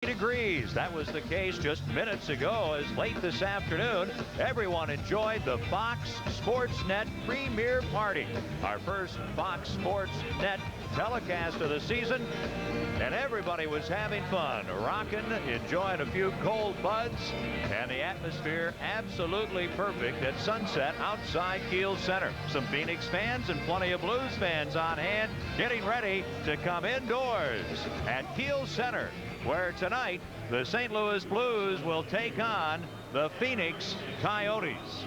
degrees. That was the case just minutes ago, as late this afternoon everyone enjoyed the Fox Sportsnet Premier Party, our first Fox Sportsnet telecast of the season, and everybody was having fun, rocking, enjoying a few cold buds, and the atmosphere absolutely perfect at sunset outside Kiel Center. Some Phoenix fans and plenty of Blues fans on hand, getting ready to come indoors at Kiel Center, where tonight the St. Louis Blues will take on the Phoenix Coyotes.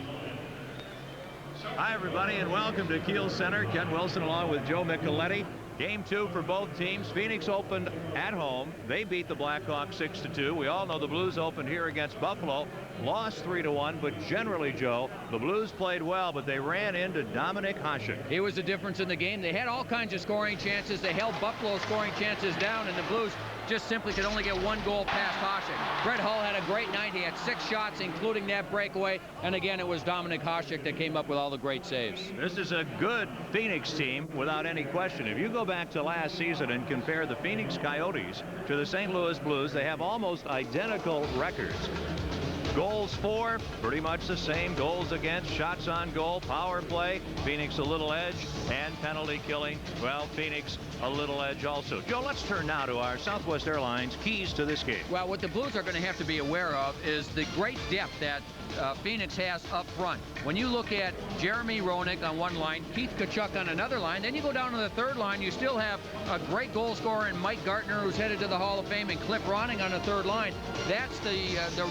Hi, everybody, and welcome to Kiel Center. Ken Wilson along with Joe Micheletti. Game 2 for both teams. Phoenix opened at home. They beat the Blackhawks 6-2. We all know the Blues opened here against Buffalo, lost 3-1, but generally, Joe, the Blues played well, but they ran into Dominik Hasek. He was the difference in the game. They had all kinds of scoring chances. They held Buffalo's scoring chances down, and the Blues just simply could only get one goal past Hasek. Brett Hull had a great night. He had 6 shots, including that breakaway. And again, it was Dominik Hasek that came up with all the great saves. This is a good Phoenix team without any question. If you go back to last season and compare the Phoenix Coyotes to the St. Louis Blues, they have almost identical records. Goals for, pretty much the same. Goals against, shots on goal, power play. Phoenix a little edge, and penalty killing. Well, Phoenix a little edge also. Joe, let's turn now to our Southwest Airlines keys to this game. Well, what the Blues are going to have to be aware of is the great depth that Phoenix has up front. When you look at Jeremy Roenick on one line, Keith Tkachuk on another line, then you go down to the third line, you still have a great goal scorer in Mike Gartner, who's headed to the Hall of Fame, and Cliff Ronning on the third line. That's the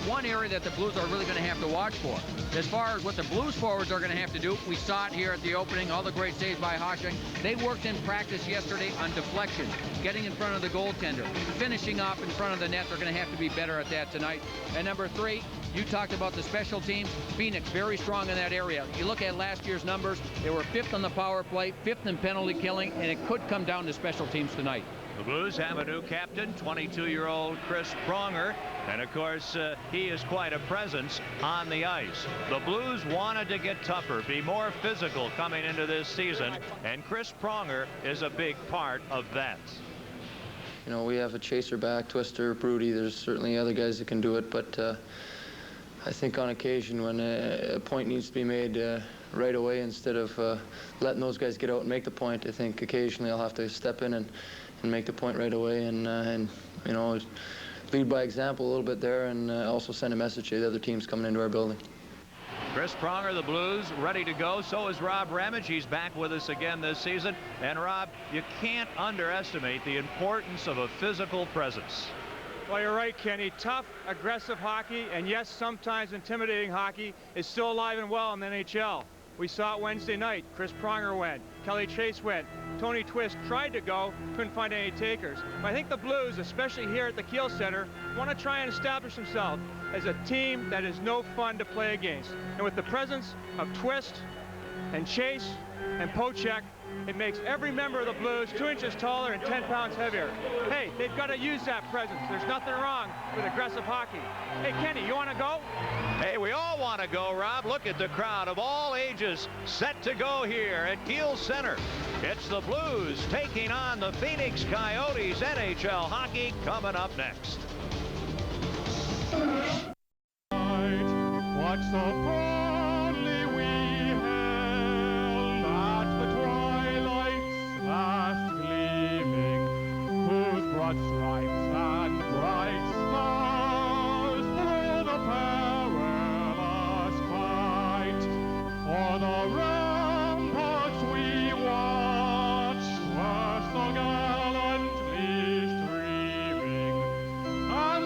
one area that the Blues are really going to have to watch for. As far as what the Blues forwards are going to have to do, we saw it here at the opening, all the great saves by Hasek. They worked in practice yesterday on deflection, getting in front of the goaltender, finishing off in front of the net. They're going to have to be better at that tonight. And number 3, you talked about the special teams. Phoenix very strong in that area. You look at last year's numbers, they were 5th on the power play, 5th in penalty killing, and it could come down to special teams tonight. The Blues have a new captain, 22-year-old Chris Pronger, and of course he is quite a presence on the ice. The Blues wanted to get tougher, be more physical coming into this season, and Chris Pronger is a big part of that. You know, we have a chaser back, Twister, Broody. There's certainly other guys that can do it, but I think on occasion when a point needs to be made right away, instead of letting those guys get out and make the point, I think occasionally I'll have to step in and make the point right away, and you know, lead by example a little bit there, and also send a message to the other teams coming into our building. Chris Pronger, the Blues, ready to go. So is Rob Ramage. He's back with us again this season. And Rob, you can't underestimate the importance of a physical presence. Well, you're right, Kenny. Tough, aggressive hockey, and yes, sometimes intimidating hockey, is still alive and well in the NHL. We saw it Wednesday night. Chris Pronger went. Kelly Chase went. Tony Twist tried to go, couldn't find any takers. But I think the Blues, especially here at the Kiel Center, want to try and establish themselves as a team that is no fun to play against. And with the presence of Twist and Chase and Pochek, it makes every member of the Blues 2 inches taller and 10 pounds heavier. Hey, they've got to use that presence. There's nothing wrong with aggressive hockey. Hey, Kenny, you want to go? Hey, we all want to go, Rob. Look at the crowd of all ages set to go here at Kiel Center. It's the Blues taking on the Phoenix Coyotes. NHL hockey coming up next. Watch the boldly we held at the twilight's last gleaming, whose broad stripes and bright stars through the perilous fight o'er the ramparts we watched were so gallantly streaming, and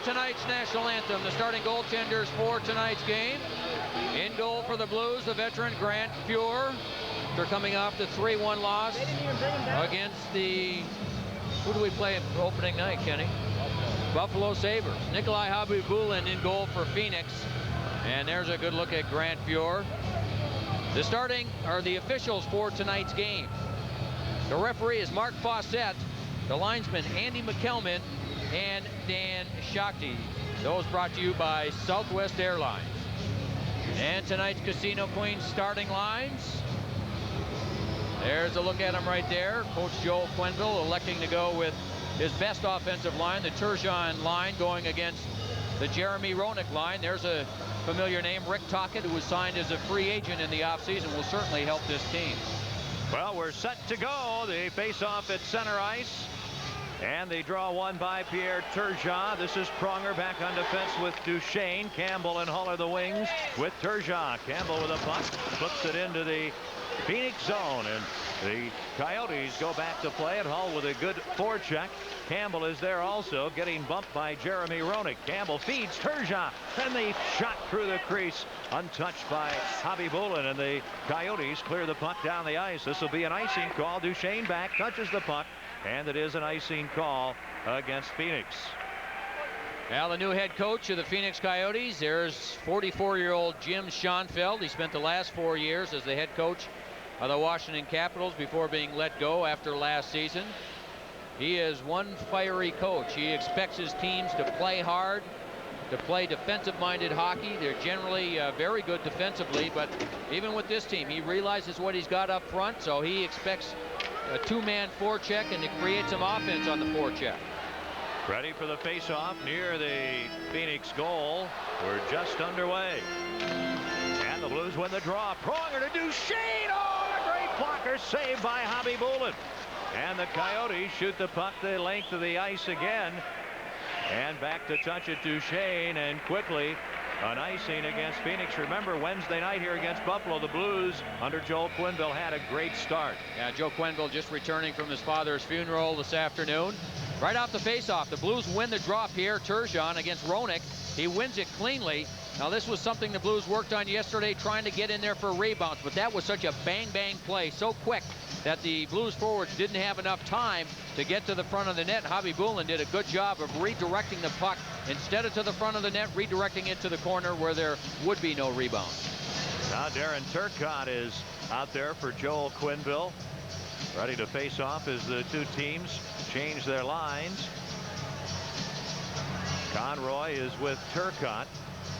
tonight's national anthem. The starting goaltenders for tonight's game. In goal for the Blues, the veteran Grant Fuhr. They're coming off the 3-1 loss against the, who do we play opening night, Kenny? Buffalo Sabres. Nikolai Habibulin in goal for Phoenix. And there's a good look at Grant Fuhr. The starting, or the officials for tonight's game. The referee is Mark Fawcett. The linesman Andy McKelman and Dan Shakti. Those brought to you by Southwest Airlines. And tonight's Casino Queens starting lines. There's a look at them right there. Coach Joel Quenneville electing to go with his best offensive line, the Turgeon line, going against the Jeremy Roenick line. There's a familiar name, Rick Tocchet, who was signed as a free agent in the offseason, will certainly help this team. Well, we're set to go. The face-off at center ice. And the draw won by Pierre Turgeon. This is Pronger back on defense with Duchesne. Campbell and Hull are the wings with Turgeon. Campbell with a puck, flips it into the Phoenix zone, and the Coyotes go back to play, and Hull with a good forecheck. Campbell is there also, getting bumped by Jeremy Roenick. Campbell feeds Turgeon, and the shot through the crease, untouched by Habibulin, and the Coyotes clear the puck down the ice. This will be an icing call. Duchesne back, touches the puck, and it is an icing call against Phoenix. Now the new head coach of the Phoenix Coyotes, there's 44-year-old Jim Schoenfeld. He spent the last 4 years as the head coach of the Washington Capitals before being let go after last season. He is one fiery coach. He expects his teams to play hard, to play defensive-minded hockey. They're generally very good defensively, but even with this team, he realizes what he's got up front, so he expects a two-man forecheck and to create some offense on the forecheck. Ready for the face-off near the Phoenix goal. We're just underway. And the Blues win the draw. Pronger to Duchesne. Oh, a great blocker saved by Habibulin. And the Coyotes shoot the puck the length of the ice again. And back to touch it, Duchesne, and quickly an icing against Phoenix. Remember, Wednesday night here against Buffalo, the Blues under Joel Quenneville had a great start. Yeah, Joe Quenneville just returning from his father's funeral this afternoon. Right off the faceoff, the Blues win the draw. Pierre Turgeon against Roenick. He wins it cleanly. Now, this was something the Blues worked on yesterday, trying to get in there for rebounds, but that was such a bang-bang play, so quick that the Blues forwards didn't have enough time to get to the front of the net. Habibulin did a good job of redirecting the puck. Instead of to the front of the net, redirecting it to the corner where there would be no rebound. Now Darren Turcotte is out there for Joel Quenneville. Ready to face off as the two teams change their lines. Conroy is with Turcotte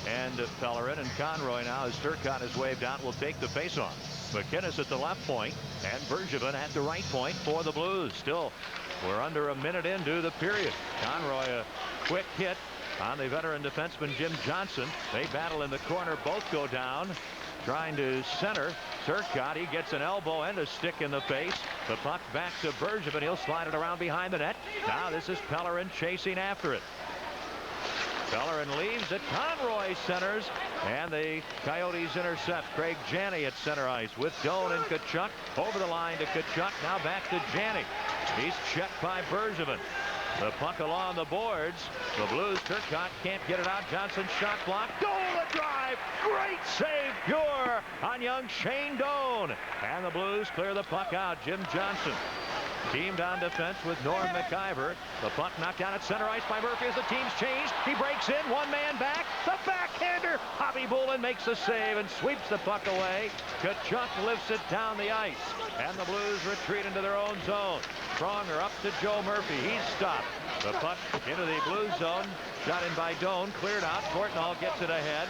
and Pellerin, and Conroy now, as Turcotte is waved out, will take the faceoff. MacInnis at the left point and Bergevin at the right point for the Blues. Still, we're under a minute into the period. Conroy, a quick hit on the veteran defenseman Jim Johnson. They battle in the corner. Both go down. Trying to center. Turcotte, he gets an elbow and a stick in the face. The puck back to Bergevin. He'll slide it around behind the net. Now this is Pellerin chasing after it. Pellerin leaves it. Conroy centers, and the Coyotes intercept. Craig Janney at center ice with Doan and Tkachuk. Over the line to Tkachuk. Now back to Janney. He's checked by Bergevin. The puck along the boards. The Blues, Turcotte can't get it out. Johnson shot block. Doan the drive. Great save, Pure on young Shane Doan. And the Blues clear the puck out. Jim Johnson teamed on defense with Norm McIver. The puck knocked down at center ice by Murphy as the team's changed. He breaks in, one man back. The backhander. Habibulin makes the save and sweeps the puck away. Tkachuk lifts it down the ice. And the Blues retreat into their own zone. Pronger up to Joe Murphy. He's stopped. The puck into the Blues zone. Shot in by Doan. Cleared out. Courtnall gets it ahead.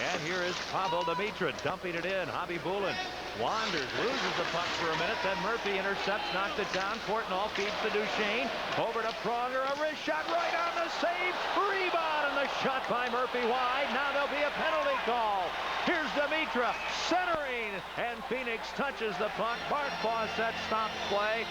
And here is Pavel Demitra dumping it in. Habibulin wanders, loses the puck for a minute. Then Murphy intercepts, knocks it down. Courtnall feeds to Duchesne. Over to Pronger. A wrist shot right on the save. Rebound, and the shot by Murphy wide. Now there'll be a penalty call. Here's Demitra centering, and Phoenix touches the puck. Bart Fawcett stops play.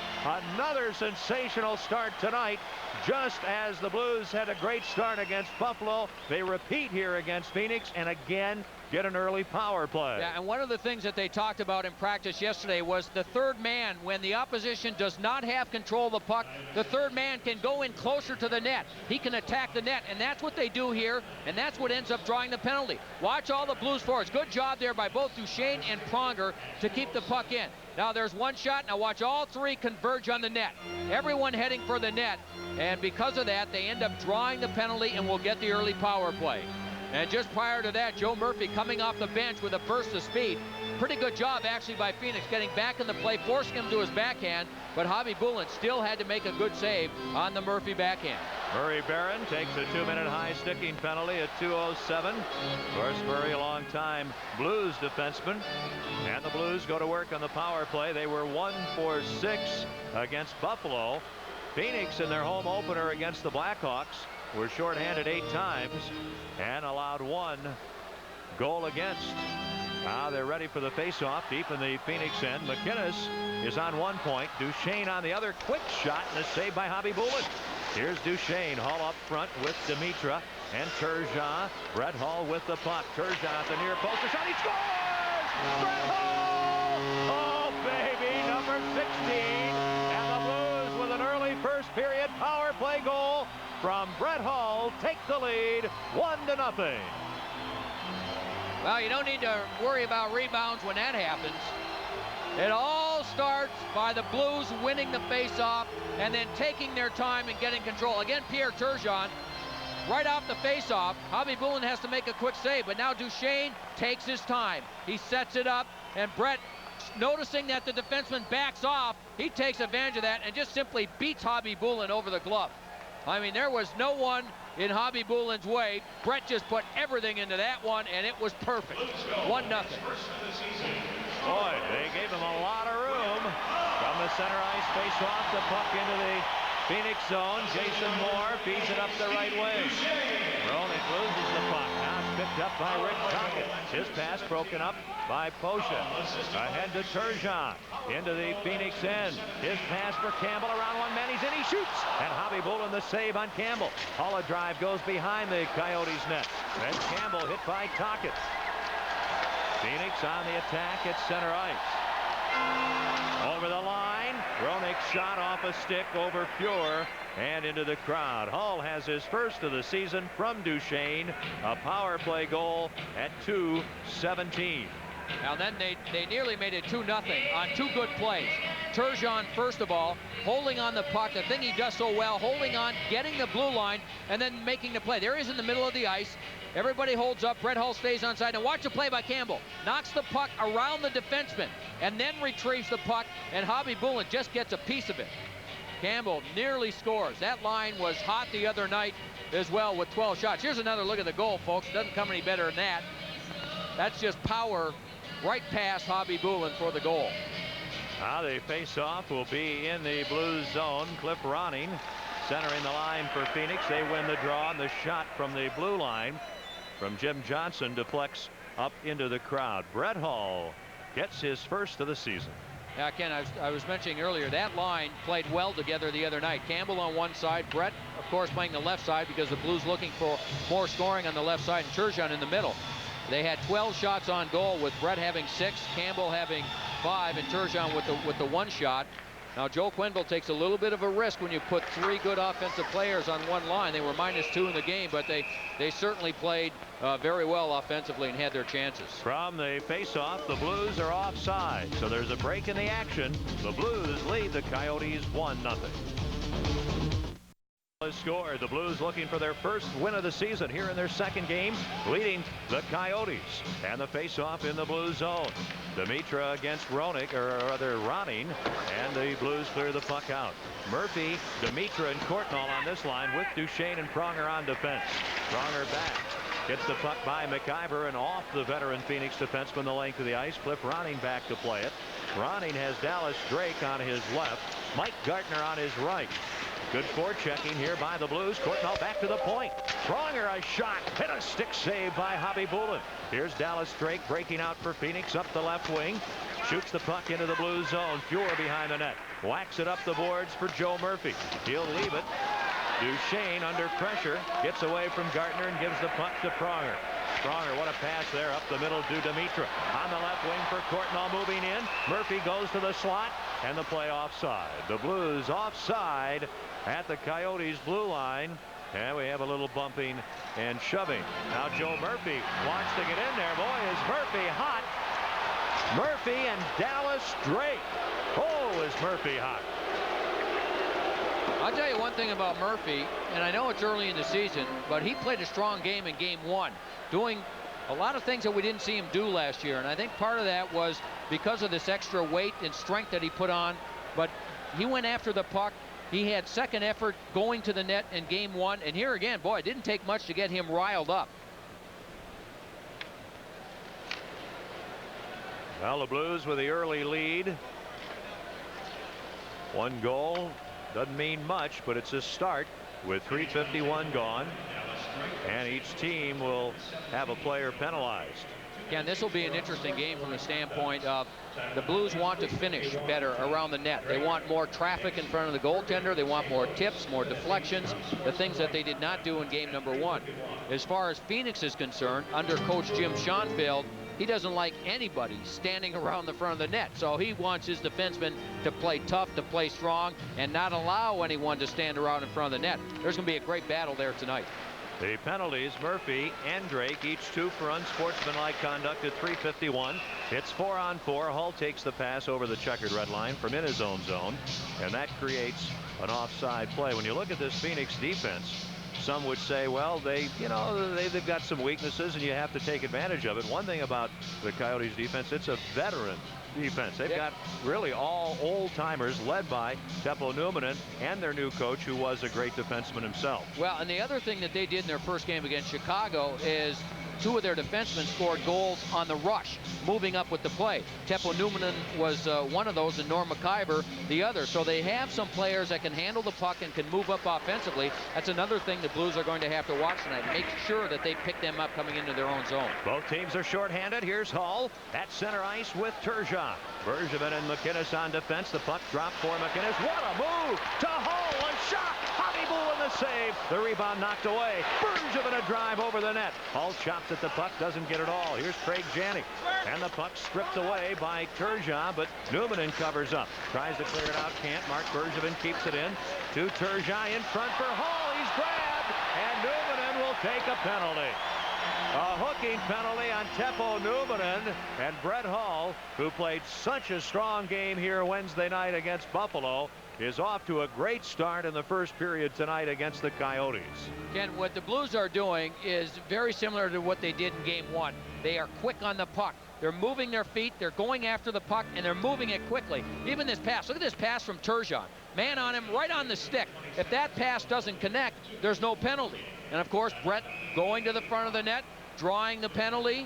Another sensational start tonight. Just as the Blues had a great start against Buffalo, they repeat here against Phoenix, and again get an early power play. Yeah, and one of the things that they talked about in practice yesterday was the third man. When the opposition does not have control of the puck, the third man can go in closer to the net. He can attack the net, and that's what they do here, and that's what ends up drawing the penalty. Watch all the Blues forwards. Good job there by both Duchesne and Pronger to keep the puck in. Now there's one shot. Now watch all three converge on the net. Everyone heading for the net, and because of that, they end up drawing the penalty and will get the early power play. And just prior to that, Joe Murphy coming off the bench with a burst of speed. Pretty good job actually by Phoenix getting back in the play, forcing him to his backhand, but Javi Bulin still had to make a good save on the Murphy backhand. Murray Barron takes a 2-minute high sticking penalty at 2:07. Of course, Murray, a long time Blues defenseman, and the Blues go to work on the power play. They were 1 for 6 against Buffalo. Phoenix in their home opener against the Blackhawks were shorthanded 8 times and allowed 1 goal against. Now they're ready for the faceoff deep in the Phoenix end. MacInnis is on 1 point. Duchesne on the other. Quick shot and a save by Javi Bulin. Here's Duchesne. Hall up front with Demitra and Turgeon. Brett Hull with the puck. Turgeon at the near post. The shot. He scores! Brett Hull! Oh, baby, number 16. And the Blues with an early first period power play goal from Brett Hull take the lead 1-0. Well, you don't need to worry about rebounds when that happens. It all starts by the Blues winning the faceoff and then taking their time and getting control. Again, Pierre Turgeon, right off the faceoff, Javi Bulin has to make a quick save, but now Duchesne takes his time. He sets it up, and Brett, noticing that the defenseman backs off, he takes advantage of that and just simply beats Javi Bulin over the glove. I mean, there was no one in Javi Bulin's way. Brett just put everything into that one, and it was perfect. 1-0. Boy, they gave him a lot of room. From the center ice, face off the puck into the Phoenix zone. Jason Moore feeds it up the right way. Roenick loses the puck. Now it's picked up by Rick Tocchet. His pass broken up by Posha. Ahead to Turgeon. Into the Phoenix end. His pass for Campbell around one man. He's in. He shoots. And Javi Bulin the save on Campbell. Halla drive goes behind the Coyotes net. And Campbell hit by Tocchet. Phoenix on the attack at center ice. Over the line. Roenick shot off a stick over Fuhr and into the crowd. Hull has his first of the season from Duchesne. A power play goal at 2:17. Now then they nearly made it 2-0 on 2 good plays. Turgeon, first of all, holding on the puck, the thing he does so well, holding on, getting the blue line, and then making the play. There he is in the middle of the ice. Everybody holds up. Brett Hull stays on side. And watch the play by Campbell. Knocks the puck around the defenseman and then retrieves the puck, and Javi Bulin just gets a piece of it. Campbell nearly scores. That line was hot the other night as well with 12 shots. Here's another look at the goal, folks. Doesn't come any better than that. That's just power right past Javi Bulin for the goal. Now the face-off will be in the Blues zone. Cliff Ronning centering the line for Phoenix. They win the draw, and the shot from the blue line from Jim Johnson deflects up into the crowd. Brett Hull gets his first of the season. Yeah, Ken, I was mentioning earlier, that line played well together the other night. Campbell on one side, Brett, of course, playing the left side because the Blues looking for more scoring on the left side, and Turgeon in the middle. They had 12 shots on goal, with Brett having 6, Campbell having 5, and Turgeon with the 1 shot. Now Joe Quenneville takes a little bit of a risk when you put 3 good offensive players on one line. They were -2 in the game, but they certainly played very well offensively and had their chances. From the face-off, the Blues are offside, so there's a break in the action. The Blues lead the Coyotes 1-0. Scored. The Blues looking for their first win of the season here in their second game, leading the Coyotes. And the face-off in the Blues zone. Demitra against Roenick, or rather Ronning, and the Blues clear the puck out. Murphy, Demitra, and Courtnall on this line with Duchesne and Pronger on defense. Pronger back. Gets the puck by McIver and off the veteran Phoenix defenseman the length of the ice. Cliff Ronning back to play it. Ronning has Dallas Drake on his left, Mike Gartner on his right. Good forechecking here by the Blues. Courtnall back to the point. Pronger a shot. Hit a stick save by Javi Bulin. Here's Dallas Drake breaking out for Phoenix up the left wing. Shoots the puck into the Blues zone. Fuhr behind the net. Whacks it up the boards for Joe Murphy. He'll leave it. Duchesne under pressure. Gets away from Gartner and gives the puck to Pronger. Pronger, what a pass there up the middle to Dimitra. On the left wing for Courtnall moving in. Murphy goes to the slot and the play offside. The Blues offside at the Coyotes blue line. And we have a little bumping and shoving. Now Joe Murphy wants to get in there. Boy, is Murphy hot. Murphy and Dallas Drake. Oh, is Murphy hot. I'll tell you one thing about Murphy, and I know it's early in the season, but he played a strong game in Game 1, doing a lot of things that we didn't see him do last year. And I think part of that was because of this extra weight and strength that he put on. But he went after the puck. He had second effort going to the net in Game 1. And here again, boy, it didn't take much to get him riled up. Well, the Blues with the early lead. 1 goal. Doesn't mean much, but it's a start with 3:51 gone. And each team will have a player penalized. Again, this will be an interesting game from the standpoint of the Blues want to finish better around the net. They want more traffic in front of the goaltender. They want more tips, more deflections, the things that they did not do in game number 1. As far as Phoenix is concerned, under coach Jim Schoenfeld, he doesn't like anybody standing around the front of the net. So he wants his defensemen to play tough, to play strong, and not allow anyone to stand around in front of the net. There's going to be a great battle there tonight. The penalties, Murphy and Drake, each 2 for unsportsmanlike conduct at 3:51. It's 4-on-4. Hull takes the pass over the checkered red line from in his own zone, and that creates an offside play. When you look at this Phoenix defense, some would say, well, they've got some weaknesses and you have to take advantage of it. One thing about the Coyotes defense, it's a veteran defense. They've got really all old-timers led by Teppo Numminen and their new coach, who was a great defenseman himself. Well, and the other thing that they did in their first game against Chicago is 2 of their defensemen scored goals on the rush, moving up with the play. Teppo Numminen was one of those, and Norm McIver the other. So they have some players that can handle the puck and can move up offensively. That's another thing the Blues are going to have to watch tonight. Make sure that they pick them up coming into their own zone. Both teams are shorthanded. Here's Hull at center ice with Turgeon. Bergevin and MacInnis on defense. The puck dropped for MacInnis. What a move to Hull. A shot. Javi Bulin the save. The rebound knocked away. Bergevin a drive over the net. Hull chops at the puck. Doesn't get it all. Here's Craig Janik. And the puck stripped away by Turgeon, but Numminen covers up. Tries to clear it out. Can't. Mark Bergevin keeps it in to Turgeon in front for Hull. He's grabbed. And Numminen will take a penalty. A hooking penalty on Teppo Numminen, and Brett Hull, who played such a strong game here Wednesday night against Buffalo, is off to a great start in the first period tonight against the Coyotes. Ken, what the Blues are doing is very similar to what they did in Game 1. They are quick on the puck. They're moving their feet, they're going after the puck, and they're moving it quickly. Even this pass, look at this pass from Turgeon. Man on him, right on the stick. If that pass doesn't connect, there's no penalty. And of course, Brett going to the front of the net, drawing the penalty.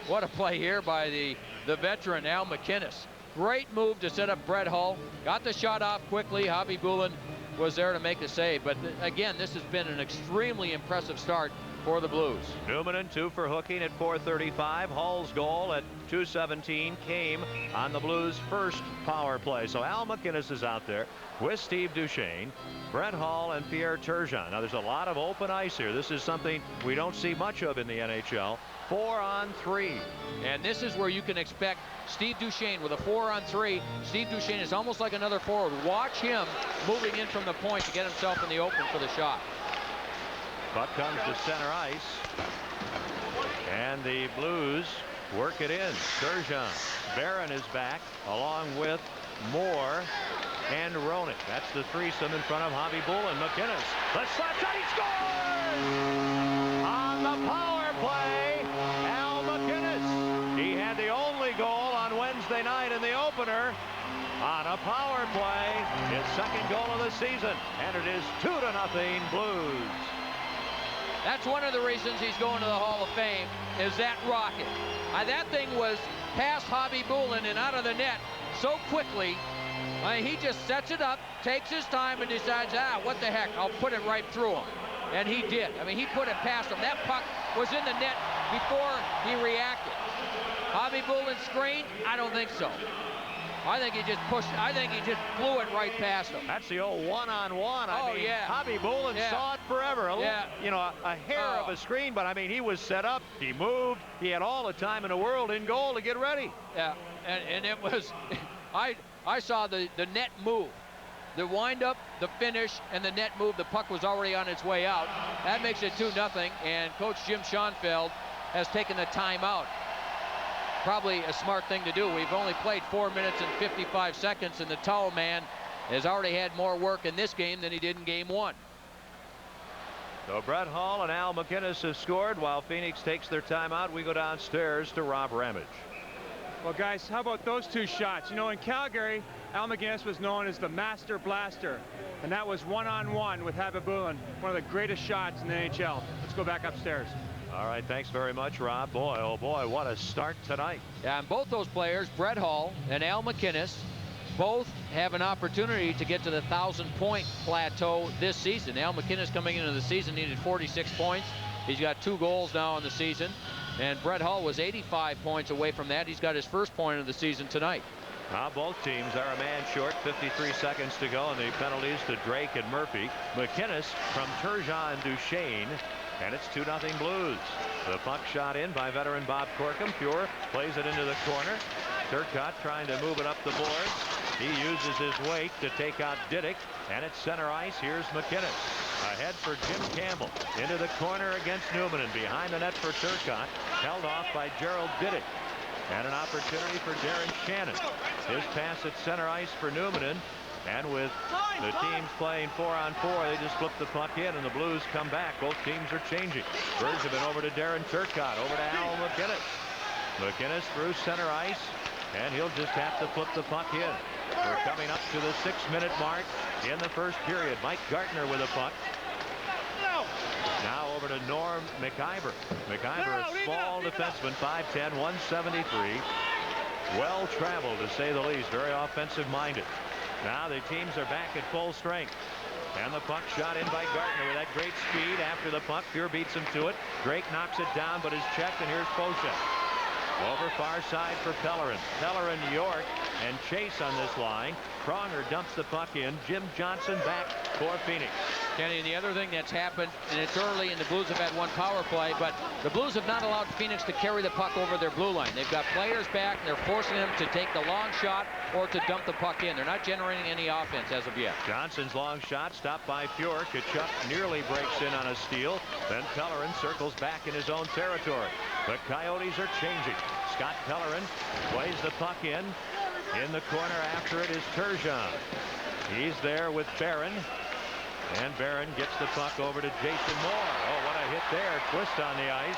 What a play here by the veteran Al MacInnis. Great move to set up Brett Hull. Got the shot off quickly. Javi Bulin was there to make the save. But again, this has been an extremely impressive start for the Blues. Numminen 2 for hooking at 4:35. Hull's goal at 2:17 came on the Blues' first power play. So Al MacInnis is out there with Steve Duchesne, Brett Hull, and Pierre Turgeon. Now there's a lot of open ice here. This is something we don't see much of in the NHL. 4-on-3. And this is where you can expect Steve Duchesne with a 4-on-3. Steve Duchesne is almost like another forward. Watch him moving in from the point to get himself in the open for the shot. Puck comes to center ice, and the Blues work it in. Turgeon. Barron is back along with Moore and Roenick. That's the threesome in front of Javi Bulin. MacInnis. The slap shot. He scores! On the power play, Al MacInnis. He had the only goal on Wednesday night in the opener on a power play. His second goal of the season, and it is 2-0 Blues. That's one of the reasons he's going to the Hall of Fame, is that rocket. That thing was past Javi Bulin and out of the net so quickly. I mean, he just sets it up, takes his time, and decides, what the heck, I'll put it right through him. And he did. I mean, he put it past him. That puck was in the net before he reacted. Hobby Bullen screen? I don't think so. I think he just blew it right past him. That's the old one-on-one. I mean, yeah. Hobby Bullen saw it forever. A hair of a screen, but I mean, he was set up, he moved, he had all the time in the world in goal to get ready. Yeah, and it was, I saw the net move. The wind-up, the finish, and the net move. The puck was already on its way out. That makes it 2-0, and Coach Jim Schoenfeld has taken the timeout. Probably a smart thing to do. We've only played 4 minutes and 55 seconds, and the towel man has already had more work in this game than he did in game 1. So Brett Hull and Al MacInnis have scored while Phoenix takes their timeout. We go downstairs to Rob Ramage. Well, guys, how about those two shots? You know, in Calgary, Al MacInnis was known as the Master Blaster, and that was one-on-one with Hobby Bullen, one of the greatest shots in the NHL. Let's go back upstairs. All right, thanks very much, Rob. Boy, oh boy, what a start tonight. Yeah, and both those players, Brett Hull and Al MacInnis, both have an opportunity to get to the 1,000-point plateau this season. Al MacInnis coming into the season needed 46 points. He's got 2 goals now in the season. And Brett Hull was 85 points away from that. He's got his first point of the season tonight. Now both teams are a man short, 53 seconds to go, and the penalties to Drake and Murphy. MacInnis from Turgeon and Duchesne, and it's 2-0 Blues. The puck shot in by veteran Bob Corkum. Pure plays it into the corner. Turcotte trying to move it up the boards. He uses his weight to take out Diddick, and it's center ice. Here's MacInnis. Ahead for Jim Campbell. Into the corner against Numminen. Behind the net for Turcotte. Held off by Gerald Diddick. And an opportunity for Darren Shannon. His pass at center ice for Numminen. And with the teams playing 4-on-4, they just flip the puck in, and the Blues come back. Both teams are changing. Bergevin over to Darren Turcotte. Over to Al MacInnis. MacInnis through center ice. And he'll just have to flip the puck in. We're coming up to the 6-minute mark in the first period. Mike Gartner with a puck. Now over to Norm McIver. McIver, a small defenseman, 5'10", 173. Well traveled, to say the least. Very offensive minded. Now the teams are back at full strength. And the puck shot in by Gartner with that great speed after the puck. Pure beats him to it. Drake knocks it down, but is checked, and here's Pochek. Over far side for Pellerin. Pellerin, York, and Chase on this line. Pronger dumps the puck in. Jim Johnson back for Phoenix. Kenny, and the other thing that's happened, and it's early, and the Blues have had 1 power play, but the Blues have not allowed Phoenix to carry the puck over their blue line. They've got players back, and they're forcing them to take the long shot or to dump the puck in. They're not generating any offense as of yet. Johnson's long shot stopped by Pure. Tkachuk nearly breaks in on a steal. Then Pellerin circles back in his own territory. The Coyotes are changing. Scott Pellerin plays the puck in. In the corner after it is Turgeon. He's there with Barron. And Barron gets the puck over to Jason Moore. Oh, what a hit there. Twist on the ice.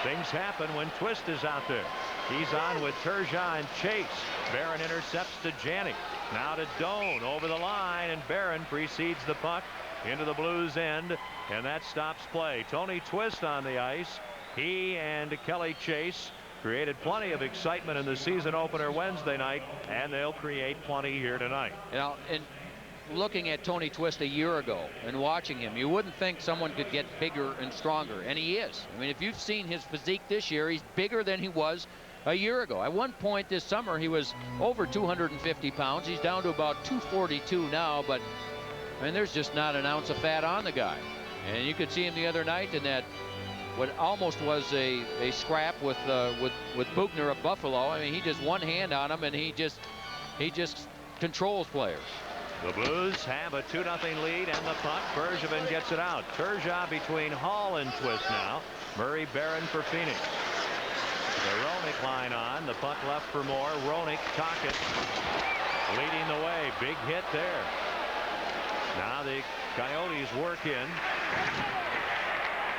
Things happen when Twist is out there. He's on with Turgeon and Chase. Barron intercepts to Janik. Now to Doan over the line, and Barron precedes the puck into the Blues end, and that stops play. Tony Twist on the ice. He and Kelly Chase created plenty of excitement in the season opener Wednesday night, and they'll create plenty here tonight. You know, and looking at Tony Twist a year ago and watching him, you wouldn't think someone could get bigger and stronger, and he is. I mean, if you've seen his physique this year, he's bigger than he was a year ago. At one point this summer, he was over 250 pounds. He's down to about 242 now, but I mean, there's just not an ounce of fat on the guy. And you could see him the other night in that what almost was a scrap with Buchner of Buffalo. I mean, he just one hand on him, and he just controls players. The Blues have a 2-0 lead, and the puck. Bergevin gets it out. Turgeon between Hall and Twist now. Murray Barron for Phoenix. The Roenick line on. The puck left for Moore. Roenick, Tocchet leading the way. Big hit there. Now the Coyotes work in.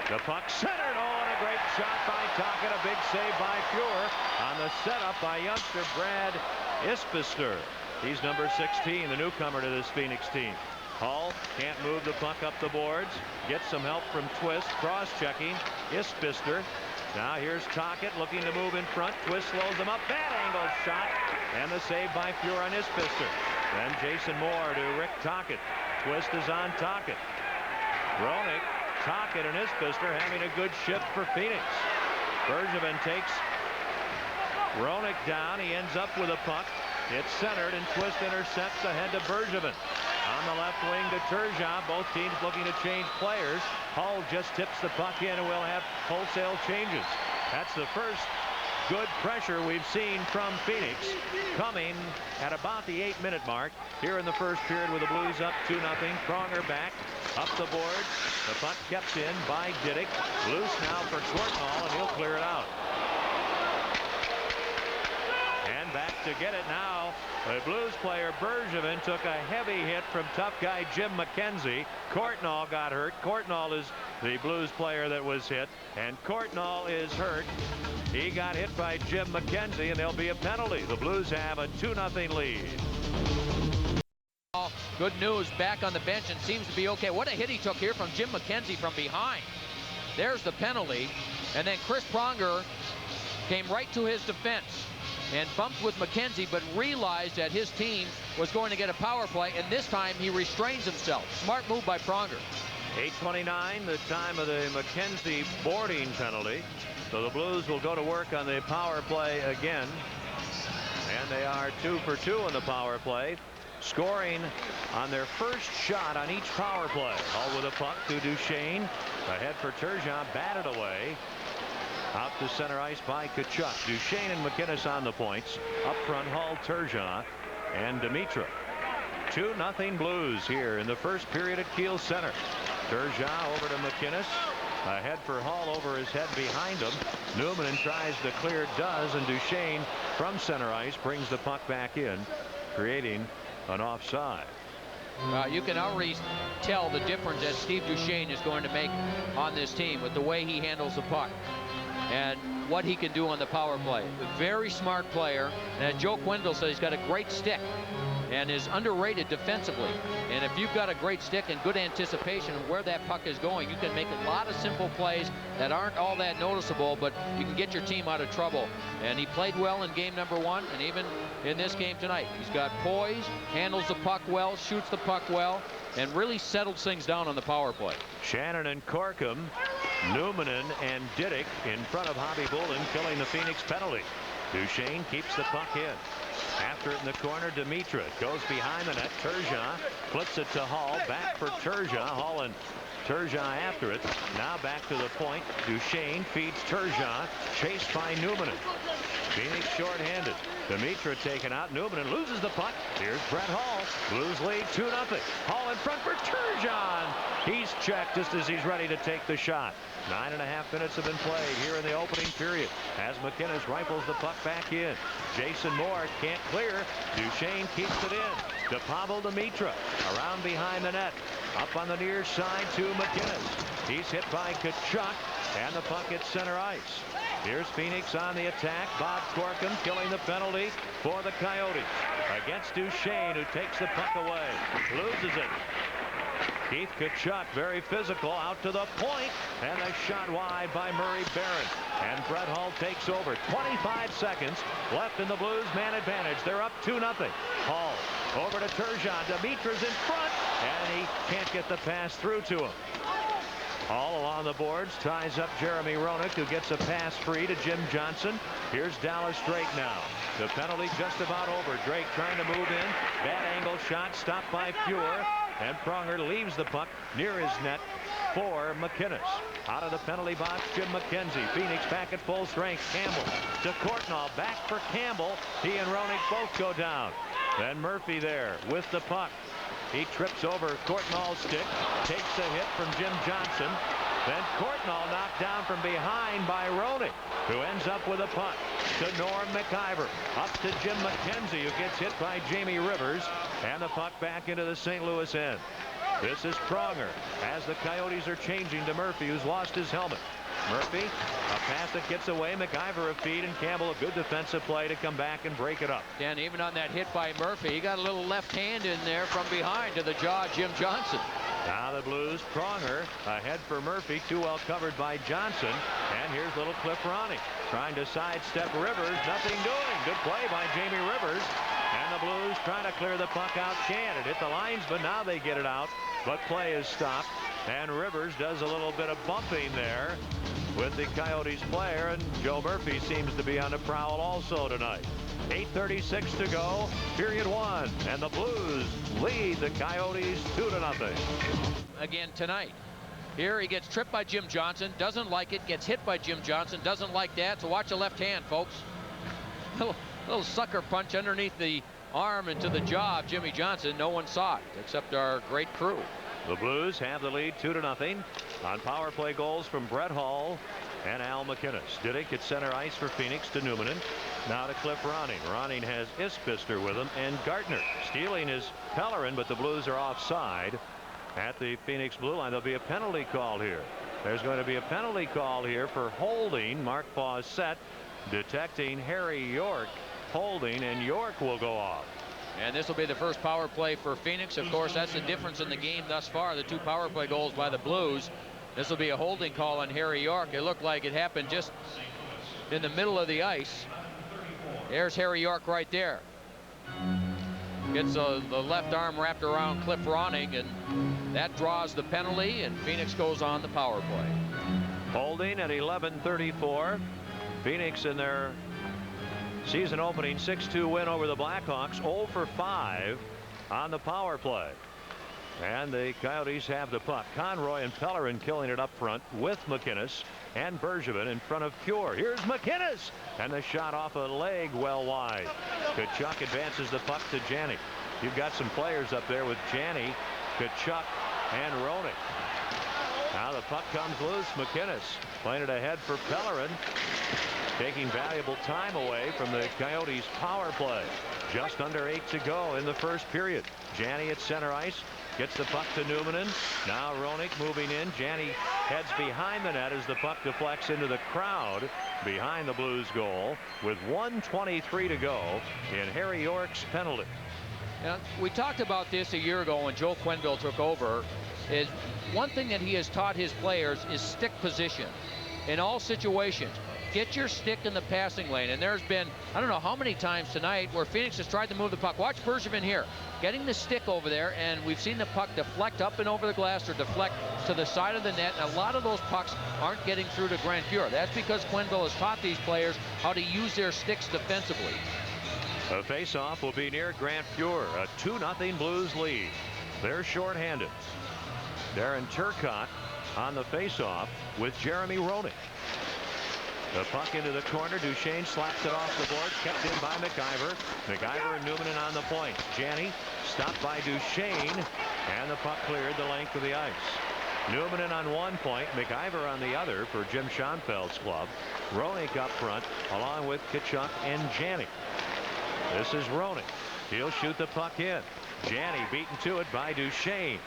The puck centered. Oh, and a great shot by Tocchet. A big save by Pure on the setup by youngster Brad Ispister. He's number 16, the newcomer to this Phoenix team. Hull can't move the puck up the boards. Gets some help from Twist. Cross-checking. Ispister. Now here's Tocchet looking to move in front. Twist slows him up. Bad angle shot. And the save by Pure on Ispister. Then Jason Moore to Rick Tocchet. Twist is on Tocchet. Roenick, Tocchet, and Isbister having a good shift for Phoenix. Bergevin takes Roenick down. He ends up with a puck. It's centered, and Twist intercepts ahead to Bergevin. On the left wing to Turgeon. Both teams looking to change players. Hull just tips the puck in, and we'll have wholesale changes. That's the first good pressure we've seen from Phoenix, coming at about the 8-minute mark here in the first period, with the Blues up 2-0. Pronger back up the boards. The puck kept in by Diddick. Loose now for Courtnall, and he'll clear it out. And back to get it now. The Blues player Bergevin took a heavy hit from tough guy Jim McKenzie. Courtnall got hurt. Courtnall is the Blues player that was hit, and Courtnall is hurt. He got hit by Jim McKenzie, and there'll be a penalty. The Blues have a 2-0 lead. Good news, back on the bench and seems to be okay. What a hit he took here from Jim McKenzie from behind. There's the penalty, and then Chris Pronger came right to his defense and bumped with McKenzie, but realized that his team was going to get a power play, and this time he restrains himself. Smart move by Pronger. 8:29, the time of the McKenzie boarding penalty. So the Blues will go to work on the power play again. And they are 2 for 2 on the power play, scoring on their first shot on each power play. All with a puck to Duchesne. Ahead for Turgeon, batted away. Out to center ice by Tkachuk. Duchesne and MacInnis on the points. Up front, Hull, Turgeon, and Dimitra. 2-0 Blues here in the first period at Kiel Center. Turgeon over to MacInnis. Ahead for Hull, over his head behind him. Numminen tries to clear, does, and Duchesne from center ice brings the puck back in, creating an offside. You can already tell the difference that Steve Duchesne is going to make on this team with the way he handles the puck and what he can do on the power play. A very smart player, and as Joe Quenneville said, he's got a great stick and is underrated defensively. And if you've got a great stick and good anticipation of where that puck is going, you can make a lot of simple plays that aren't all that noticeable, but you can get your team out of trouble. And he played well in game number 1, and even in this game tonight. He's got poise, handles the puck well, shoots the puck well, and really settles things down on the power play. Shannon and Corkum, Numminen and Diddick in front of Hobby Bolden, killing the Phoenix penalty. Duchesne keeps the puck in. After it in the corner, Dimitra goes behind the net. Turgeon flips it to Hull. Back for Turgeon. Hull and Turgeon after it. Now back to the point. Duchesne feeds Turgeon. Chased by Numminen. Phoenix shorthanded. Dimitra taken out. Numminen loses the puck. Here's Brett Hull. Blues lead 2-0. Hull in front for Turgeon. He's checked just as he's ready to take the shot. 9.5 minutes have been played here in the opening period as MacInnis rifles the puck back in. Jason Moore can't clear. Duchesne keeps it in. To Pavel Dimitra. Around behind the net. Up on the near side to MacInnis. He's hit by Tkachuk, and the puck hits center ice. Here's Phoenix on the attack. Bob Corkum killing the penalty for the Coyotes. Against Duchesne, who takes the puck away. Loses it. Keith Tkachuk, very physical, out to the point, and a shot wide by Murray Barron. And Brett Hull takes over. 25 seconds left in the Blues man advantage. They're up 2-0. Hull over to Turgeon. Dimitra's in front, and he can't get the pass through to him. All along the boards, ties up Jeremy Roenick, who gets a pass free to Jim Johnson. Here's Dallas Drake now. The penalty just about over. Drake trying to move in. Bad angle shot stopped by Fuhr. And Pronger leaves the puck near his net for MacInnis. Out of the penalty box, Jim McKenzie. Phoenix back at full strength. Campbell to Courtnall. Back for Campbell. He and Roenick both go down. Then Murphy there with the puck. He trips over Courtnall's stick. Takes a hit from Jim Johnson. Then Courtnall knocked down from behind by Roenick, who ends up with a puck to Norm McIver. Up to Jim McKenzie, who gets hit by Jamie Rivers. And the puck back into the St. Louis end. This is Pronger as the Coyotes are changing to Murphy, who's lost his helmet. Murphy, a pass that gets away. McIver a feed, and Campbell a good defensive play to come back and break it up. And even on that hit by Murphy, he got a little left hand in there from behind to the jaw of Jim Johnson. Now the Blues, Pronger ahead for Murphy, too well covered by Johnson. And here's little Cliff Ronnie trying to sidestep Rivers. Nothing doing. Good play by Jamie Rivers. And the Blues trying to clear the puck out. Can't. It hit the linesman. Now they get it out, but play is stopped. And Rivers does a little bit of bumping there with the Coyotes player, and Joe Murphy seems to be on the prowl also tonight. 8:36 to go, period 1, and the Blues lead the Coyotes 2-0. Again tonight. Here he gets tripped by Jim Johnson, doesn't like it, gets hit by Jim Johnson, doesn't like that, so watch the left hand, folks. Little sucker punch underneath the arm into the jaw of Jimmy Johnson. No one saw it except our great crew. The Blues have the lead 2-0 on power play goals from Brett Hull and Al MacInnis. Diddick at center ice for Phoenix to Numminen. Now to Cliff Ronning. Ronning has Isbister with him, and Gardner stealing his Pellerin, but the Blues are offside at the Phoenix blue line. There'll be a penalty called here. There's going to be a penalty call here for holding. Mark Fawcett detecting Harry York holding, and York will go off. And this will be the first power play for Phoenix. Of course, that's the difference in the game thus far. The 2 power play goals by the Blues. This will be a holding call on Harry York. It looked like it happened just in the middle of the ice. There's Harry York right there. Gets the left arm wrapped around Cliff Ronning, and that draws the penalty, and Phoenix goes on the power play. Holding at 11:34. Phoenix in their season opening 6-2 win over the Blackhawks, 0 for 5 on the power play. And the Coyotes have the puck. Conroy and Pellerin killing it up front with MacInnis and Bergevin in front of Pure. Here's MacInnis, and the shot off a leg well wide. Tkachuk advances the puck to Janney. You've got some players up there with Janney, Tkachuk, and Roenick. Now the puck comes loose. MacInnis playing it ahead for Pellerin, taking valuable time away from the Coyotes power play. Just under 8 to go in the first period. Janney at center ice gets the puck to Numminen. Now Roenick moving in. Janney heads behind the net as the puck deflects into the crowd behind the Blues goal with 1:23 to go in Harry York's penalty. Now, we talked about this a year ago when Joe Quenneville took over. Is one thing that he has taught his players is stick position in all situations. Get your stick in the passing lane, and there's been I don't know how many times tonight where Phoenix has tried to move the puck. Watch Bergevin here getting the stick over there, and we've seen the puck deflect up and over the glass or deflect to the side of the net, and a lot of those pucks aren't getting through to Grant Fuhr. That's because Quenneville has taught these players how to use their sticks defensively. The face-off will be near Grant Fuhr. A 2-0 Blues lead. They're shorthanded. Darren Turcotte on the face-off with Jeremy Roenick. The puck into the corner. Duchesne slaps it off the board. Kept in by McIver. McIver and Numminen on the point. Janney stopped by Duchesne, and the puck cleared the length of the ice. Numminen on one point, McIver on the other for Jim Schoenfeld's club. Roenick up front along with Tkachuk and Janney. This is Roenick. He'll shoot the puck in. Janney beaten to it by Duchesne.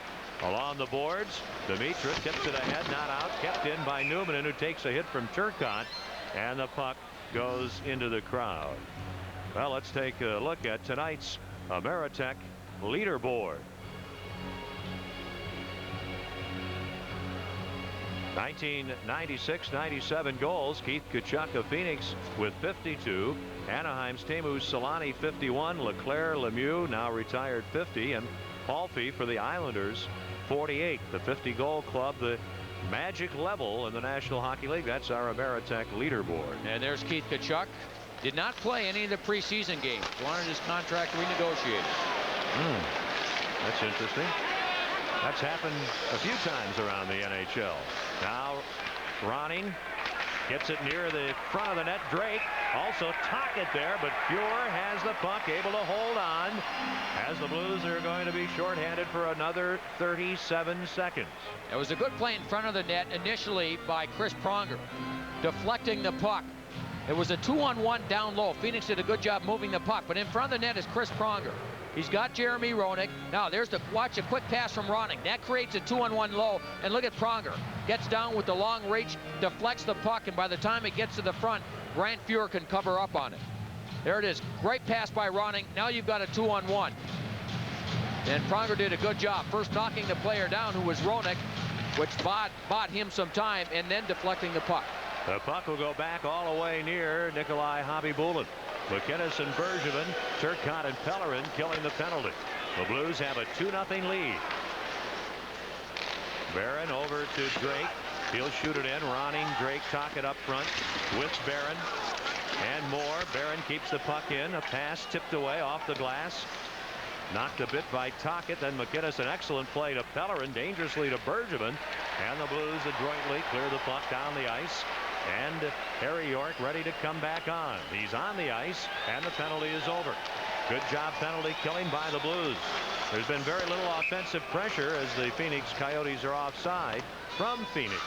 Along the boards, Dimitra tips it ahead, not out, kept in by Numminen, who takes a hit from Turcotte, and the puck goes into the crowd. Well, let's take a look at tonight's Ameritech leaderboard. 1996-97 goals. Keith Tkachuk of Phoenix with 52. Anaheim's Teemu Selanne 51. Leclerc Lemieux, now retired, 50. And Palffy for the Islanders 48. The 50-goal club, the magic level in the National Hockey League. That's our Ameritech leaderboard. And there's Keith Tkachuk. Did not play any of the preseason games. Wanted his contract renegotiated. That's interesting. That's happened a few times around the NHL. Now Ronning gets it near the front of the net. Drake also Tocchet there, but Fuhr has the puck, able to hold on as the Blues are going to be shorthanded for another 37 seconds. It was a good play in front of the net initially by Chris Pronger, deflecting the puck. It was a 2-on-1 down low. Phoenix did a good job moving the puck, but in front of the net is Chris Pronger. He's got Jeremy Roenick. Now there's the watch, a quick pass from Ronning. That creates a 2-on-1 low, and look at Pronger. Gets down with the long reach, deflects the puck, and by the time it gets to the front, Grant Fuhr can cover up on it. There it is. Great pass by Ronning. Now you've got a 2-on-1. And Pronger did a good job first knocking the player down, who was Roenick, which bought him some time, and then deflecting the puck. The puck will go back all the way near Nikolai Khabibulin. MacInnis and Bergevin, Turcotte and Pellerin killing the penalty. The Blues have a 2-0 lead. Barron over to Drake. He'll shoot it in. Ronning, Drake, Tocchet up front. With Barron. And more. Barron keeps the puck in. A pass tipped away off the glass. Knocked a bit by Tocchet. Then MacInnis, an excellent play to Pellerin. Dangerously to Bergevin. And the Blues adroitly clear the puck down the ice. And Harry York ready to come back on. He's on the ice. And the penalty is over. Good job penalty killing by the Blues. There's been very little offensive pressure as the Phoenix Coyotes are offside from Phoenix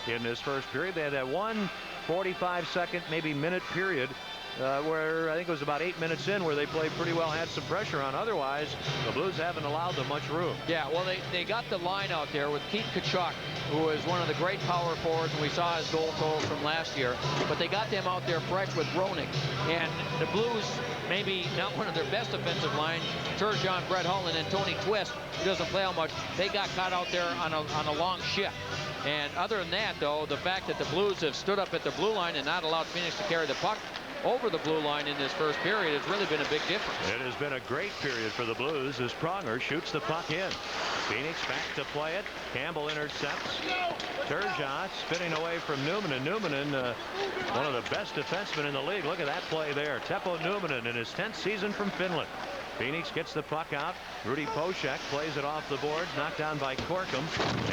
in this first period. They had that 1 45-second, maybe minute period where I think it was about 8 minutes in where they played pretty well, had some pressure on. Otherwise, the Blues haven't allowed them much room. Yeah, well, they got the line out there with Keith Tkachuk, who is one of the great power forwards, and we saw his goal totals from last year. But they got them out there fresh with Roenick. And the Blues, maybe not one of their best offensive lines, Turgeon, Brett Hull, and then Tony Twist, who doesn't play how much. They got caught out there on a long shift. And other than that, though, the fact that the Blues have stood up at the blue line and not allowed Phoenix to carry the puck over the blue line in this first period has really been a big difference. It has been a great period for the Blues as Pronger shoots the puck in. Phoenix back to play it. Campbell intercepts. Turgeon spinning away from Numminen. Numminen, one of the best defensemen in the league. Look at that play there. Teppo Numminen in his 10th season from Finland. Phoenix gets the puck out. Rudy Poshek plays it off the boards, knocked down by Corkum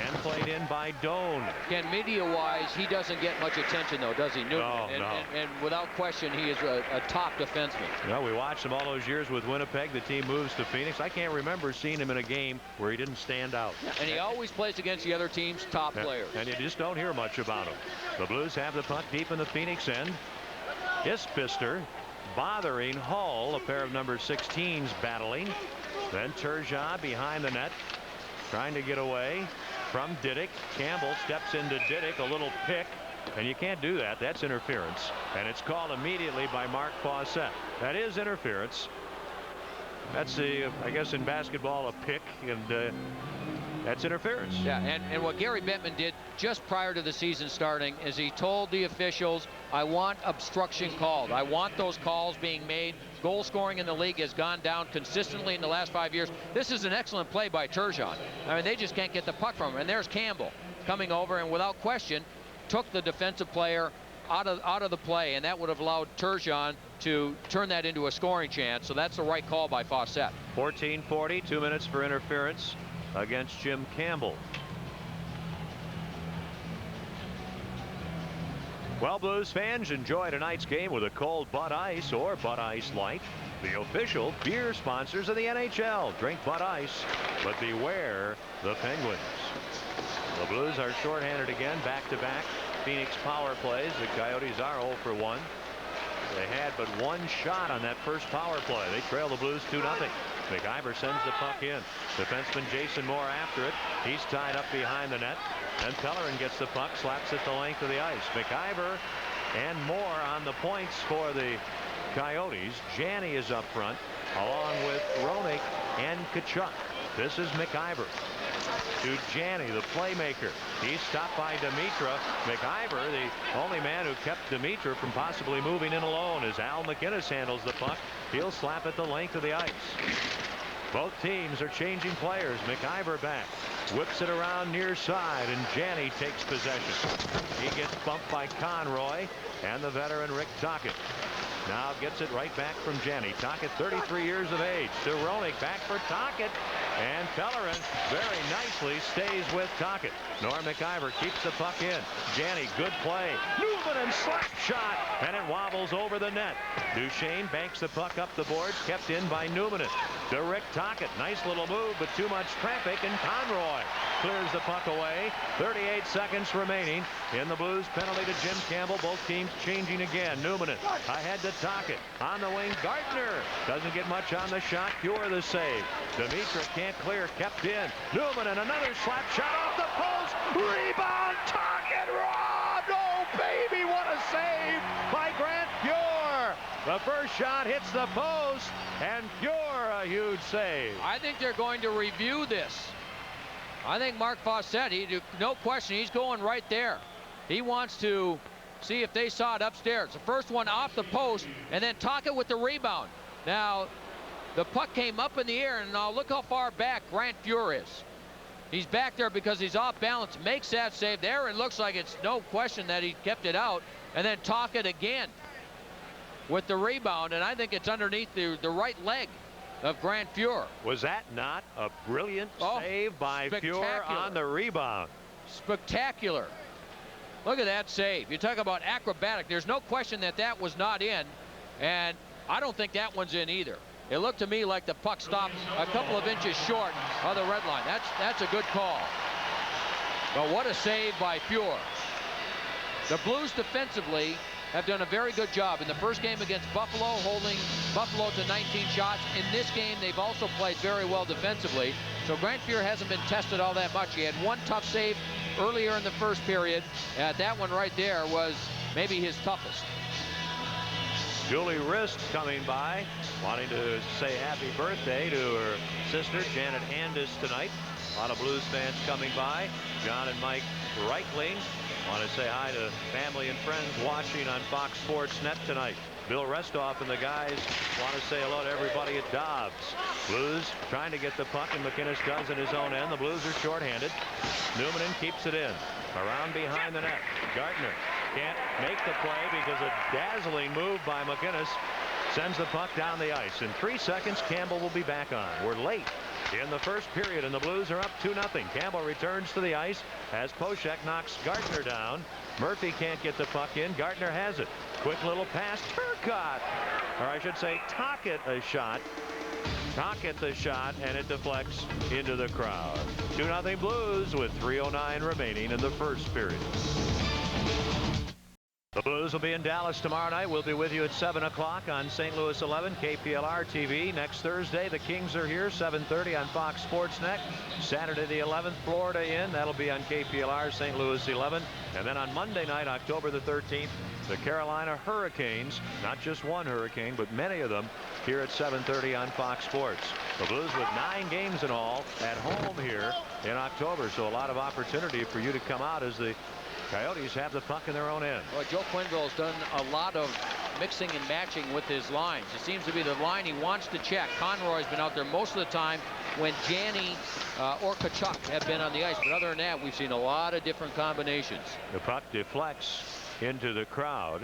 and played in by Doan. Again, media-wise, he doesn't get much attention, though, does he? Numminen. No. And without question, he is a top defenseman. No, we watched him all those years with Winnipeg. The team moves to Phoenix. I can't remember seeing him in a game where he didn't stand out. And he always plays against the other team's top players. And you just don't hear much about him. The Blues have the puck deep in the Phoenix end. Ispister bothering Hull, a pair of number 16s battling. Then Turgeon behind the net, trying to get away from Didick. Campbell steps into Didick, a little pick, and you can't do that. That's interference, and it's called immediately by Mark Fawcett. That is interference. That's I guess in basketball, a pick, and that's interference. Yeah, and what Gary Bettman did just prior to the season starting is he told the officials, I want obstruction called. I want those calls being made. Goal scoring in the league has gone down consistently in the last 5 years. This is an excellent play by Turgeon. I mean, they just can't get the puck from him. And there's Campbell coming over and without question took the defensive player out of the play, and that would have allowed Turgeon to turn that into a scoring chance. So that's the right call by Fawcett. 14:40, 2 minutes for interference against Jim Campbell. Well, Blues fans, enjoy tonight's game with a cold Bud Ice or Bud Ice Light, the official beer sponsors of the NHL. Drink Bud Ice, but beware the Penguins. The Blues are shorthanded again, back-to-back Phoenix power plays. The Coyotes are 0 for 1. They had but one shot on that first power play. They trail the Blues 2-0. McIver sends the puck in. Defenseman Jason Moore after it. He's tied up behind the net. And Pellerin gets the puck, slaps it the length of the ice. McIver and Moore on the points for the Coyotes. Janney is up front, along with Roenick and Tkachuk. This is McIver to Janney, the playmaker. He's stopped by Dimitra. McIver, the only man who kept Dimitra from possibly moving in alone, as Al MacInnis handles the puck. He'll slap it the length of the ice. Both teams are changing players. McIver back, whips it around near side, and Janney takes possession. He gets bumped by Conroy and the veteran Rick Tocchet. Now gets it right back from Janney. Tocchet, 33 years of age, to Roenick, back for Tocchet. And Pellerin very nicely stays with Tocchet. Norm McIver keeps the puck in. Janney, good play. Numminen slap shot, and it wobbles over the net. Duchesne banks the puck up the boards, kept in by Numminen. To Rick Tocchet, nice little move, but too much traffic, and Conroy clears the puck away. 38 seconds remaining in the Blues penalty to Jim Campbell. Both teams changing again. Numminen ahead to Tocchet. On the wing, Gardner doesn't get much on the shot. Cure the save. Dimitra can't clear, kept in. Numminen, another slap shot off the post. Rebound, Tocchet robbed. Oh, baby, what a save by Grant Fuhr. The first shot hits the post, and Fuhr, a huge save. I think they're going to review this. I think Mark Fawcett, no question, he's going right there. He wants to See if they saw it upstairs. The first one off the post, and then Tkachuk with the rebound. Now, the puck came up in the air, and now look how far back Grant Fuhr is. He's back there because he's off balance, makes that save there. It looks like it's no question that he kept it out. And then Tkachuk again with the rebound, and I think it's underneath the right leg of Grant Fuhr. Was that not a brilliant save by Fuhr on the rebound? Spectacular. Look at that save. You talk about acrobatic. There's no question that that was not in, and I don't think that one's in either. It looked to me like the puck stopped a couple of inches short of the red line. That's a good call. But what a save by Fuhr. The Blues defensively have done a very good job in the first game against Buffalo, holding Buffalo to 19 shots. In this game, they've also played very well defensively. So Grant Fuhr hasn't been tested all that much. He had one tough save earlier in the first period. That one right there was maybe his toughest. Julie Rist coming by, wanting to say happy birthday to her sister, Janet Andis, tonight. A lot of Blues fans coming by. John and Mike Reichling want to say hi to family and friends watching on Fox Sports Net tonight. Bill Restoff and the guys want to say hello to everybody at Dobbs. Blues trying to get the puck, and MacInnis does in his own end. The Blues are shorthanded. Numminen keeps it in. Around behind the net. Gardner can't make the play because a dazzling move by MacInnis sends the puck down the ice. In 3 seconds, Campbell will be back on. We're late in the first period, and the Blues are up 2-0. Campbell returns to the ice as Poshek knocks Gardner down. Murphy can't get the puck in. Gardner has it. Quick little pass. Turcotte, or I should say Tocchet, a shot. Tocchet the shot, and it deflects into the crowd. 2-0 Blues with 3:09 remaining in the first period. The Blues will be in Dallas tomorrow night. We'll be with you at 7 o'clock on St. Louis 11 KPLR TV. Next Thursday, the Kings are here, 7:30 on Fox Sports Net. Saturday the 11th, Florida in. That'll be on KPLR St. Louis 11. And then on Monday night, October the 13th, the Carolina Hurricanes, not just one hurricane, but many of them, here at 7:30 on Fox Sports. The Blues with 9 games in all at home here in October. So a lot of opportunity for you to come out as the Coyotes have the puck in their own end. Well, Joe Quenneville's done a lot of mixing and matching with his lines. It seems to be the line he wants to check. Conroy's been out there most of the time when Janney or Tkachuk have been on the ice. But other than that, we've seen a lot of different combinations. The puck deflects into the crowd.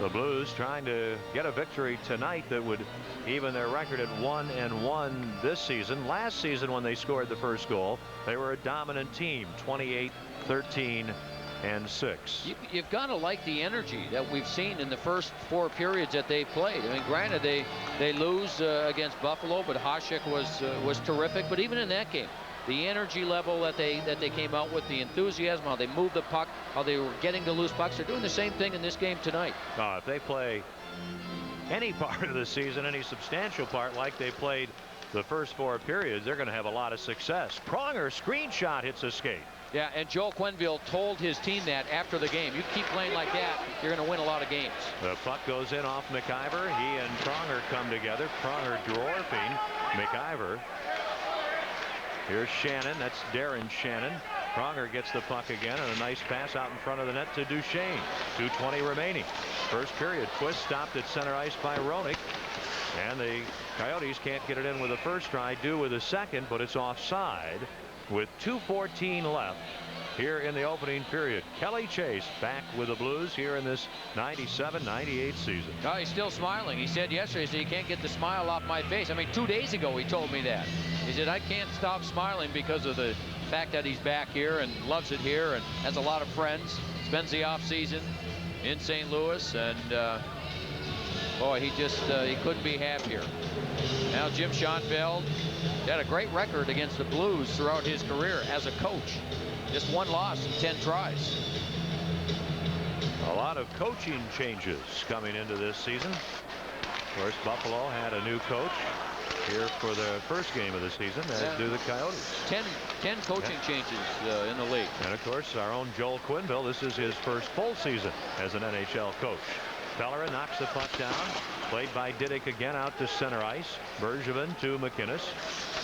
The Blues trying to get a victory tonight that would even their record at 1-1 this season. Last season, when they scored the first goal, they were a dominant team, 28-13-6. You've got to like the energy that we've seen in the first 4 periods that they played. I mean, granted, they lose against Buffalo, but Hasek was terrific. But even in that game, the energy level that they came out with, the enthusiasm, how they moved the puck, how they were getting to loose pucks, they're doing the same thing in this game tonight. If they play any part of the season, any substantial part, like they played the first 4 periods, they're going to have a lot of success. Pronger screenshot hits a skate. Yeah, and Joe Quenneville told his team that after the game. You keep playing like that, you're going to win a lot of games. The puck goes in off McIver. He and Pronger come together. Pronger dwarfing McIver. Here's Shannon. That's Darren Shannon. Pronger gets the puck again, and a nice pass out in front of the net to Duchesne. 2:20 remaining. First period. Twist stopped at center ice by Roenick. And the Coyotes can't get it in with the first try, do with the second, but it's offside with 2:14 left here in the opening period. Kelly Chase back with the Blues here in this 97-98 season. Oh, he's still smiling. He said yesterday, he said, "You can't get the smile off my face." I mean, 2 days ago he told me that. He said, "I can't stop smiling because of the fact that he's back here and loves it here and has a lot of friends. Spends the off season in St. Louis, and boy, he couldn't be happier." Now Jim Schoenfeld had a great record against the Blues throughout his career as a coach. Just 1 loss in 10 tries. A lot of coaching changes coming into this season. Of course, Buffalo had a new coach here for the first game of the season, as do the Coyotes. 10 coaching changes in the league. And of course, our own Joel Quenneville, this is his first full season as an NHL coach. Bellerin knocks the puck down. Played by Didick again out to center ice. Bergevin to MacInnis.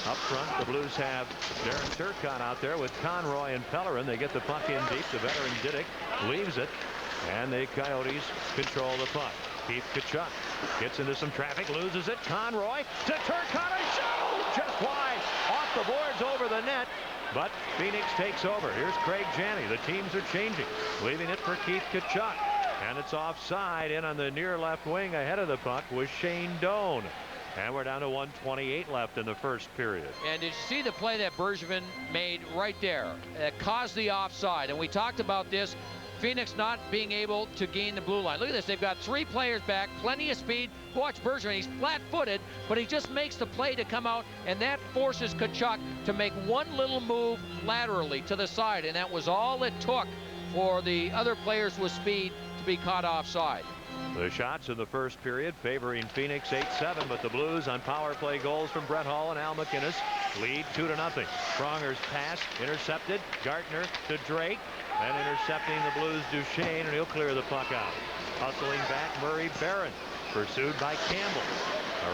Up front, the Blues have Darren Turcotte out there with Conroy and Pellerin. They get the puck in deep. The veteran Didick leaves it, and the Coyotes control the puck. Keith Tkachuk gets into some traffic, loses it. Conroy to Turcotte, and shoot! Just wide, off the boards, over the net. But Phoenix takes over. Here's Craig Janney. The teams are changing, leaving it for Keith Tkachuk. And it's offside. In on the near left wing ahead of the puck was Shane Doan. And we're down to 1:28 left in the first period. And did you see the play that Bergevin made right there that caused the offside? And we talked about this. Phoenix not being able to gain the blue line. Look at this. They've got 3 players back, plenty of speed. Watch Bergevin. He's flat-footed, but he just makes the play to come out, and that forces Tkachuk to make one little move laterally to the side, and that was all it took for the other players with speed to be caught offside. The shots in the first period favoring Phoenix 8-7, but the Blues on power play goals from Brett Hull and Al MacInnis lead 2-0. Pronger's pass intercepted. Gartner to Drake. And intercepting the Blues, Duchesne, and he'll clear the puck out. Hustling back, Murray Barron, pursued by Campbell.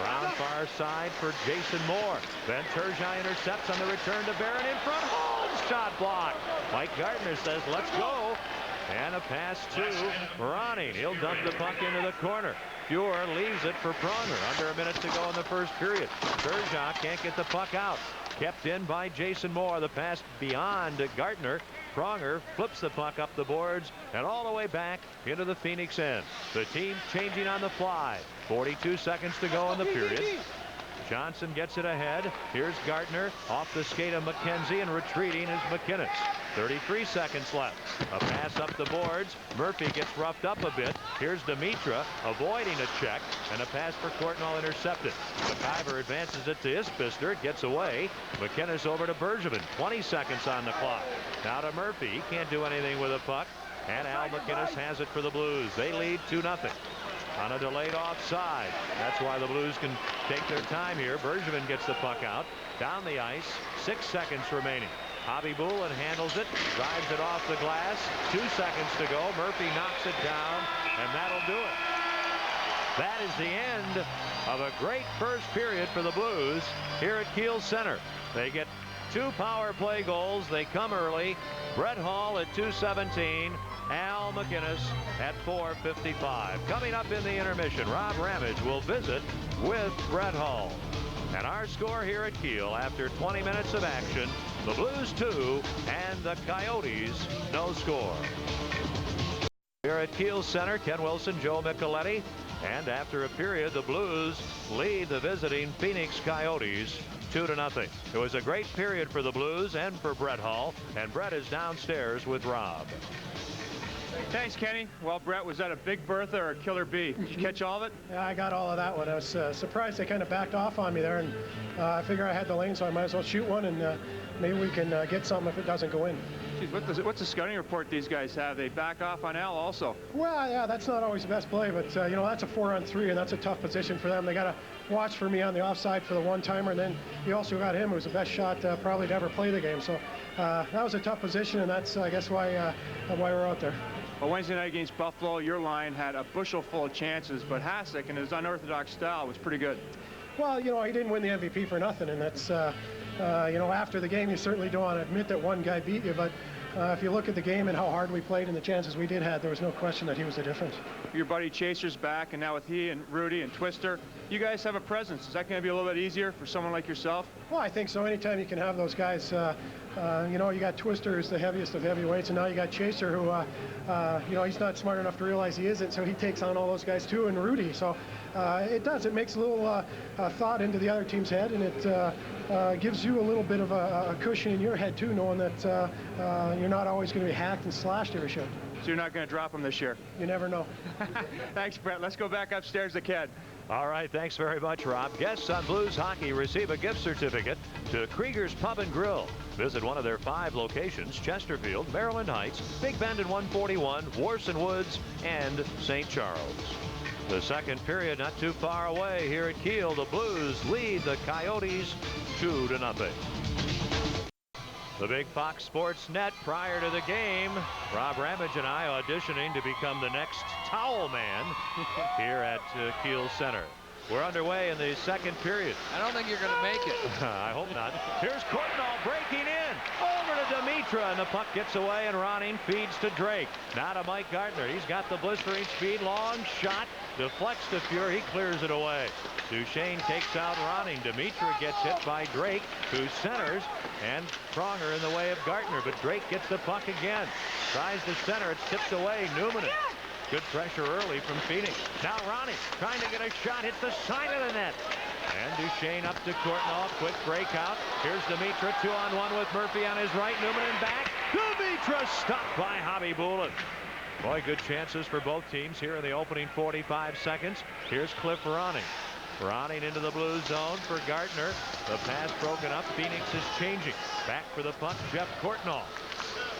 Around far side for Jason Moore. Then Turgeon intercepts on the return to Barron in front. Holmes shot blocked. Mike Gardner says, let's go. And a pass to Ronning. He'll dump the puck into the corner. Fuhr leaves it for Pronger. Under a minute to go in the first period. Turgeon can't get the puck out. Kept in by Jason Moore. The pass beyond Gardner. Pronger flips the puck up the boards and all the way back into the Phoenix end. The team changing on the fly. 42 seconds to go in the period. Johnson gets it ahead. Here's Gardner off the skate of McKenzie, and retreating is MacInnis. 33 seconds left. A pass up the boards. Murphy gets roughed up a bit. Here's Dimitra avoiding a check, and a pass for Courtnall intercepted. McIver advances it to Isbister. It gets away. MacInnis over to Bergevin. 20 seconds on the clock. Now to Murphy. He can't do anything with the puck. And Al MacInnis has it for the Blues. They lead 2-0. On a delayed offside. That's why the Blues can take their time here. Bergevin gets the puck out. Down the ice. 6 seconds remaining. Hobby Bullen handles it. Drives it off the glass. 2 seconds to go. Murphy knocks it down. And that'll do it. That is the end of a great first period for the Blues here at Kiel Center. They get 2 power play goals. They come early. Brett Hull at 2:17. Al MacInnis at 4:55. Coming up in the intermission, Rob Ramage will visit with Brett Hull. And our score here at Kiel after 20 minutes of action, the Blues 2 and the Coyotes no score. Here at Kiel Center, Ken Wilson, Joe Micheletti, and after a period, the Blues lead the visiting Phoenix Coyotes 2-0. It was a great period for the Blues and for Brett Hull, and Brett is downstairs with Rob. Thanks, Kenny. Well, Brett, was that a Big Bertha or a Killer B? Did you catch all of it? Yeah, I got all of that one. I was surprised they kind of backed off on me there, and I figure I had the lane, so I might as well shoot one, and maybe we can get something if it doesn't go in. Geez, what's the scouting report these guys have? They back off on Al also. Well, yeah, that's not always the best play, but you know, that's a 4-on-3, and that's a tough position for them. They got to watch for me on the offside for the one-timer, and then you also got him, who was the best shot probably to ever play the game. So that was a tough position, and that's, I guess, why we're out there. Well, Wednesday night against Buffalo, your line had a bushel full of chances, but Hasek, in his unorthodox style, was pretty good. Well, you know, he didn't win the MVP for nothing, and that's, you know, after the game, you certainly don't want to admit that one guy beat you, but if you look at the game and how hard we played and the chances we did have, there was no question that he was the difference. Your buddy Chaser's back, and now with he and Rudy and Twister, you guys have a presence. Is that going to be a little bit easier for someone like yourself? Well, I think so. Anytime you can have those guys, you know, you got Twister, who's the heaviest of heavyweights, and now you got Chaser, who, you know, he's not smart enough to realize he isn't, so he takes on all those guys too, and Rudy. So it makes a little thought into the other team's head, and it gives you a little bit of a cushion in your head too, knowing that you're not always going to be hacked and slashed every shift. So you're not going to drop him this year? You never know. Thanks, Brett. Let's go back upstairs to Ken. All right, thanks very much, Rob. Guests on Blues Hockey receive a gift certificate to Krieger's Pub and Grill. Visit one of their 5 locations: Chesterfield, Maryland Heights, Big Bend and 141, Warson Woods, and St. Charles. The second period not too far away here at Kiel. The Blues lead the Coyotes 2-0. The Big Fox Sports Net prior to the game. Rob Ramage and I auditioning to become the next towel man here at Kiel Center. We're underway in the second period. I don't think you're going to make it. I hope not. Here's Courtnall breaking in. Over to Dimitra, and the puck gets away, and Ronning feeds to Drake. Now to Mike Gardner. He's got the blistering speed. Long shot. Deflects to Fuhr. He clears it away. Duchesne takes out Ronning. Dimitra gets hit by Drake, who centers, and Pronger in the way of Gardner. But Drake gets the puck again. Tries to center. It's tipped away. Numminen. Good pressure early from Phoenix. Now Ronning trying to get a shot. Hits the side of the net. And Duchesne up to Courtnall. Quick breakout. Here's Dimitra 2-on-1 with Murphy on his right. Numminen back. Dimitra stopped by Khabibulin. Boy, good chances for both teams here in the opening 45 seconds. Here's Cliff Ronning. Ronning into the blue zone for Gardner. The pass broken up. Phoenix is changing. Back for the puck, Jeff Courtnall.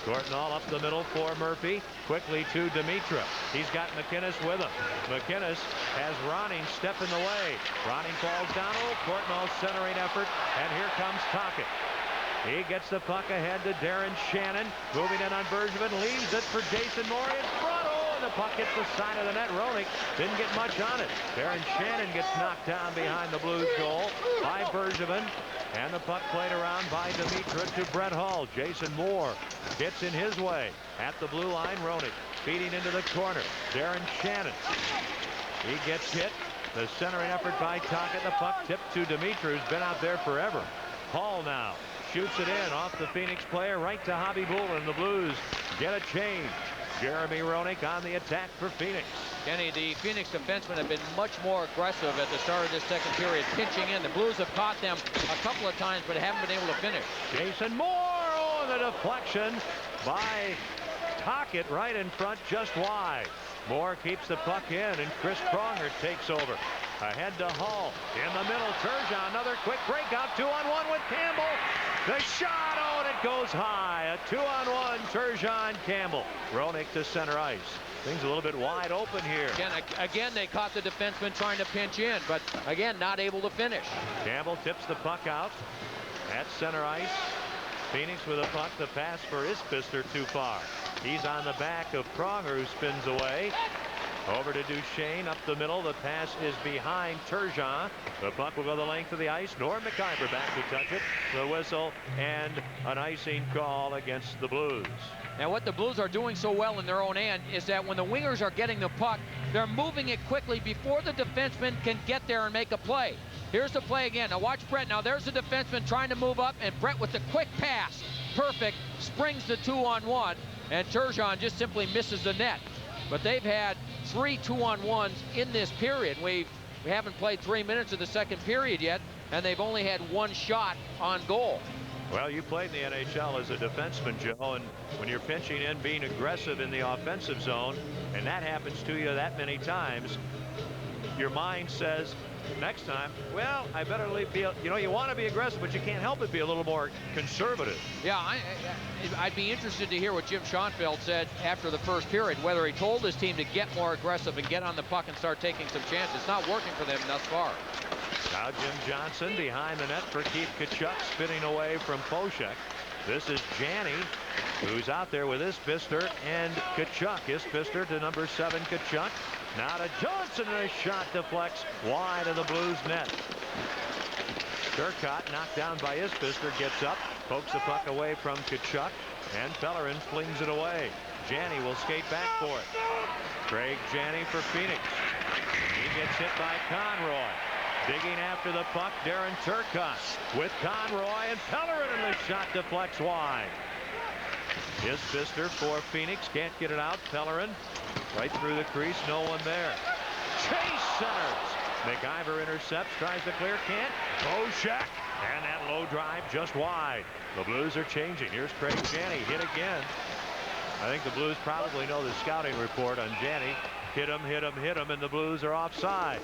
Courtnall up the middle for Murphy. Quickly to Dimitra. He's got MacInnis with him. MacInnis has Ronning step in the way. Ronning falls down. Oh, Courtnall's centering effort. And here comes Tocchet. He gets the puck ahead to Darren Shannon. Moving in on Bergevin. Leaves it for Jason Moore in front. Oh, and the puck hits the side of the net. Roenick didn't get much on it. Darren Shannon gets knocked down behind the Blues goal by Bergevin. And the puck played around by Dimitra to Brett Hull. Jason Moore gets in his way. At the blue line, Roenick feeding into the corner. Darren Shannon. He gets hit. The centering effort by Tocchet. The puck tipped to Dimitra, who's been out there forever. Hull now shoots it in off the Phoenix player right to Khabibulin. The Blues get a change. Jeremy Roenick on the attack for Phoenix. Kenny, the Phoenix defensemen have been much more aggressive at the start of this second period, pinching in. The Blues have caught them a couple of times, but haven't been able to finish. Jason Moore on the deflection by Tocchet right in front, just wide. Moore keeps the puck in, and Chris Pronger takes over. Ahead to Hull. In the middle, Turgeon. Another quick breakout. 2-on-1 with Campbell. The shot, oh, and it goes high. A 2-on-1, Turgeon Campbell. Roenick to center ice. Things a little bit wide open here. Again, they caught the defenseman trying to pinch in, but again, not able to finish. Campbell tips the puck out at center ice. Phoenix with a puck. The pass for Isbister too far. He's on the back of Pronger, who spins away. Over to Duchesne up the middle. The pass is behind Turgeon. The puck will go the length of the ice. Norm McIver back to touch it. The whistle and an icing call against the Blues. Now what the Blues are doing so well in their own end is that when the wingers are getting the puck, they're moving it quickly before the defenseman can get there and make a play. Here's the play again. Now watch Brett. Now there's the defenseman trying to move up, and Brett with the quick pass. Perfect. Springs the 2-on-1, and Turgeon just simply misses the net. But they've had 3 2-on-1s in this period. We haven't played 3 minutes of the second period yet, and they've only had 1 shot on goal. Well, you played in the NHL as a defenseman, Joe, and when you're pinching in, being aggressive in the offensive zone, and that happens to you that many times, your mind says, next time, well, I better be, you know, you want to be aggressive, but you can't help it be a little more conservative. Yeah, I'd be interested to hear what Jim Schoenfeld said after the first period, whether he told his team to get more aggressive and get on the puck and start taking some chances. It's not working for them thus far. Now Jim Johnson behind the net for Keith Tkachuk, spinning away from Poshek. This is Janney, who's out there with Isbister and Tkachuk. Isbister to number 7, Tkachuk. Now to Johnson, and a shot deflects wide of the Blues net. Turcotte, knocked down by Isbister, gets up, pokes the puck away from Tkachuk, and Pellerin flings it away. Janney will skate back for it. Craig Janney for Phoenix. He gets hit by Conroy. Digging after the puck, Darren Turcotte with Conroy and Pellerin, and the shot deflects wide. Isbister for Phoenix, can't get it out. Pellerin right through the crease, no one there. Chase centers. McIver intercepts, tries to clear, can't. Poshek, and that low drive just wide. The Blues are changing. Here's Craig Janney, hit again. I think the Blues probably know the scouting report on Janney. Hit him, hit him, hit him, and the Blues are offside.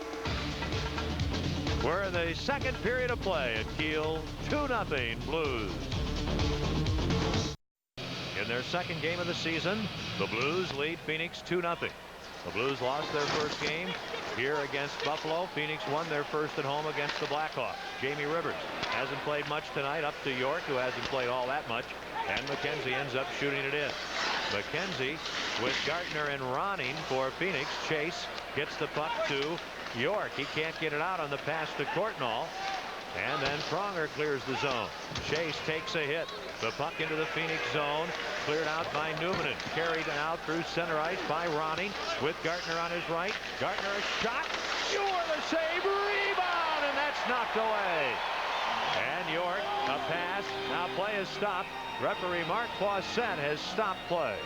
We're in the second period of play at Kiel, 2-0 Blues. In their second game of the season, the Blues lead Phoenix 2-0. The Blues lost their first game here against Buffalo. Phoenix won their first at home against the Blackhawks. Jamie Rivers hasn't played much tonight, up to York, who hasn't played all that much, and McKenzie ends up shooting it in. McKenzie with Gardner and Ronning for Phoenix. Chase gets the puck to York. He can't get it out on the pass to Courtnall. And then Pronger clears the zone. Chase takes a hit. The puck into the Phoenix zone. Cleared out by Numminen. Carried out through center ice by Ronning with Gartner on his right. Gartner a shot. Sure, the save. Rebound. And that's knocked away. And York, a pass. Now play is stopped. Referee Mark Poisson has stopped play.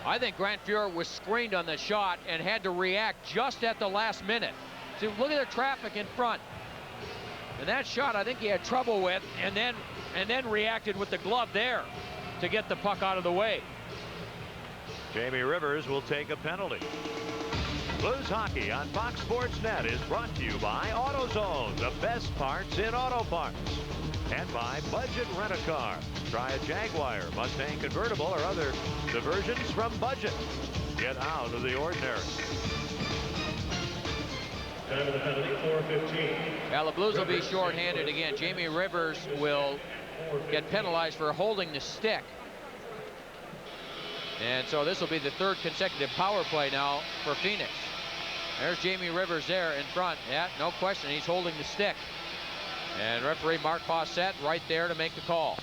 I think Grant Fuhrer was screened on the shot and had to react just at the last minute. See, look at the traffic in front. And that shot, I think he had trouble with, and then reacted with the glove there to get the puck out of the way. Jamie Rivers will take a penalty. Blues hockey on Fox Sports Net is brought to you by AutoZone, the best parts in auto parts. And by Budget Rent-A-Car. Try a Jaguar, Mustang convertible, or other diversions from Budget. Get out of the ordinary. Time of the penalty, 4:15. Well, the Blues will be shorthanded again. Jamie Rivers will get penalized for holding the stick. And so this will be the third consecutive power play now for Phoenix. There's Jamie Rivers there in front. Yeah, no question, he's holding the stick. And referee Mark Poisson right there to make the call.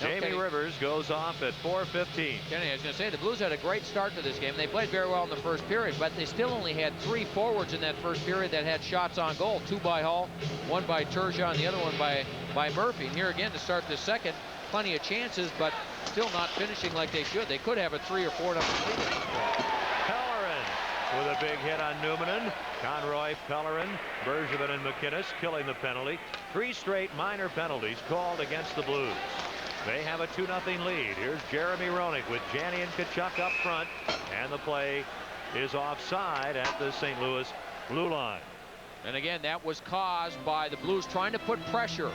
Jamie Rivers goes off at 4:15. Kenny, I was going to say, the Blues had a great start to this game. They played very well in the first period, but they still only had 3 forwards in that first period that had shots on goal. 2 by Hall, 1 by Turgeon, the other one by Murphy. And here again to start the second, plenty of chances, but still not finishing like they should. They could have a 3 or 4 lead. Pellerin with a big hit on Numminen. Conroy, Pellerin, Bergevin, and MacInnis killing the penalty. 3 straight minor penalties called against the Blues. They have a 2-0 lead. Here's Jeremy Roenick with Janney and Tkachuk up front. And the play is offside at the St. Louis blue line. And again, that was caused by the Blues trying to put pressure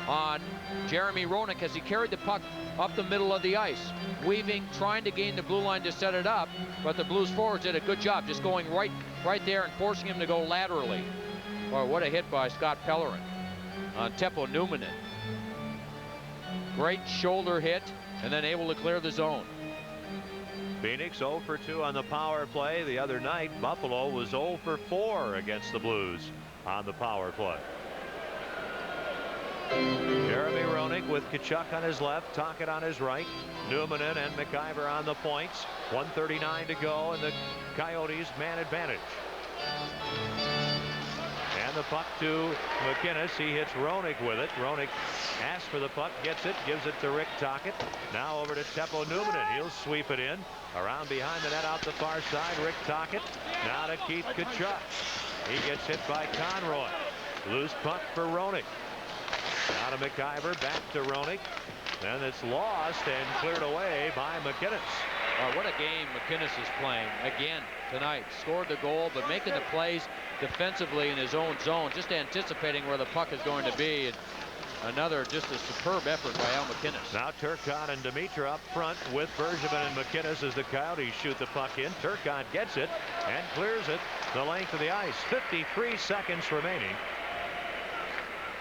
on Jeremy Roenick as he carried the puck up the middle of the ice. Weaving, trying to gain the blue line to set it up, but the Blues forwards did a good job just going right there and forcing him to go laterally. Boy, what a hit by Scott Pellerin on Teppo Numminen. Great shoulder hit and then able to clear the zone. Phoenix 0 for 2 on the power play. The other night, Buffalo was 0 for 4 against the Blues on the power play. Jeremy Roenick with Tkachuk on his left, Tocchet on his right, Numminen and McIver on the points. 1:39 to go, and the Coyotes man advantage. And the puck to MacInnis. He hits Roenick with it. Roenick asks for the puck, gets it, gives it to Rick Tocchet. Now over to Teppo Numminen. He'll sweep it in. Around behind the net out the far side, Rick Tocchet. Now to Keith Tkachuk. He gets hit by Conroy. Loose puck for Roenick. Now to McIver, back to Roenick. And it's lost and cleared away by MacInnis. Oh, what a game MacInnis is playing again tonight. Scored the goal, but making the plays defensively in his own zone, just anticipating where the puck is going to be. And another just a superb effort by Al MacInnis. Now Turcotte and Dimitra up front with Bergevin and MacInnis as the Coyotes shoot the puck in. Turcotte gets it and clears it the length of the ice. 53 seconds remaining.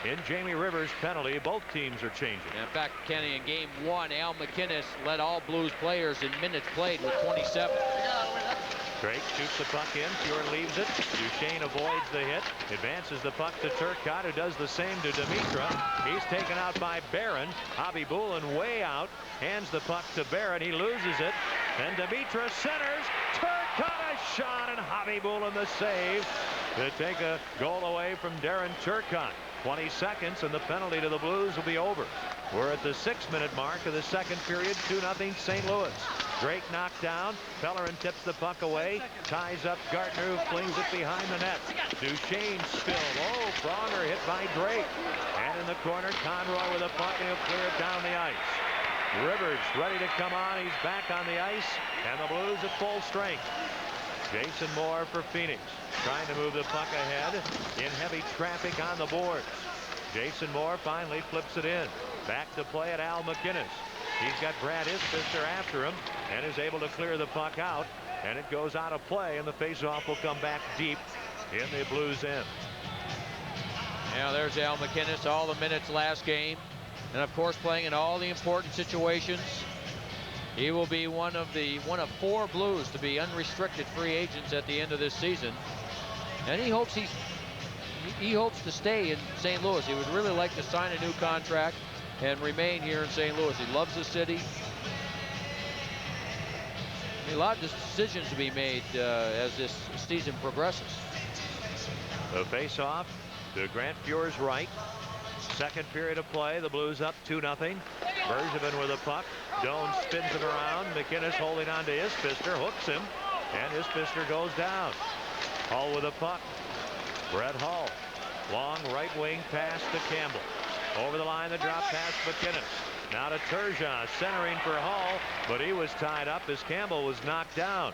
In Jamie Rivers' penalty, both teams are changing. In fact, Kenny, in game 1, Al MacInnis led all Blues players in minutes played with 27. Drake shoots the puck in. Fuhrer leaves it. Duchesne avoids the hit. Advances the puck to Turcotte, who does the same to Dimitra. He's taken out by Barron. Javi Bulin way out. Hands the puck to Barron. He loses it. Then Dimitra centers. Turcotte a shot, and Javi Bulin the save to take a goal away from Darren Turcotte. 20 seconds and the penalty to the Blues will be over. We're at the 6-minute mark of the second period. 2-0 St. Louis. Drake knocked down. Pellerin tips the puck away. Ties up Gartner, who flings it behind the net. Duchesne spilled. Oh, Pronger hit by Drake. And in the corner, Conroy with a puck, and he'll clear it down the ice. Rivers ready to come on. He's back on the ice, and the Blues at full strength. Jason Moore for Phoenix, trying to move the puck ahead in heavy traffic on the boards. Jason Moore finally flips it in. Back to play at Al MacInnis. He's got Brad Isbister after him and is able to clear the puck out, and it goes out of play, and the faceoff will come back deep in the Blues' end. Now there's Al MacInnis, all the minutes last game, and of course playing in all the important situations. He will be one of 4 Blues to be unrestricted free agents at the end of this season, and he hopes to stay in St. Louis. He would really like to sign a new contract and remain here in St. Louis. He loves the city. A lot of decisions to be made as this season progresses. The face-off to Grant Fuhr's right. Second period of play. The Blues up 2-0. Bergevin with a puck. Doan spins him around. MacInnis holding on to Isbister, hooks him, and Isbister goes down. Hull with a puck. Brett Hull. Long right wing pass to Campbell. Over the line, the drop pass MacInnis. Now to Turgeon, centering for Hull, but he was tied up as Campbell was knocked down.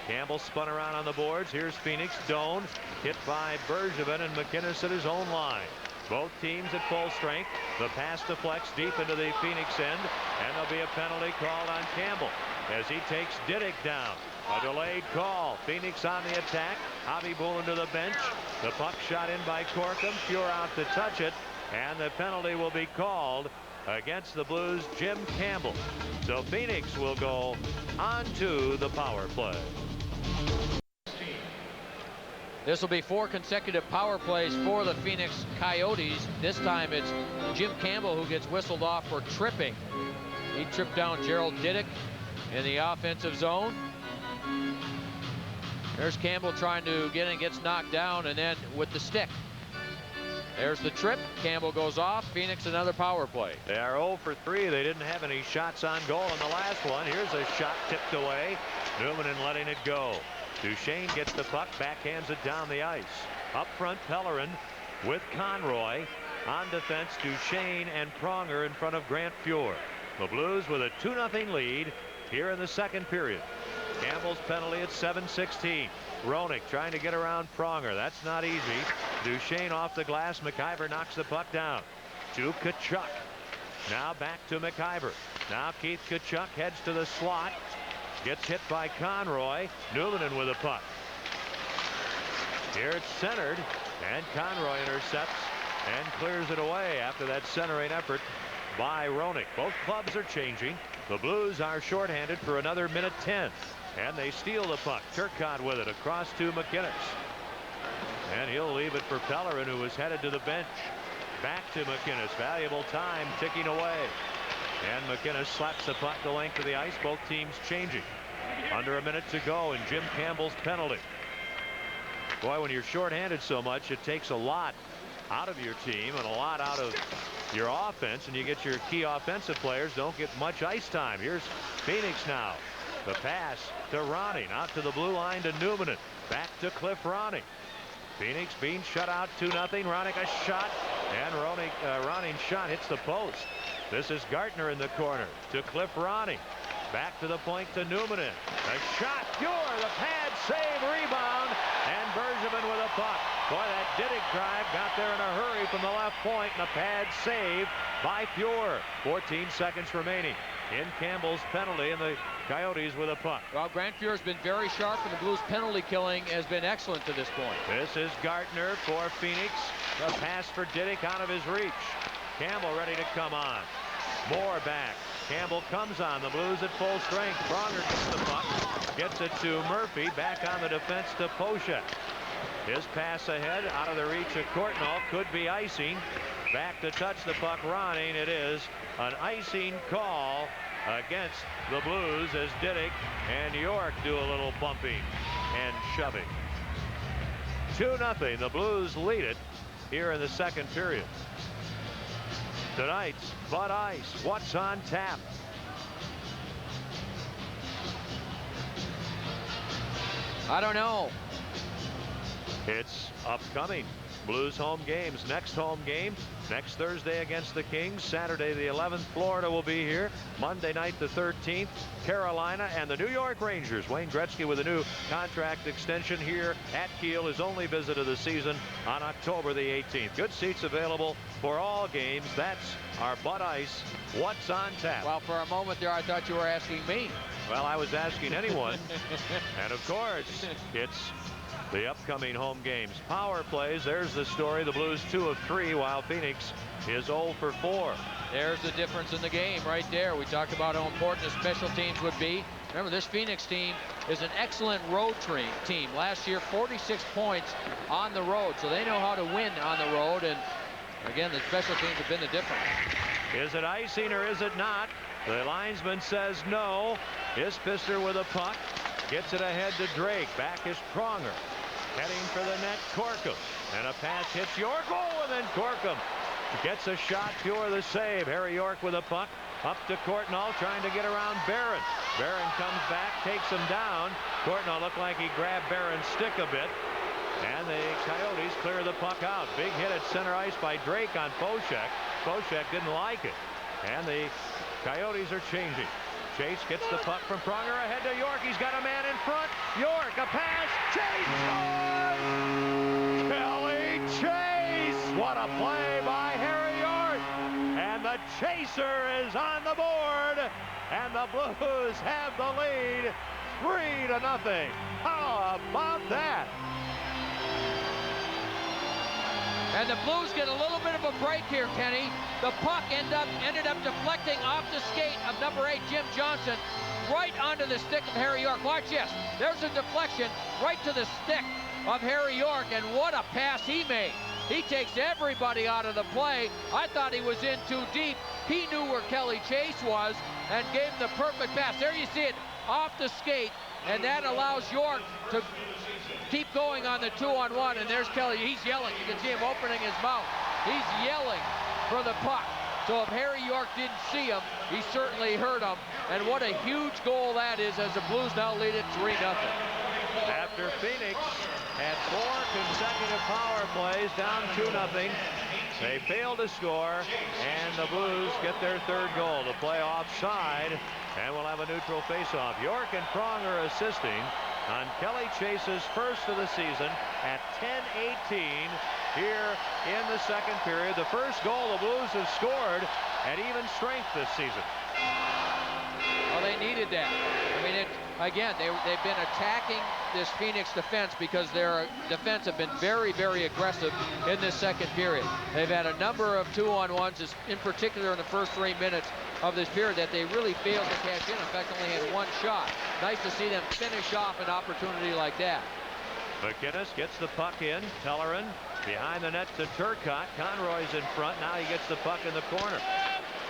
Campbell spun around on the boards. Here's Phoenix. Doan hit by Bergevin, and MacInnis at his own line. Both teams at full strength. The pass deflects deep into the Phoenix end, and there'll be a penalty called on Campbell as he takes Diddick down. A delayed call. Phoenix on the attack. Javi Bullen to the bench. The puck shot in by Corkum. Fuhr out to touch it, and the penalty will be called against the Blues' Jim Campbell. So Phoenix will go on to the power play. This will be 4 consecutive power plays for the Phoenix Coyotes. This time it's Jim Campbell who gets whistled off for tripping. He tripped down Gerald Diddick in the offensive zone. There's Campbell trying to get in, gets knocked down, and then with the stick. There's the trip. Campbell goes off. Phoenix another power play. They are 0 for 3. They didn't have any shots on goal in the last one. Here's a shot tipped away. Numminen letting it go. Duchesne gets the puck, backhands it down the ice. Up front, Pellerin with Conroy. On defense, Duchesne and Pronger in front of Grant Fuhr. The Blues with a 2-0 lead here in the second period. Campbell's penalty at 7:16. Roenick trying to get around Pronger. That's not easy. Duchesne off the glass. McIver knocks the puck down to Tkachuk. Now back to McIver. Now Keith Tkachuk heads to the slot. Gets hit by Conroy. Numminen with a puck. Here it's centered, and Conroy intercepts and clears it away after that centering effort by Roenick. Both clubs are changing. The Blues are shorthanded for another minute 10. And they steal the puck. Turcotte with it across to MacInnis. And he'll leave it for Pellerin, who is headed to the bench. Back to MacInnis. Valuable time ticking away. And MacInnis slaps the puck the length of the ice. Both teams changing. Under a minute to go in Jim Campbell's penalty. Boy, when you're shorthanded so much, it takes a lot out of your team and a lot out of your offense, and you get your key offensive players don't get much ice time. Here's Phoenix now. The pass to Ronning, out to the blue line to Numminen. Back to Cliff Ronning. Phoenix being shut out 2-0. Ronning a shot, and Ronning's shot hits the post. This is Gartner in the corner to Cliff Ronning. Back to the point to Numminen. A shot. Fuhr, the pad save, rebound, and Bergevin with a puck. Boy, that Diddick drive got there in a hurry from the left point, and a pad save by Fuhr. 14 seconds remaining in Campbell's penalty, and the Coyotes with a puck. Well, Grant Fuhr's been very sharp, and the Blues penalty killing has been excellent to this point. This is Gartner for Phoenix. The pass for Diddick out of his reach. Campbell ready to come on. Moore back. Campbell comes on. The Blues at full strength. Pronger gets the puck. Gets it to Murphy. Back on the defense to Poshak. His pass ahead out of the reach of Courtnall. Could be icing. Back to touch the puck. Ronning. It is an icing call against the Blues as Diddick and York do a little bumping and shoving. 2-0. The Blues lead it here in the second period. Tonight's Bud Ice. What's on tap? I don't know. It's upcoming. Blues home games. Next home game next Thursday against the Kings. Saturday the 11th, Florida will be here. Monday night the 13th, Carolina and the New York Rangers. Wayne Gretzky with a new contract extension here at Kiel. His only visit of the season on October the 18th. Good seats available for all games. That's our Bud Ice. What's on tap? Well, for a moment there, I thought you were asking me. Well, I was asking anyone. And of course, it's the upcoming home games. Power plays. There's the story. The Blues 2 of 3, while Phoenix is 0 for 4. There's the difference in the game right there. We talked about how important the special teams would be. Remember, this Phoenix team is an excellent road team. Last year, 46 points on the road, so they know how to win on the road. And again, the special teams have been the difference. Is it icing or is it not? The linesman says no. Ispister with a puck. Gets it ahead to Drake. Back is Pronger. Heading for the net, Corkum. And a pass hits York. Oh, and then Corkum gets a shot for the save. Harry York with a puck. Up to Courtnall, trying to get around Barron. Barron comes back, takes him down. Courtnall looked like he grabbed Barron's stick a bit. And the Coyotes clear the puck out. Big hit at center ice by Drake on Foshek. Foshek didn't like it. And the Coyotes are changing. Chase gets the puck from Pronger ahead to York. He's got a man in front. York, a pass. Chase scores! Kelly Chase! What a play by Harry York! And the chaser is on the board. And the Blues have the lead 3-0. How about that? And the Blues get a little bit of a break here, Kenny. The puck ended up deflecting off the skate of number 8, Jim Johnson, right onto the stick of Harry York. Watch this. There's a deflection right to the stick of Harry York, and what a pass he made. He takes everybody out of the play. I thought he was in too deep. He knew where Kelly Chase was and gave him the perfect pass. There you see it off the skate, and that allows York to keep going on the 2-on-1, and there's Kelly. He's yelling. You can see him opening his mouth. He's yelling for the puck. So if Harry York didn't see him, he certainly heard him. And what a huge goal that is as the Blues now lead it 3-0. After Phoenix had 4 consecutive power plays, down 2-0, they failed to score, and the Blues get their 3rd goal to play offside, and we'll have a neutral faceoff. York and Pronger assisting on Kelly Chase's first of the season at 10:18 here in the 2nd period. The first goal the Blues have scored at even strength this season. Well, they needed that. I mean, again, they've been attacking this Phoenix defense because their defense have been very, very aggressive in this 2nd period. They've had a number of 2-on-1s, in particular in the first 3 minutes of this period, that they really failed to cash in. In fact, only had 1 shot. Nice to see them finish off an opportunity like that. MacInnis gets the puck in. Pellerin behind the net to Turcotte. Conroy's in front. Now he gets the puck in the corner.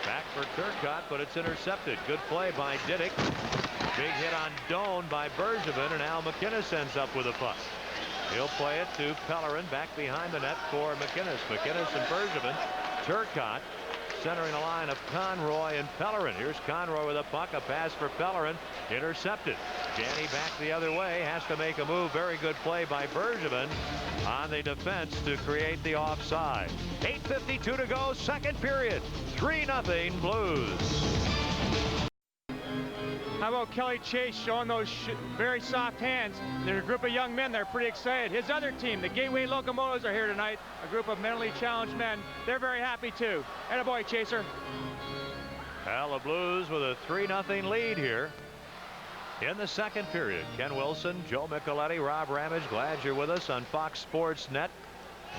Back for Turcotte, but it's intercepted. Good play by Diddick. Big hit on Doan by Bergevin, and now MacInnis ends up with a puck. He'll play it to Pellerin back behind the net for MacInnis. MacInnis and Bergevin. Turcotte centering a line of Conroy and Pellerin. Here's Conroy with a puck. A pass for Pellerin. Intercepted. Janney back the other way. Has to make a move. Very good play by Bergevin on the defense to create the offside. 8:52 to go. 2nd period. 3-0 Blues. How about Kelly Chase showing those very soft hands? They're a group of young men. They're pretty excited. His other team, the Gateway Locomotives, are here tonight. A group of mentally challenged men. They're very happy too. Attaboy, Chaser. Well, the Blues with a 3-0 lead here in the 2nd period. Ken Wilson, Joe Micheletti, Rob Ramage, glad you're with us on Fox Sports Net.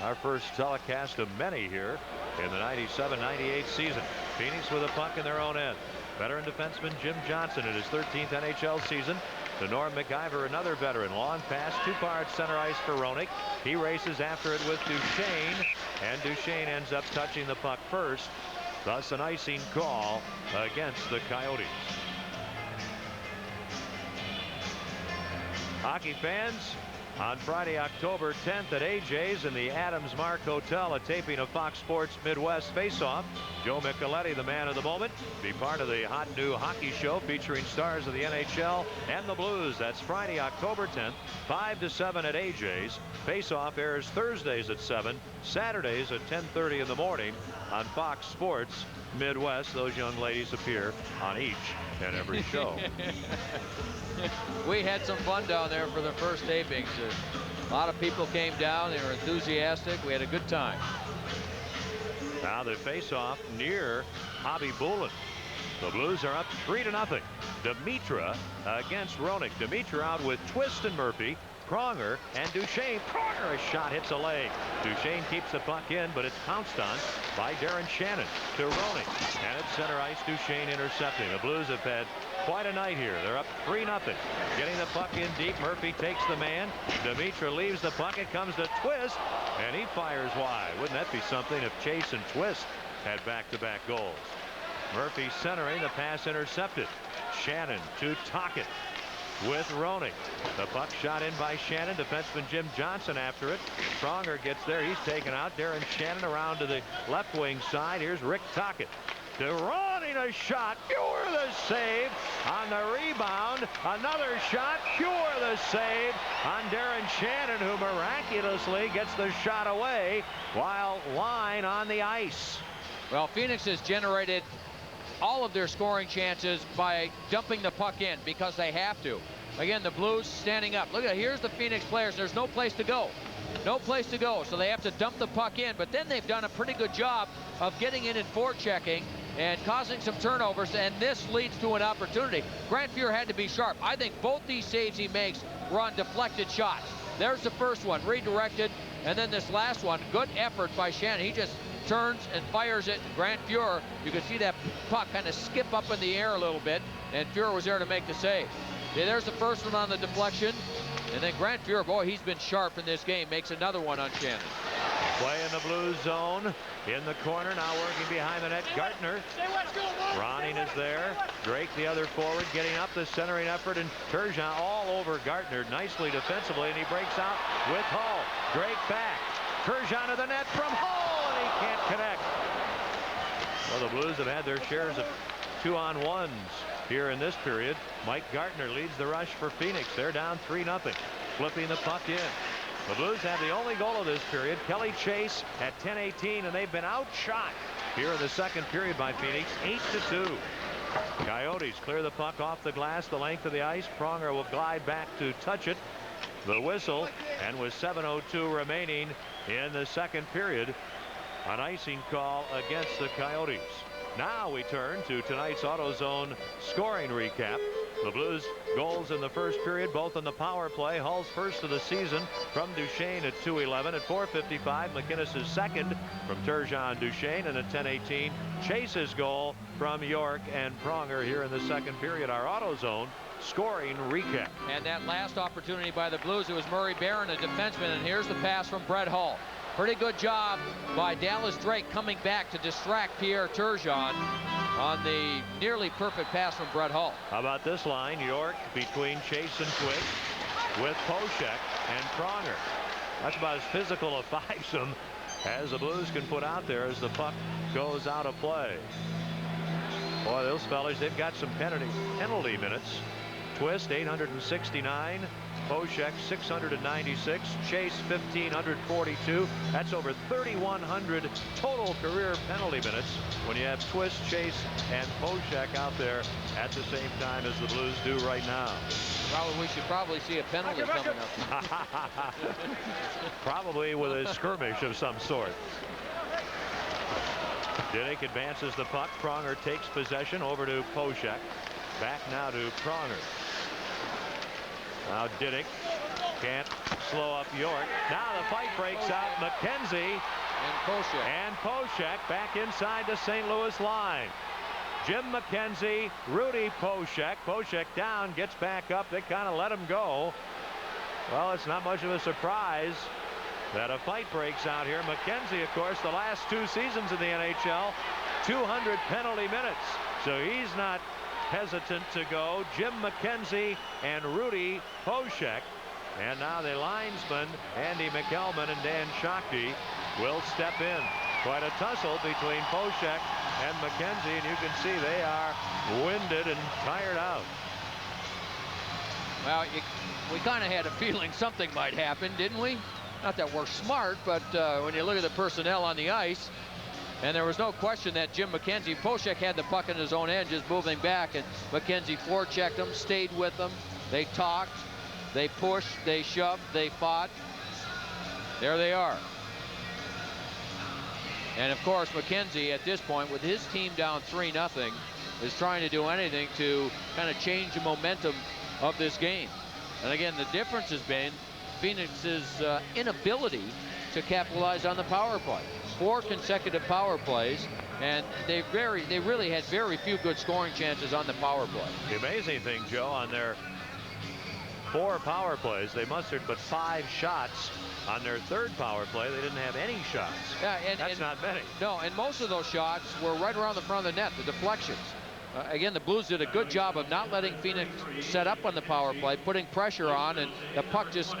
Our first telecast of many here in the 97-98 season. Phoenix with a puck in their own end. Veteran defenseman Jim Johnson in his 13th NHL season. To Norm McIver, another veteran. Long pass too far at center ice for Roenick. He races after it with Duchesne, and Duchesne ends up touching the puck first. Thus an icing call against the Coyotes. Hockey fans, on Friday, October 10th at AJ's in the Adams Mark Hotel, a taping of Fox Sports Midwest Face-Off. Joe Micheletti, the man of the moment, be part of the hot new hockey show featuring stars of the NHL and the Blues. That's Friday, October 10th, 5 to 7 at AJ's. Face-Off airs Thursdays at 7, Saturdays at 10:30 in the morning on Fox Sports Midwest. Those young ladies appear on each and every show. We had some fun down there for the first tapings. A lot of people came down. They were enthusiastic. We had a good time. Now the face-off near Hobby Bullen. The Blues are up 3-0. Dimitra against Roenick. Dimitra out with Twist and Murphy. Pronger and Duchesne. Pronger, a shot hits a leg. Duchesne keeps the puck in, but it's pounced on by Darren Shannon to Roning. And at center ice, Duchesne intercepting. The Blues have had quite a night here. They're up 3-0. Getting the puck in deep. Murphy takes the man. Dimitra leaves the puck. It comes to Twist, and he fires wide. Wouldn't that be something if Chase and Twist had back-to-back goals? Murphy centering. The pass intercepted. Shannon to Tocchet with Roning. The puck shot in by Shannon. Defenseman Jim Johnson after it. Pronger gets there. He's taken out. Darren Shannon around to the left wing side. Here's Rick Tocchet to Roning. A shot. Pure the save on the rebound. Another shot. Pure the save on Darren Shannon, who miraculously gets the shot away while Line on the ice. Well, Phoenix has generated all of their scoring chances by dumping the puck in because they have to. Again, the Blues standing up. Look at it. Here's the Phoenix players. There's no place to go. No place to go. So they have to dump the puck in. But then they've done a pretty good job of getting in and forechecking and causing some turnovers. And this leads to an opportunity. Grant Fuhr had to be sharp. I think both these saves he makes were on deflected shots. There's the first one, redirected. And then this last one, good effort by Shannon. He just turns and fires it. Grant Fuhr, you can see that puck kind of skip up in the air a little bit, and Fuhr was there to make the save. Okay, there's the first one on the deflection, and then Grant Fuhr, boy, he's been sharp in this game, makes another one on Shannon. Play in the Blues zone in the corner, now working behind the net. Gartner. Roning is there. Drake, the other forward, getting up the centering effort, and Turgeon all over Gartner nicely defensively, and he breaks out with Hull. Drake back. Turgeon to the net from Hull, and he can't connect. Well, the Blues have had their shares of 2-on-1s here in this period. Mike Gartner leads the rush for Phoenix. They're down 3-0. Flipping the puck in. The Blues have the only goal of this period. Kelly Chase at 10:18, and they've been outshot here in the second period by Phoenix, 8-2. Coyotes clear the puck off the glass, the length of the ice. Pronger will glide back to touch it. The whistle, and with 7:02 remaining in the second period, an icing call against the Coyotes. Now we turn to tonight's AutoZone scoring recap. The Blues goals in the first period, both in the power play. Hull's first of the season from Duchesne at 2:11. At 4:55, MacInnis' second from Turgeon Duchesne, and at 10:18, Chase's goal from York and Pronger here in the second period. Our AutoZone scoring recap. And that last opportunity by the Blues, it was Murray Barron, a defenseman, and here's the pass from Brett Hull. Pretty good job by Dallas Drake coming back to distract Pierre Turgeon on the nearly perfect pass from Brett Hull. How about this line? York between Chase and Twist with Poshek and Pronger. That's about as physical a fivesome as the Blues can put out there as the puck goes out of play. Boy, those fellas, they've got some penalty minutes. Twist 869, Poshek 696, Chase 1,542. That's over 3,100 total career penalty minutes when you have Twist, Chase, and Poshek out there at the same time as the Blues do right now. We should probably see a penalty coming up. Probably with a skirmish of some sort. Diddick advances the puck. Pronger takes possession over to Poshek. Back now to Pronger. Now Diddick can't slow up York. Now the fight breaks out. McKenzie and Poshek back inside the St. Louis line. Jim McKenzie, Rudy Poshek. Poshek down, gets back up. They kind of let him go. Well, it's not much of a surprise that a fight breaks out here. McKenzie, of course, the last 2 seasons in the NHL, 200 penalty minutes. So he's not hesitant to go. Jim McKenzie and Rudy Poshek. And now the linesmen, Andy McElman and Dan Shakti, will step in. Quite a tussle between Poshek and McKenzie, and you can see they are winded and tired out. Well, we kind of had a feeling something might happen, didn't we? Not that we're smart, but when you look at the personnel on the ice, and there was no question that Jim McKenzie, Poshek had the puck in his own end, just moving back, and McKenzie forechecked him, stayed with them. They talked, they pushed, they shoved, they fought. There they are. And of course, McKenzie at this point, with his team down 3-0, is trying to do anything to kind of change the momentum of this game. And again, the difference has been Phoenix's inability to capitalize on the power play. 4 consecutive power plays, and they really had very few good scoring chances on the power play. The amazing thing, Joe, on their 4 power plays, they mustered but 5 shots. On their 3rd power play, they didn't have any shots. Yeah, That's not many. No, and most of those shots were right around the front of the net, the deflections. Again, the Blues did a good job of not letting Phoenix set up on the power play, putting pressure on, and the puck just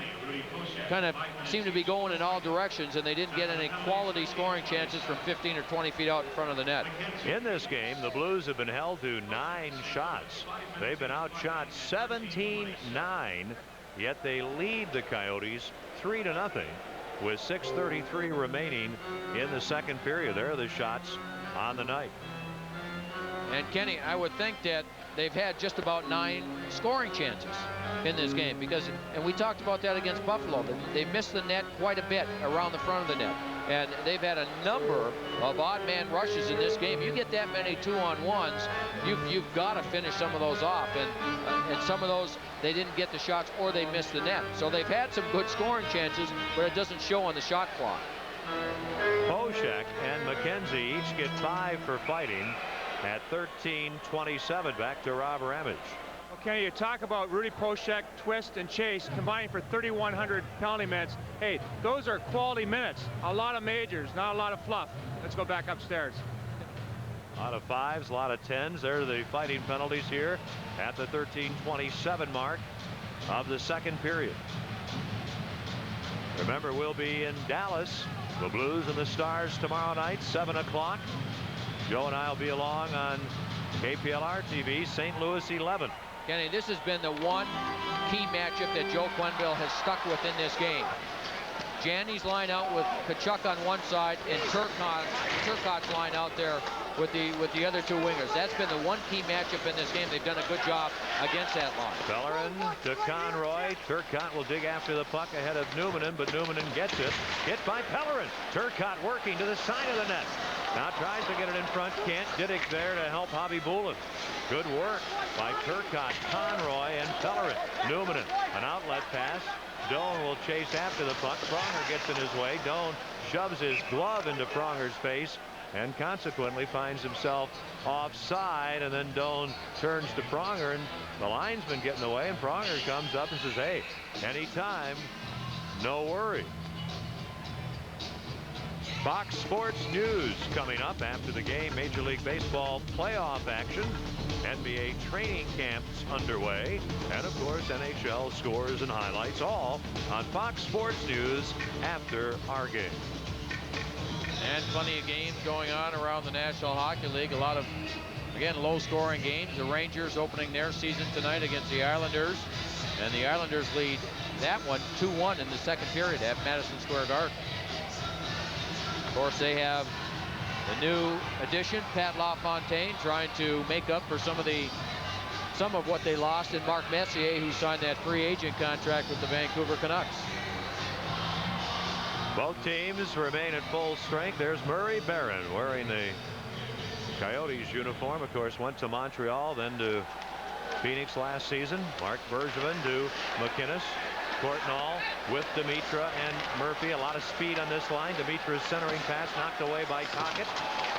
kind of seemed to be going in all directions, and they didn't get any quality scoring chances from 15 or 20 feet out in front of the net. In this game, the Blues have been held to 9 shots. They've been outshot 17-9, yet they lead the Coyotes 3-0 with 6:33 remaining in the second period. There are the shots on the night. And Kenny, I would think that they've had just about 9 scoring chances in this game, because, and we talked about that against Buffalo, they missed the net quite a bit around the front of the net, and they've had a number of odd man rushes in this game. You get that many 2-on-1s, you've got to finish some of those off, and some of those they didn't get the shots or they missed the net. So they've had some good scoring chances, but it doesn't show on the shot clock. Poshek and McKenzie each get 5 for fighting. At 13:27, back to Rob Ramage. Okay, you talk about Rudy Poshek, Twist, and Chase combining for 3,100 penalty minutes. Hey, those are quality minutes. A lot of majors, not a lot of fluff. Let's go back upstairs. A lot of 5s, a lot of 10s. There are the fighting penalties here at the 13:27 mark of the second period. Remember, we'll be in Dallas, the Blues and the Stars, tomorrow night, 7 o'clock. Joe and I will be along on KPLR TV, St. Louis 11. Kenny, this has been the one key matchup that Joe Quenneville has stuck with in this game. Janney's line out with Tkachuk on one side, and Turcotte's line out there with the other 2 wingers. That's been the one key matchup in this game. They've done a good job against that line. Bellerin to Conroy. Turcotte will dig after the puck ahead of Numminen, but Numminen gets it. Hit by Bellerin. Turcotte working to the side of the net. Now tries to get it in front. Can't. Didick there to help Hobby Bulin. Good work by Turcotte, Conroy, and Bellerin. Numminen, an outlet pass. Doan will chase after the puck. Pronger gets in his way. Doan shoves his glove into Pronger's face and consequently finds himself offside, and then Doan turns to Pronger, and the linesman get in the way, and Pronger comes up and says, hey, anytime, no worry. Fox Sports News coming up after the game. Major League Baseball playoff action, NBA training camps underway, and of course NHL scores and highlights, all on Fox Sports News after our game. And plenty of games going on around the National Hockey League. A lot of, again, low-scoring games. The Rangers opening their season tonight against the Islanders, and the Islanders lead that one 2-1 in the second period at Madison Square Garden. Of course, they have the new addition, Pat LaFontaine, trying to make up for some of what they lost in Mark Messier, who signed that free agent contract with the Vancouver Canucks. Both teams remain at full strength. There's Murray Barron wearing the Coyotes uniform. Of course, went to Montreal, then to Phoenix last season. Mark Bergevin to MacInnis. Courtnall with Dimitra and Murphy. A lot of speed on this line. Dimitra's centering pass knocked away by Tocchet.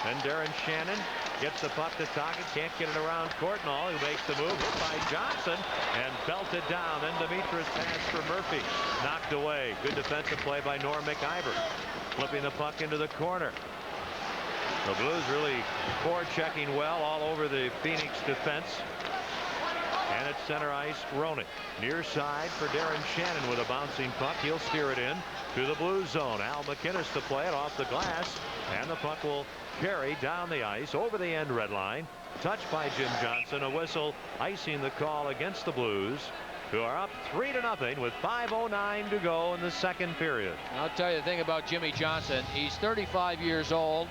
And Darren Shannon gets the puck to Tocchet. Can't get it around Courtnall, who makes the move. Hit by Johnson and belted down. Then Dimitra's pass for Murphy. Knocked away. Good defensive play by Norm McIver. Flipping the puck into the corner. The Blues really forechecking well all over the Phoenix defense. And at center ice, Roenick. Near side for Darren Shannon with a bouncing puck. He'll steer it in to the blue zone. Al MacInnis to play it off the glass. And the puck will carry down the ice over the end red line. Touched by Jim Johnson. A whistle icing the call against the Blues, who are up 3-0 with 5:09 to go in the second period. I'll tell you the thing about Jimmy Johnson. He's 35 years old.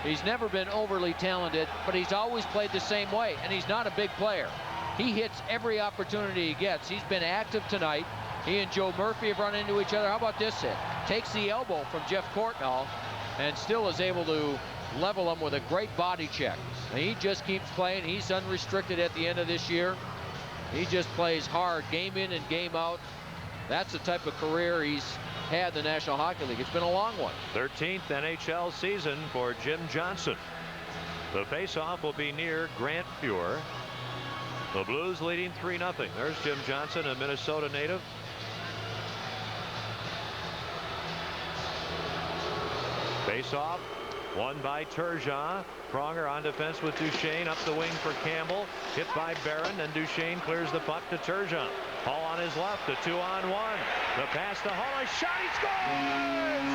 He's never been overly talented, but he's always played the same way, and he's not a big player. He hits every opportunity he gets. He's been active tonight. He and Joe Murphy have run into each other. How about this hit? Takes the elbow from Jeff Courtnall and still is able to level him with a great body check. And he just keeps playing. He's unrestricted at the end of this year. He just plays hard game in and game out. That's the type of career he's had in the National Hockey League. It's been a long one. 13th NHL season for Jim Johnson. The faceoff will be near Grant Fuhr. The Blues leading 3-0. There's Jim Johnson, a Minnesota native. Faceoff won by Turgeon. Pronger on defense with Duchesne up the wing for Campbell. Hit by Barron, and Duchesne clears the puck to Turgeon. Hall on his left, a 2-on-1. The pass to Hall, a shot, he scores!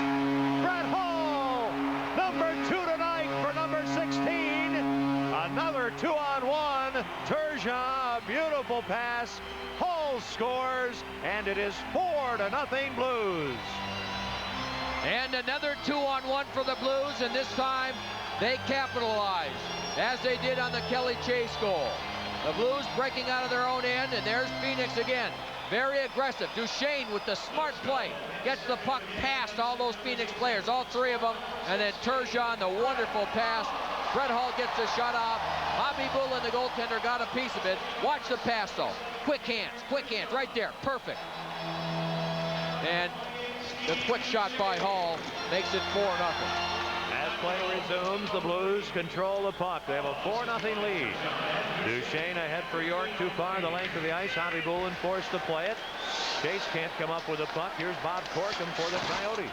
Brett Hall, number 2 tonight for number 16. Another 2-on-1. Turgeon, beautiful pass. Hall scores, and it is 4-0 Blues. And another 2-on-1 for the Blues, and this time they capitalize, as they did on the Kelly Chase goal. The Blues breaking out of their own end, and there's Phoenix again. Very aggressive. Duchesne with the smart play. Gets the puck past all those Phoenix players, all 3 of them. And then Turgeon, the wonderful pass. Brett Hall gets the shot off. Bobby Bullen, the goaltender, got a piece of it. Watch the pass, though. Quick hands, right there. Perfect. And the quick shot by Hall makes it 4-0. As play resumes, the Blues control the puck. They have a 4-0 lead. Duchesne ahead for York, too far the length of the ice. Bobby Bullen forced to play it. Chase can't come up with the puck. Here's Bob Corkum for the Coyotes.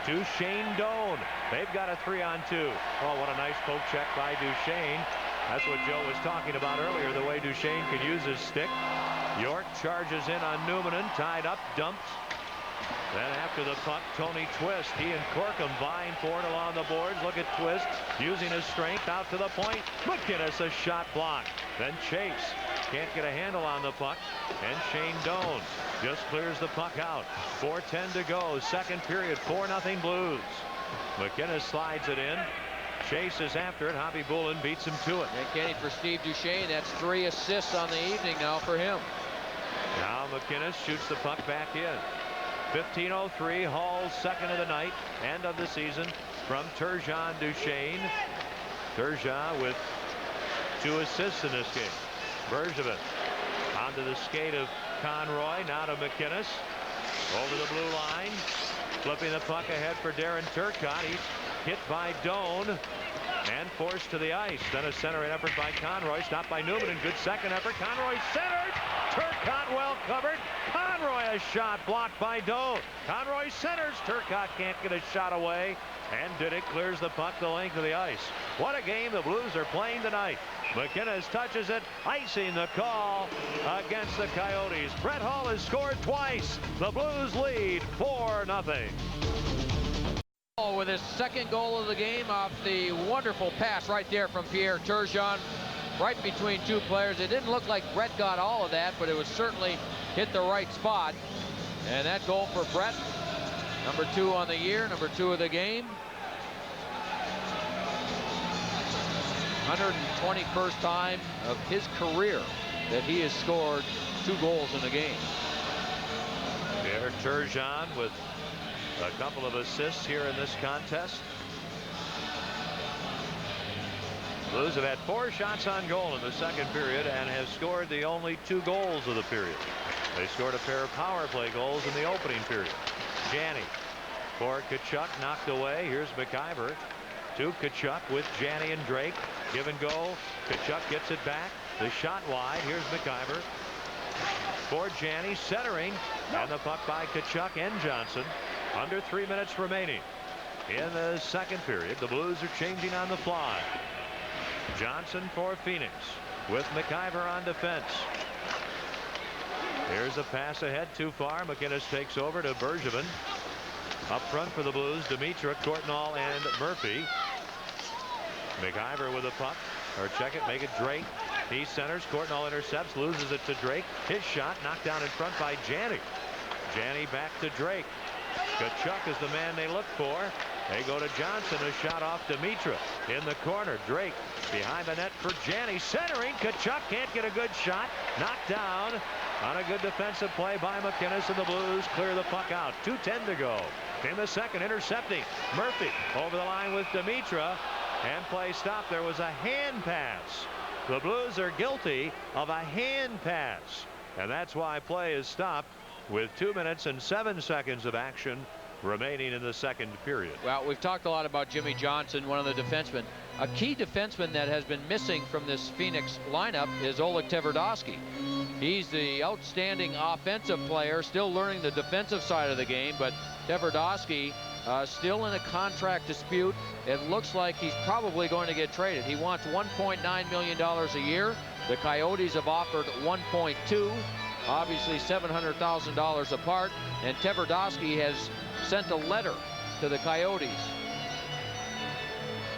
To Shane Doan. They've got a 3-on-2. Oh, what a nice poke check by Duchesne. That's what Joe was talking about earlier, the way Duchesne could use his stick. York charges in on Numminen, tied up, dumped. Then after the puck, Tony Twist. He and Corkum vying for it along the boards. Look at Twist using his strength out to the point. MacInnis, a shot block. Then Chase can't get a handle on the puck. And Shane Doan just clears the puck out. 4:10 to go. Second period. 4-0 Blues. MacInnis slides it in. Chase is after it. Bobby Bullen beats him to it. And Kenny, for Steve Duchesne, that's 3 assists on the evening now for him. Now MacInnis shoots the puck back in. 15:03, Hall's second of the night, end of the season, from Turgeon Duchesne. Turgeon with 2 assists in this game. Bergevin onto the skate of Conroy, now to MacInnis. Over the blue line, flipping the puck ahead for Darren Turcotte. He's hit by Doan and forced to the ice. Then a centering effort by Conroy, stopped by Numminen. Good second effort. Conroy centered. Turcotte well covered. Conroy a shot blocked by Doan. Conroy centers. Turcotte can't get a shot away. And Diddick clears the puck the length of the ice. What a game the Blues are playing tonight. MacInnis touches it, icing the call against the Coyotes. Brett Hall has scored twice. The Blues lead 4-0. With his second goal of the game off the wonderful pass right there from Pierre Turgeon, right between 2 players. It didn't look like Brett got all of that, but it was certainly hit the right spot. And that goal for Brett, number 2 on the year, number 2 of the game. 121st time of his career that he has scored 2 goals in a game. Pierre Turgeon with a couple of assists here in this contest. Blues have had 4 shots on goal in the second period and have scored the only 2 goals of the period. They scored a pair of power play goals in the opening period. Janney for Tkachuk, knocked away. Here's McIver to Tkachuk with Janney and Drake. Give and go. Tkachuk gets it back. The shot wide. Here's McIver for Janney, centering, and the puck by Tkachuk and Johnson. Under 3 minutes remaining in the second period. The Blues are changing on the fly. Johnson for Phoenix with McIver on defense. Here's a pass ahead, too far. MacInnis takes over to Bergevin. Up front for the Blues, Dimitra, Courtnall, and Murphy. McIver with a puck, or check it, make it Drake. He centers, Courtnall intercepts, loses it to Drake. His shot knocked down in front by Janney. Janney back to Drake. Tkachuk is the man they look for. They go to Johnson, a shot off Dimitra in the corner. Drake behind the net for Janney, centering. Tkachuk can't get a good shot. Knocked down on a good defensive play by MacInnis, and the Blues clear the puck out. 2:10 to go in the second. Intercepting Murphy over the line with Dimitra, and play stopped. There was a hand pass. The Blues are guilty of a hand pass, and that's why play is stopped. with 2 minutes and 7 seconds of action remaining in the second period. Well, we've talked a lot about Jimmy Johnson, one of the defensemen. A key defenseman that has been missing from this Phoenix lineup is Oleg Tverdovsky. He's the outstanding offensive player, still learning the defensive side of the game, but Tverdovsky still in a contract dispute. It looks like he's probably going to get traded. He wants $1.9 million a year. The Coyotes have offered 1.2, obviously $700,000 apart, and Tverdovsky has sent a letter to the Coyotes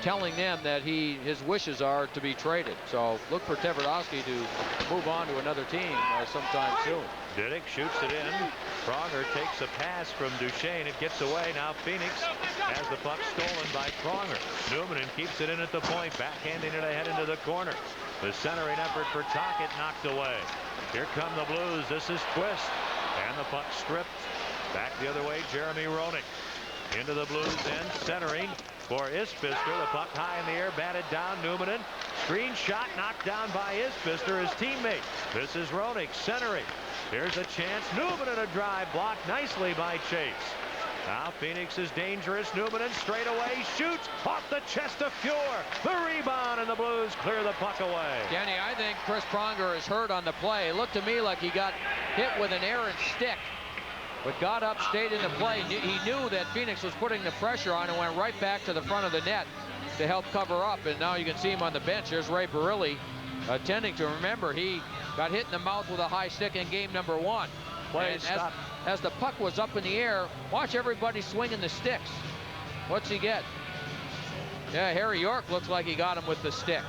telling them that his wishes are to be traded. So look for Tverdovsky to move on to another team sometime soon. Didick shoots it in. Pronger takes a pass from Duchesne. It gets away. Now Phoenix has the puck stolen by Pronger. Numminen keeps it in at the point, backhanding it ahead into the corner. The centering effort for Tocchet knocked away. Here come the Blues. This is Twist. And the puck stripped. Back the other way, Jeremy Roenick. Into the Blues end, centering for Isbister. The puck high in the air, batted down. Numminen. Screen shot knocked down by Isbister, his teammate. This is Roenick centering. Here's a chance. Numminen a drive blocked nicely by Chase. Now Phoenix is dangerous. Numminen straight away shoots off the chest of Fuhr. The rebound, and the Blues clear the puck away. Kenny, I think Chris Pronger is hurt on the play. It looked to me like he got hit with an errant stick, but got up, stayed in the play. He knew that Phoenix was putting the pressure on and went right back to the front of the net to help cover up. And now you can see him on the bench. There's Ray Barilli attending to. Remember, he got hit in the mouth with a high stick in game number 1. As the puck was up in the air, watch everybody swinging the sticks. What's he get? Yeah, Harry York looks like he got him with the stick.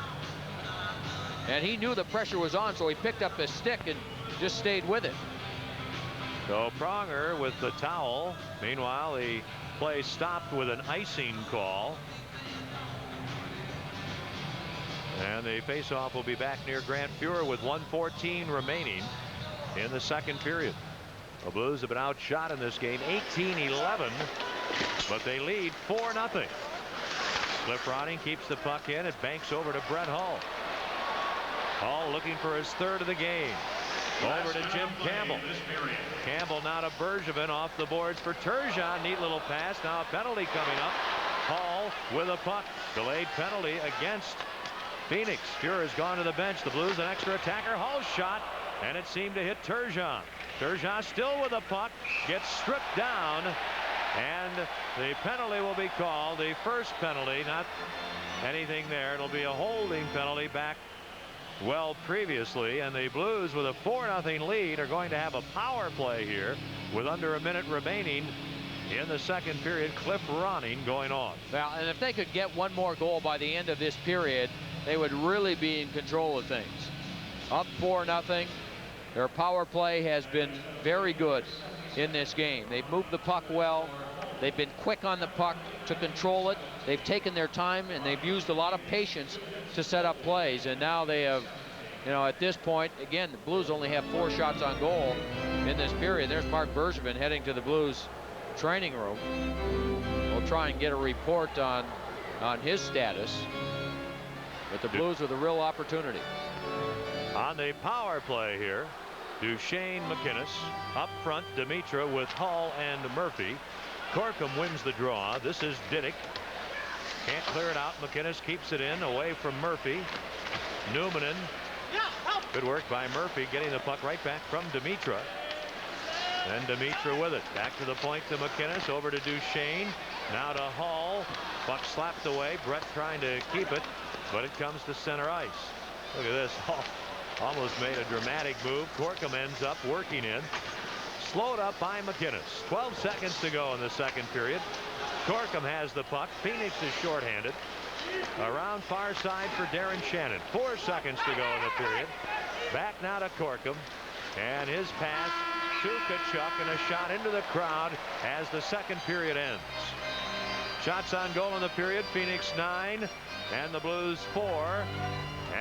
And he knew the pressure was on, so he picked up his stick and just stayed with it. So Pronger with the towel. Meanwhile, the play stopped with an icing call. And the faceoff will be back near Grant Fuhr with 1:14 remaining in the second period. The Blues have been outshot in this game 18-11, but they lead 4-0. Cliff Ronning keeps the puck in. It banks over to Brett Hull. Hull looking for his third of the game. Over to Jim Campbell. Campbell now to Bergevin, off the boards for Turgeon. Neat little pass. Now a penalty coming up. Hull with a puck. Delayed penalty against Phoenix. Fuhr has gone to the bench. The Blues an extra attacker. Hull's shot, and it seemed to hit Turgeon. Turgeon still with the puck. Gets stripped down, and the penalty will be called. The first penalty, not anything there. It'll be a holding penalty back well previously, and the Blues with a 4-0 lead are going to have a power play here with under a minute remaining in the second period. Cliff Ronning going on. Well, and if they could get one more goal by the end of this period, they would really be in control of things. Up 4-0. Their power play has been very good in this game. They've moved the puck well. They've been quick on the puck to control it. They've taken their time, and they've used a lot of patience to set up plays. And now they have, at this point, again, the Blues only have 4 shots on goal in this period. There's Mark Bergevin heading to the Blues training room. We'll try and get a report on his status. But the Blues with a real opportunity. On the power play here, Duchesne, MacInnis. Up front, Dimitra with Hull and Murphy. Corkum wins the draw. This is Didick. Can't clear it out. MacInnis keeps it in away from Murphy. Numminen. Good work by Murphy, getting the puck right back from Dimitra. And Dimitra with it. Back to the point to MacInnis. Over to Duchesne. Now to Hull. Puck slapped away. Brett trying to keep it, but it comes to center ice. Look at this. Hull almost made a dramatic move. Corkum ends up working in. Slowed up by MacInnis. 12 seconds to go in the second period. Corkum has the puck. Phoenix is shorthanded. Around far side for Darren Shannon. 4 seconds to go in the period. Back now to Corkum. And his pass to Tkachuk, and a shot into the crowd as the second period ends. Shots on goal in the period. Phoenix 9 and the Blues 4.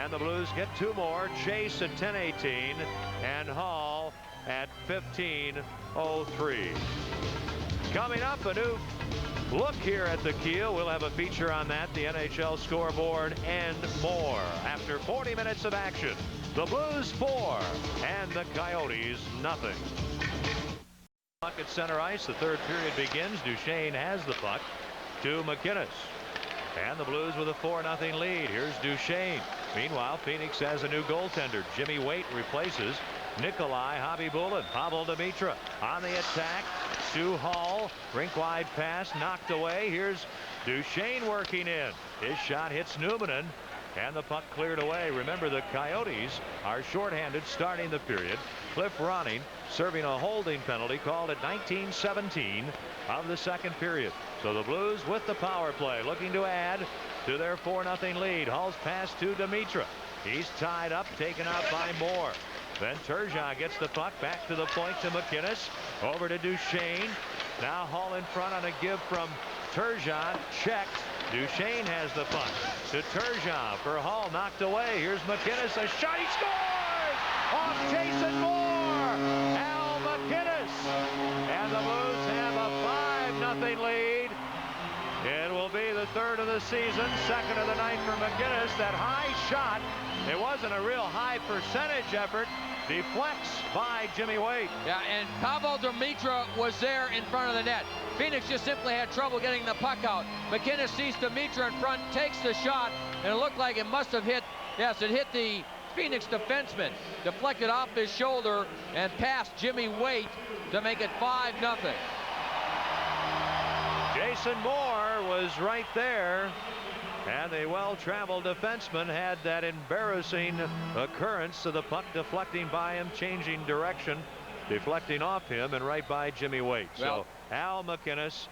And the Blues get 2 more. Chase at 10:18 and Hall at 15:03. Coming up, a new look here at the Kiel. We'll have a feature on that, the NHL scoreboard, and more. After 40 minutes of action, the Blues 4 and the Coyotes nothing. Puck at center ice. The third period begins. Duchesne has the puck to MacInnis. And the Blues with a 4-0 lead. Here's Duchesne. Meanwhile, Phoenix has a new goaltender. Jimmy Waite replaces Nikolai Habibulin. Pavel Demitra on the attack to Hall. Rink-wide pass knocked away. Here's Duchesne working in. His shot hits Numminen. And the puck cleared away. Remember, the Coyotes are shorthanded starting the period. Cliff Ronning serving a holding penalty called at 19:17 of the second period. So the Blues with the power play looking to add to their 4-0 lead. Hall's pass to Demitra. He's tied up, taken out by Moore. Then Turgeon gets the puck back to the point to MacInnis. Over to Duchesne. Now Hall in front on a give from Turgeon. Checked. Duchesne has the puck to Turgeon for Hall, knocked away. Here's MacInnis, a shot, he scores off Jason Moore. Al MacInnis, and the Blues have a 5-0 lead. It will be the third of the season, second of the night for MacInnis. That high shot, it wasn't a real high percentage effort. Deflects by Jimmy Waite. Yeah, and Pavel Demitra was there in front of the net. Phoenix just simply had trouble getting the puck out. MacInnis sees Demitra in front, takes the shot, and it looked like it must have hit, yes, it hit the Phoenix defenseman. Deflected off his shoulder and past Jimmy Waite to make it 5-0. Jason Moore was right there. And the well-traveled defenseman had that embarrassing occurrence of the puck deflecting by him, changing direction, deflecting off him, and right by Jimmy Waite. Well, so Al MacInnis,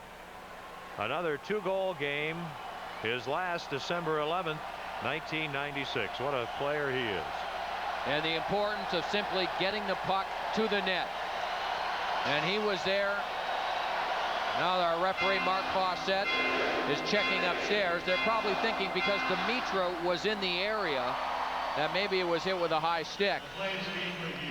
another 2-goal game, his last December 11th, 1996. What a player he is. And the importance of simply getting the puck to the net. And he was there. Now our referee, Mark Fawcett, is checking upstairs. They're probably thinking because Demitra was in the area that maybe it was hit with a high stick.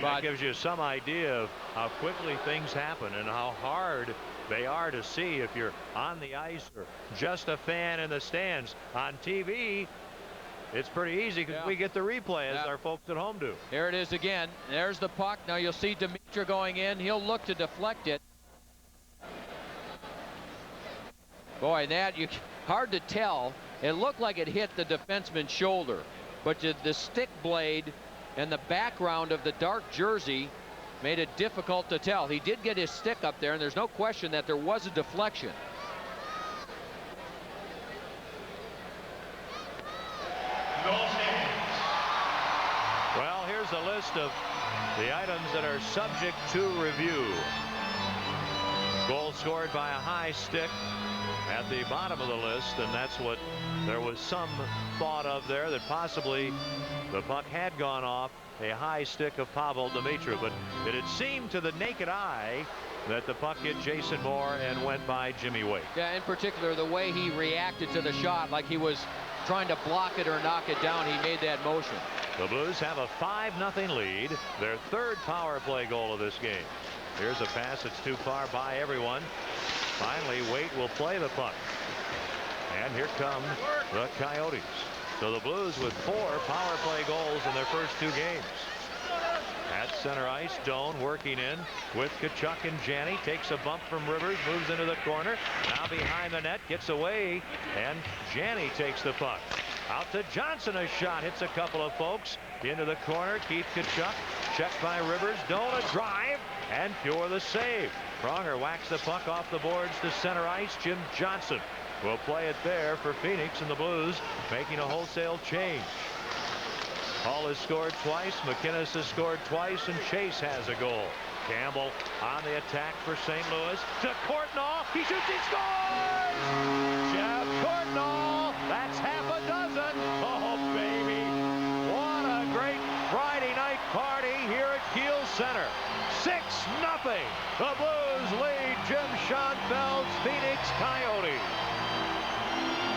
But that gives you some idea of how quickly things happen and how hard they are to see if you're on the ice or just a fan in the stands. On TV, it's pretty easy because we get the replay as our folks at home do. Here it is again. There's the puck. Now you'll see Demitra going in. He'll look to deflect it. Boy, that hard to tell. It looked like it hit the defenseman's shoulder, but the stick blade and the background of the dark jersey made it difficult to tell. He did get his stick up there, and there's no question that there was a deflection. Well, here's a list of the items that are subject to review. Goal scored by a high stick at the bottom of the list, and that's what there was some thought of there, that possibly the puck had gone off a high stick of Pavel Demitra, but it had seemed to the naked eye that the puck hit Jason Moore and went by Jimmy Waite. Yeah, in particular the way he reacted to the shot, like he was trying to block it or knock it down. He made that motion. The Blues have a 5-0 lead, their third power play goal of this game. Here's a pass that's too far by everyone. Finally, Waite will play the puck. And here come the Coyotes. So the Blues with 4 power play goals in their first 2 games. At center ice, Doan working in with Tkachuk and Janney. Takes a bump from Rivers, moves into the corner. Now behind the net, gets away, and Janney takes the puck. Out to Johnson, a shot, hits a couple of folks. Into the corner, Keith Tkachuk, checked by Rivers. Doan a drive, and Pure the save. Pronger whacks the puck off the boards to center ice. Jim Johnson will play it there for Phoenix, and the Blues making a wholesale change. Hall has scored twice, MacInnis has scored twice, and Chase has a goal. Campbell on the attack for St. Louis to Courtnall. He shoots, he scores! Jeff Courtnall, that's half a dozen. Oh, baby. What a great Friday night party here at Kiel Center. 6-0. The Blues lead Jim Schoenfeld's Phoenix Coyotes.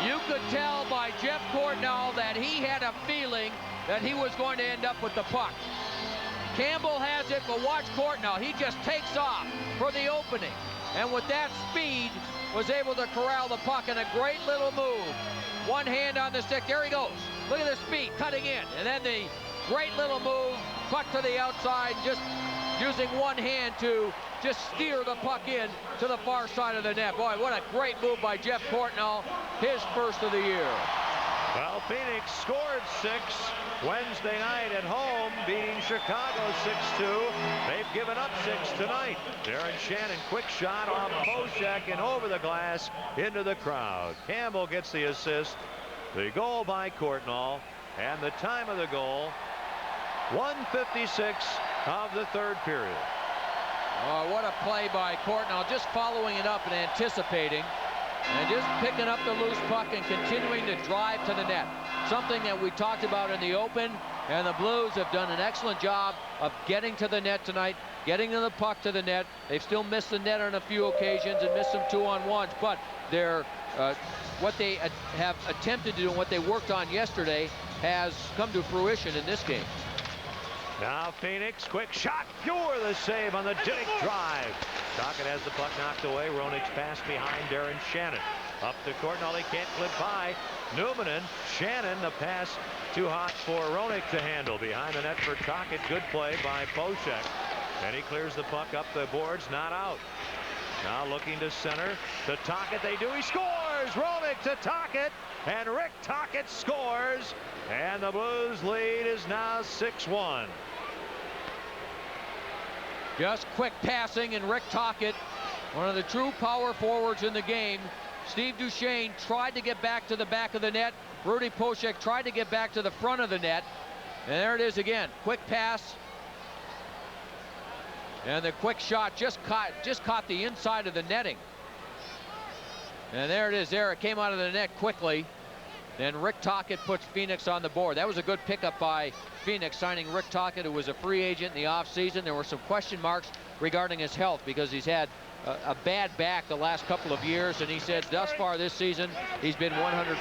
You could tell by Jeff Courtnall that he had a feeling that he was going to end up with the puck. Campbell has it, but watch Courtnall. He just takes off for the opening. And with that speed, was able to corral the puck in a great little move. One hand on the stick. There he goes. Look at the speed, cutting in. And then the great little move, puck to the outside, just using one hand to just steer the puck in to the far side of the net. Boy, what a great move by Jeff Courtnall, his first of the year. Well, Phoenix scored 6 Wednesday night at home, beating Chicago 6-2. They've given up 6 tonight. Darren Shannon, quick shot off Poshek and over the glass into the crowd. Campbell gets the assist. The goal by Courtnall, and the time of the goal, 1:56 of the third period. Oh, what a play by Courtnall, just following it up and anticipating, and just picking up the loose puck and continuing to drive to the net. Something that we talked about in the open, and the Blues have done an excellent job of getting to the net tonight, getting the puck to the net. They've still missed the net on a few occasions and missed some 2-on-1s, but they're what they have attempted to do and what they worked on yesterday has come to fruition in this game. Now Phoenix, quick shot, Fuhr the save on the Dick drive. Tocchet has the puck knocked away. Roenick's pass behind Darren Shannon. Up to Courtnall, he can't clip by. Numminen, Shannon, the pass too hot for Roenick to handle. Behind the net for Tocchet, good play by Poshek. And he clears the puck up the boards, not out. Now looking to center, to Tocchet, they do, he scores! Roenick to Tocchet, and Rick Tocchet scores, and the Blues lead is now 6-1. Just quick passing, and Rick Tocchet, one of the true power forwards in the game. Steve Duchesne tried to get back to the back of the net. Rudy Poshek tried to get back to the front of the net. And there it is again, quick pass. And the quick shot just caught the inside of the netting. And there it is there. It came out of the net quickly. Then Rick Tocchet puts Phoenix on the board. That was a good pickup by Phoenix, signing Rick Tocchet, who was a free agent in the offseason. There were some question marks regarding his health because he's had a bad back the last couple of years, and he said thus far this season he's been 100%.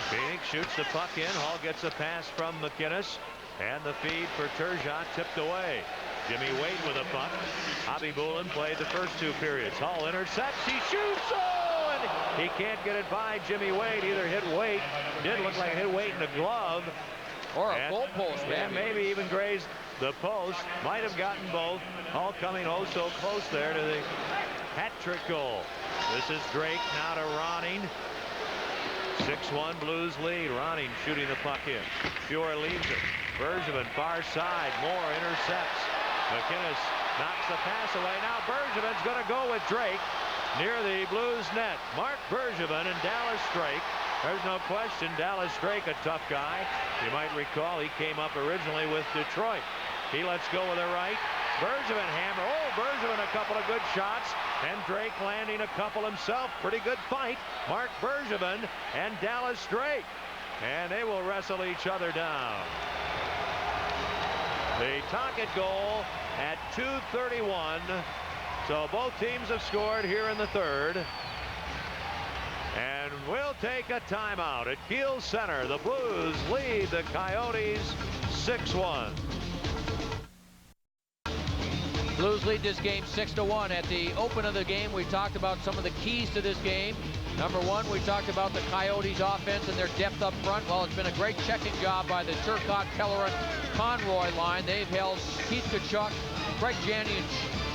Phoenix shoots the puck in. Hall gets a pass from MacInnis, and the feed for Turgeon tipped away. Jimmy Waite with a puck. Hobby Bullen played the first 2 periods. Hall intercepts, he shoots, oh, and he can't get it by Jimmy Waite. Either hit Waite, did look like it hit Waite in the glove, or a goal post, maybe even grazed the post. Might have gotten both. Hall coming oh so close there to the hat-trick goal. This is Drake now to Ronning. 6-1 Blues lead. Ronning shooting the puck in. Fuhr leaves it. Bergevin far side. Moore intercepts. MacInnis knocks the pass away. Now Bergevin's going to go with Drake near the Blues net. Mark Bergevin and Dallas Drake. There's no question Dallas Drake, a tough guy. You might recall he came up originally with Detroit. He lets go with the right. Bergevin hammer. Oh, Bergevin a couple of good shots. And Drake landing a couple himself. Pretty good fight. Mark Bergevin and Dallas Drake. And they will wrestle each other down. The Tocchet goal at 2:31. So both teams have scored here in the third. And we'll take a timeout at Kiel Center. The Blues lead the Coyotes 6-1. Blues lead this game 6-1. At the open of the game, we talked about some of the keys to this game. Number one, we talked about the Coyotes offense and their depth up front. Well, it's been a great checking job by the Turcotte, Pellerin, Conroy line. They've held Keith Tkachuk, Craig Janney, and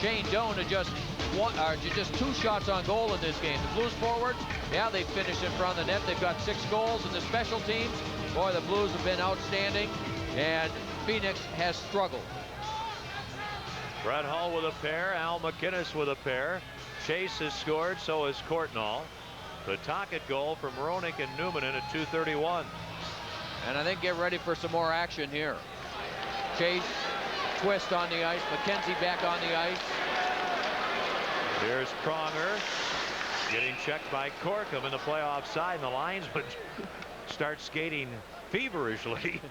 Shane Doan to just 2 shots on goal in this game. The Blues forwards, yeah, they finished in front of the net. They've got 6 goals. In the special teams, boy, the Blues have been outstanding, and Phoenix has struggled. Brett Hull with a pair. Al MacInnis with a pair. Chase has scored, so has Courtnall. The Tocchet goal from Roenick and Numminen at 2:31. And I think get ready for some more action here. Chase, twist on the ice. McKenzie back on the ice. Here's Pronger getting checked by Corkum in the playoff side, and the linesman starts skating feverishly,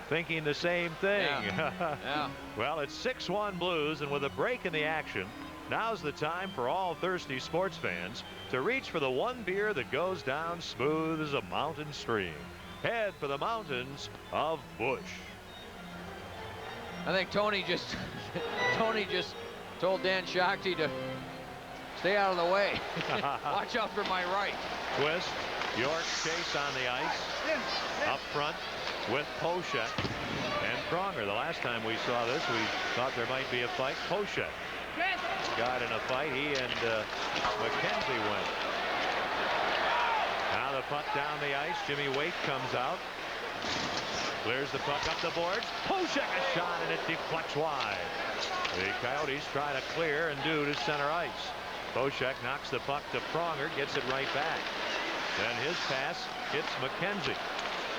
thinking the same thing. Yeah. Well, it's 6-1 Blues, and with a break in the action, now's the time for all thirsty sports fans to reach for the one beer that goes down smooth as a mountain stream. Head for the mountains of Busch. I think Tony just told Dan Shakti to stay out of the way. Watch out for my right. Twist. York Chase on the ice. Up front with Poshek. And Pronger. The last time we saw this, we thought there might be a fight. Poshek got in a fight. He and McKenzie went. Now the puck down the ice. Jimmy Waite comes out. Clears the puck up the boards. Poshek a shot, and it deflects wide. The Coyotes try to clear and do to center ice. Poshek knocks the puck to Pronger, gets it right back. Then his pass hits McKenzie.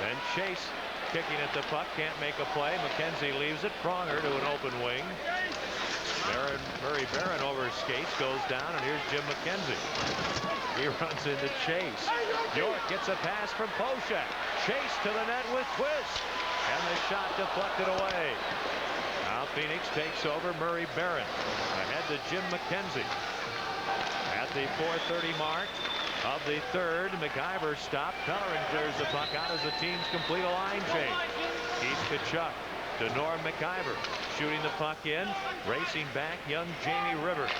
Then Chase kicking at the puck, can't make a play. McKenzie leaves it. Pronger to an open wing. Murray Barron over skates, goes down, and here's Jim McKenzie. He runs into Chase. York gets a pass from Poshek. Chase to the net with twist, and the shot deflected away. Now Phoenix takes over. Murray Barron ahead to Jim McKenzie. At the 4:30 mark of the third, McIver stopped. Pellerin clears the puck out as the teams complete a line change. Keith Tkachuk to Norm McIver, shooting the puck in, racing back, young Jamie Rivers.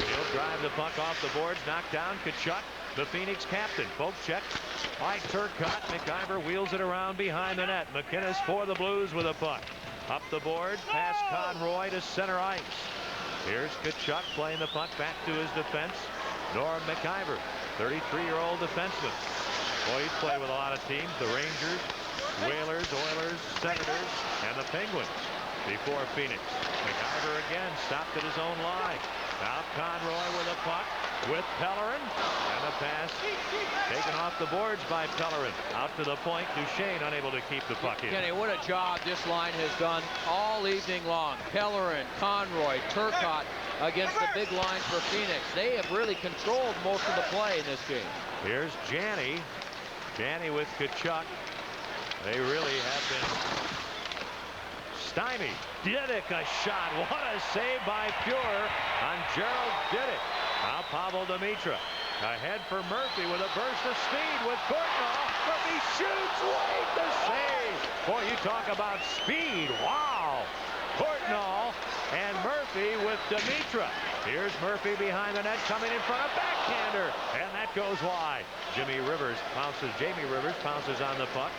He'll drive the puck off the boards, knocked down. Tkachuk, the Phoenix captain. Poke check by Turcotte. McIver wheels it around behind the net. MacInnis for the Blues with a puck. Up the board, past Conroy to center ice. Here's Tkachuk playing the puck back to his defense. Norm McIver, 33-year-old defenseman. Boy, he's played with a lot of teams. The Rangers, Whalers, Oilers, Senators, and the Penguins before Phoenix. McIver again stopped at his own line. Now Conroy with a puck with Pellerin, and a pass taken off the boards by Pellerin. Out to the point. Duchesne unable to keep the puck in. Kenny, what a job this line has done all evening long. Pellerin, Conroy, Turcotte against the big lines for Phoenix. They have really controlled most of the play in this game. Here's Janney. Janney with Tkachuk. They really have been stymied. Didick a shot. What a save by Pure on Gerald Didick. Now Pavel Demitra ahead for Murphy with a burst of speed with Courtnall. Murphy shoots. Wait, the save. Boy, you talk about speed. Wow. Courtnall and Murphy with Demitra. Here's Murphy behind the net, coming in front of backhander, and that goes wide. Jamie Rivers pounces on the puck,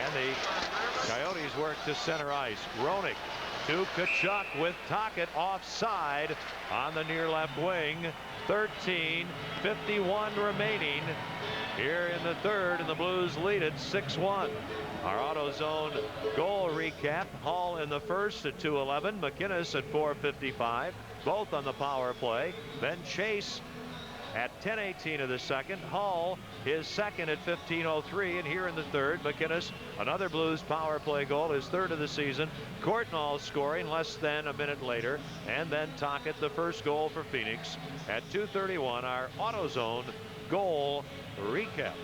and the Coyotes work to center ice. Roenick to Tkachuk with Tocchet offside on the near left wing. 13:51 remaining here in the third, and the Blues lead it 6-1. Our AutoZone goal recap: Hall in the first at 2:11, MacInnis at 4:55, both on the power play. Then Chase at 10:18 of the second. Hall his second at 15:03, and here in the third, MacInnis another Blues power play goal, his third of the season. Courtnall scoring less than a minute later, and then Tocchet the first goal for Phoenix at 2:31. Our AutoZone goal recap.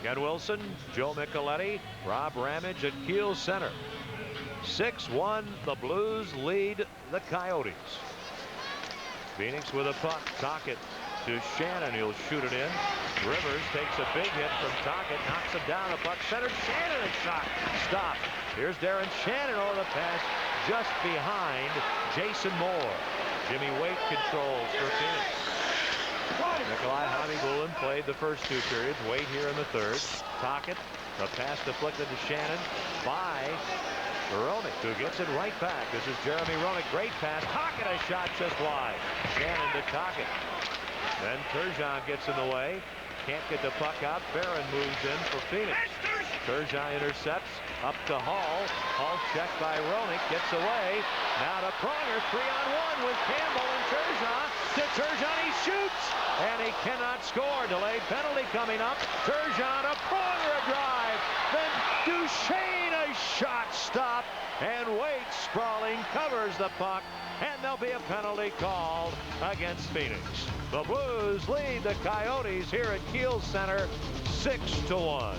Ken Wilson, Joe Micheletti, Rob Ramage at Kiel Center. 6-1, the Blues lead the Coyotes. Phoenix with a puck. Tocchet to Shannon. He'll shoot it in. Rivers takes a big hit from Tocchet, knocks him down. The puck centered. Shannon a shot. Stop. Here's Darren Shannon over the pass just behind Jason Moore. Jimmy Waite controls for Phoenix. Nikolai Hamigulin played the first two periods. Waite here in the third. Tocchet, the pass deflected to Shannon by Roenick, who gets it right back. This is Jeremy Roenick. Great pass. Tocchet a shot just wide. Shannon to Tocchet. Then Turgeon gets in the way. Can't get the puck out. Barron moves in for Phoenix. Turgeon intercepts. Up to Hall. Hall checked by Roenick. Gets away. Now to Pronger. 3-on-1 with Campbell and Turgeon. To Turgeon. He shoots. And he cannot score. Delayed penalty coming up. Turgeon to Pronger. A drive. Then Duchesne a shot stop. And Waite sprawling covers the puck. And there'll be a penalty called against Phoenix. The Blues lead the Coyotes here at Kiel Center 6-1.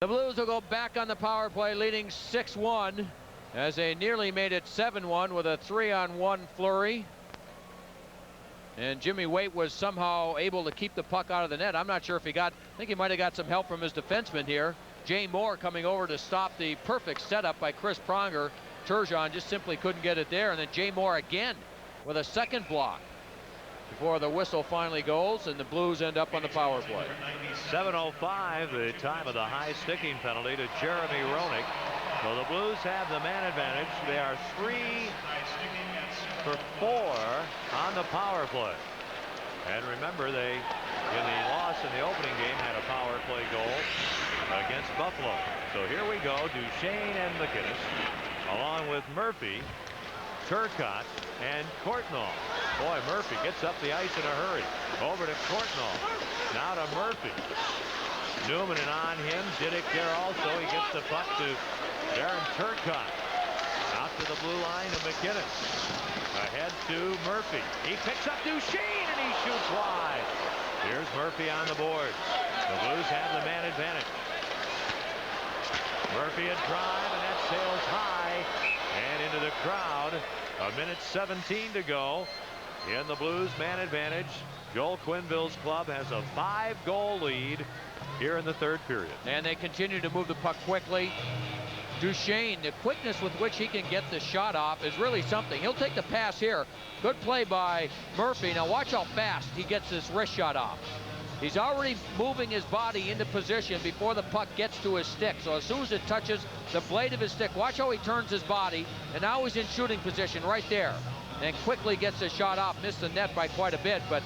The Blues will go back on the power play, leading 6-1 as they nearly made it 7-1 with a 3-on-1 flurry. And Jimmy Waite was somehow able to keep the puck out of the net. I'm not sure if he got, I think he might have got some help from his defenseman here. Jay Moore coming over to stop the perfect setup by Chris Pronger. Turgeon just simply couldn't get it there. And then Jay Moore again with a second block. before the whistle finally goes, and the Blues end up on the power play. 7:05, the time of the high sticking penalty to Jeremy Roenick. So the Blues have the man advantage. They are 3 for 4 on the power play. And remember, they, in the loss in the opening game, had a power play goal against Buffalo. So here we go, Duchesne and MacInnis, along with Murphy, Turcotte, and Courtnall. Boy, Murphy gets up the ice in a hurry. Over to Courtnall. Now to Murphy. Numminen on him. Diddick there also. He gets the puck to Darren Turcotte. Out to the blue line to MacInnis. Ahead to Murphy. He picks up Duchesne and he shoots wide. Here's Murphy on the board. The Blues have the man advantage. Murphy a drive, and that sails high and into the crowd. 1:17 to go in the Blues man advantage. Joel Quenneville's club has a 5-goal lead here in the third period. And they continue to move the puck quickly. Duchesne, the quickness with which he can get the shot off is really something. He'll take the pass here. Good play by Murphy. Now watch how fast he gets this wrist shot off. He's already moving his body into position before the puck gets to his stick. So as soon as it touches the blade of his stick, watch how he turns his body, and now he's in shooting position right there. And quickly gets the shot off. Missed the net by quite a bit, but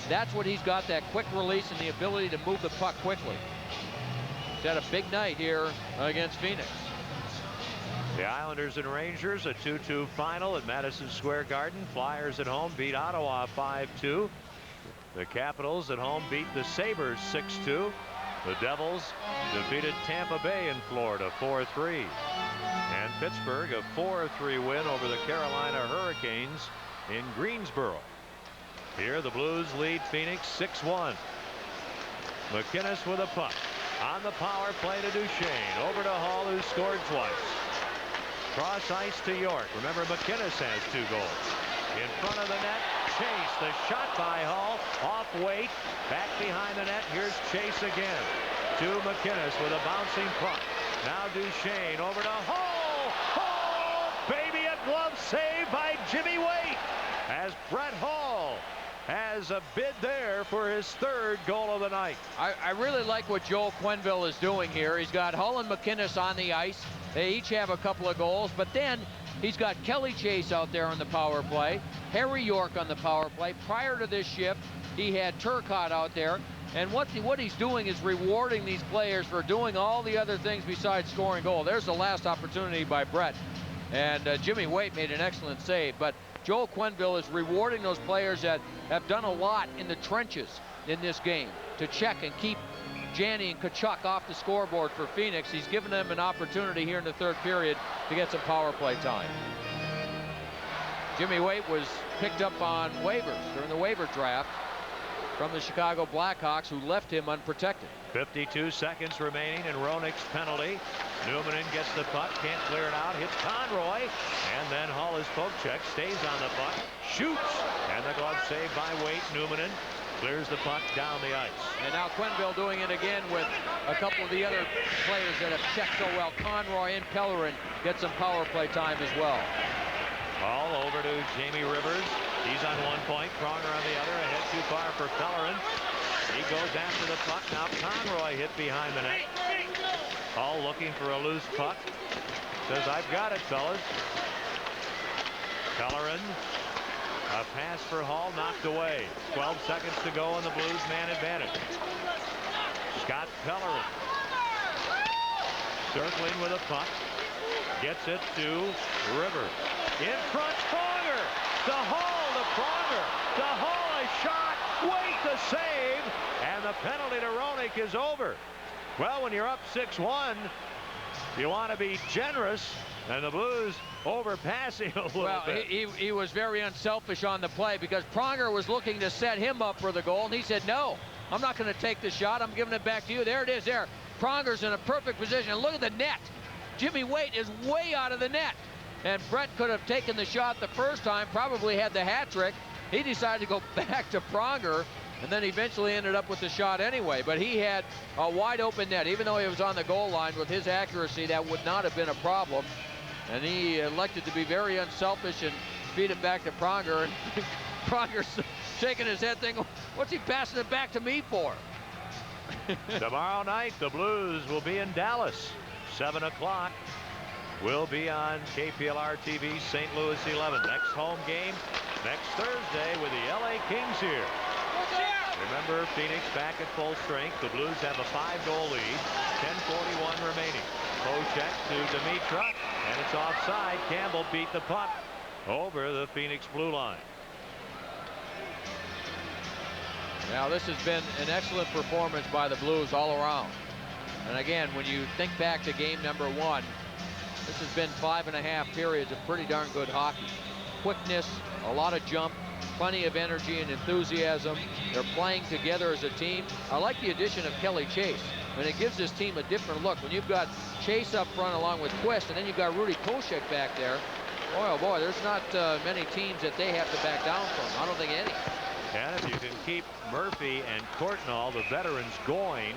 that's what he's got, that quick release and the ability to move the puck quickly. He's had a big night here against Phoenix. The Islanders and Rangers, a 2-2 final at Madison Square Garden. Flyers at home beat Ottawa 5-2. The Capitals at home beat the Sabres 6-2. The Devils defeated Tampa Bay in Florida 4-3. And Pittsburgh a 4-3 win over the Carolina Hurricanes in Greensboro. Here the Blues lead Phoenix 6-1. MacInnis with a puck. On the power play to Duchesne. Over to Hall, who scored twice. Cross ice to York. Remember, MacInnis has 2 goals. In front of the net, Chase. The shot by Hall. Off weight. Back behind the net. Here's Chase again. To MacInnis with a bouncing puck. Now Duchesne over to Hall. Hall! Baby, a glove save by Jimmy Waite. As Brett Hall has a bid there for his 3rd goal of the night. I really like what Joel Quenneville is doing here. He's got Hull and MacInnis on the ice. They each have a couple of goals, but then he's got Kelly Chase out there on the power play, Harry York on the power play. Prior to this shift, he had Turcotte out there, and what he's doing is rewarding these players for doing all the other things besides scoring goal. There's the last opportunity by Brett, and Jimmy Waite made an excellent save, but Joel Quenneville is rewarding those players that have done a lot in the trenches in this game to check and keep Janney and Tkachuk off the scoreboard for Phoenix. He's given them an opportunity here in the third period to get some power play time. Jimmy Waite was picked up on waivers during the waiver draft from the Chicago Blackhawks, who left him unprotected. 52 seconds remaining in Roenick's penalty. Numminen gets the puck, can't clear it out, hits Conroy, and then Hall is poke check, stays on the puck, shoots, and the glove saved by Waite. Numminen clears the puck down the ice. And now Quenneville doing it again with a couple of the other players that have checked so well. Conroy and Pellerin get some power play time as well. All over to Jamie Rivers. He's on 1 point, Pronger on the other, ahead too far for Pellerin. He goes after the puck. Now Conroy hit behind the net. Hall looking for a loose puck. Says, I've got it, fellas. Pellerin. A pass for Hall, knocked away. 12 seconds to go in the Blues man advantage. Scott Pellerin. Circling with a puck. Gets it to Rivers. In front, Pronger. To Hall, to Pronger. To Hall, a shot. Wait, the save. And the penalty to Roenick is over. Well, when you're up 6-1, you want to be generous. And the Blues overpassing a little bit. He was very unselfish on the play because Pronger was looking to set him up for the goal, and he said, no, I'm not going to take the shot. I'm giving it back to you. There it is there. Pronger's in a perfect position. Look at the net. Jimmy Waite is way out of the net. And Brett could have taken the shot the first time, probably had the hat trick. He decided to go back to Pronger, and then eventually ended up with the shot anyway. But he had a wide open net. Even though he was on the goal line, with his accuracy, that would not have been a problem. And he elected to be very unselfish and feed it back to Pronger. And Pronger shaking his head thinking, what's he passing it back to me for? Tomorrow night, the Blues will be in Dallas. 7 o'clock. Will be on KPLR TV, St. Louis 11. Next home game next Thursday with the LA Kings here. Remember, Phoenix back at full strength. The Blues have a 5-goal lead. 10:41 remaining. Pocheck to Demitra, and it's offside. Campbell beat the puck over the Phoenix blue line. Now, this has been an excellent performance by the Blues all around. And again, when you think back to game number 1, this has been 5.5 periods of pretty darn good hockey. Quickness, a lot of jump, plenty of energy and enthusiasm. They're playing together as a team. I like the addition of Kelly Chase. And it gives this team a different look. When you've got Chase up front along with Quist, and then you've got Rudy Pocheck back there, boy, oh boy, there's not many teams that they have to back down from. I don't think any. And if you can keep Murphy and Courtnall, the veterans, going,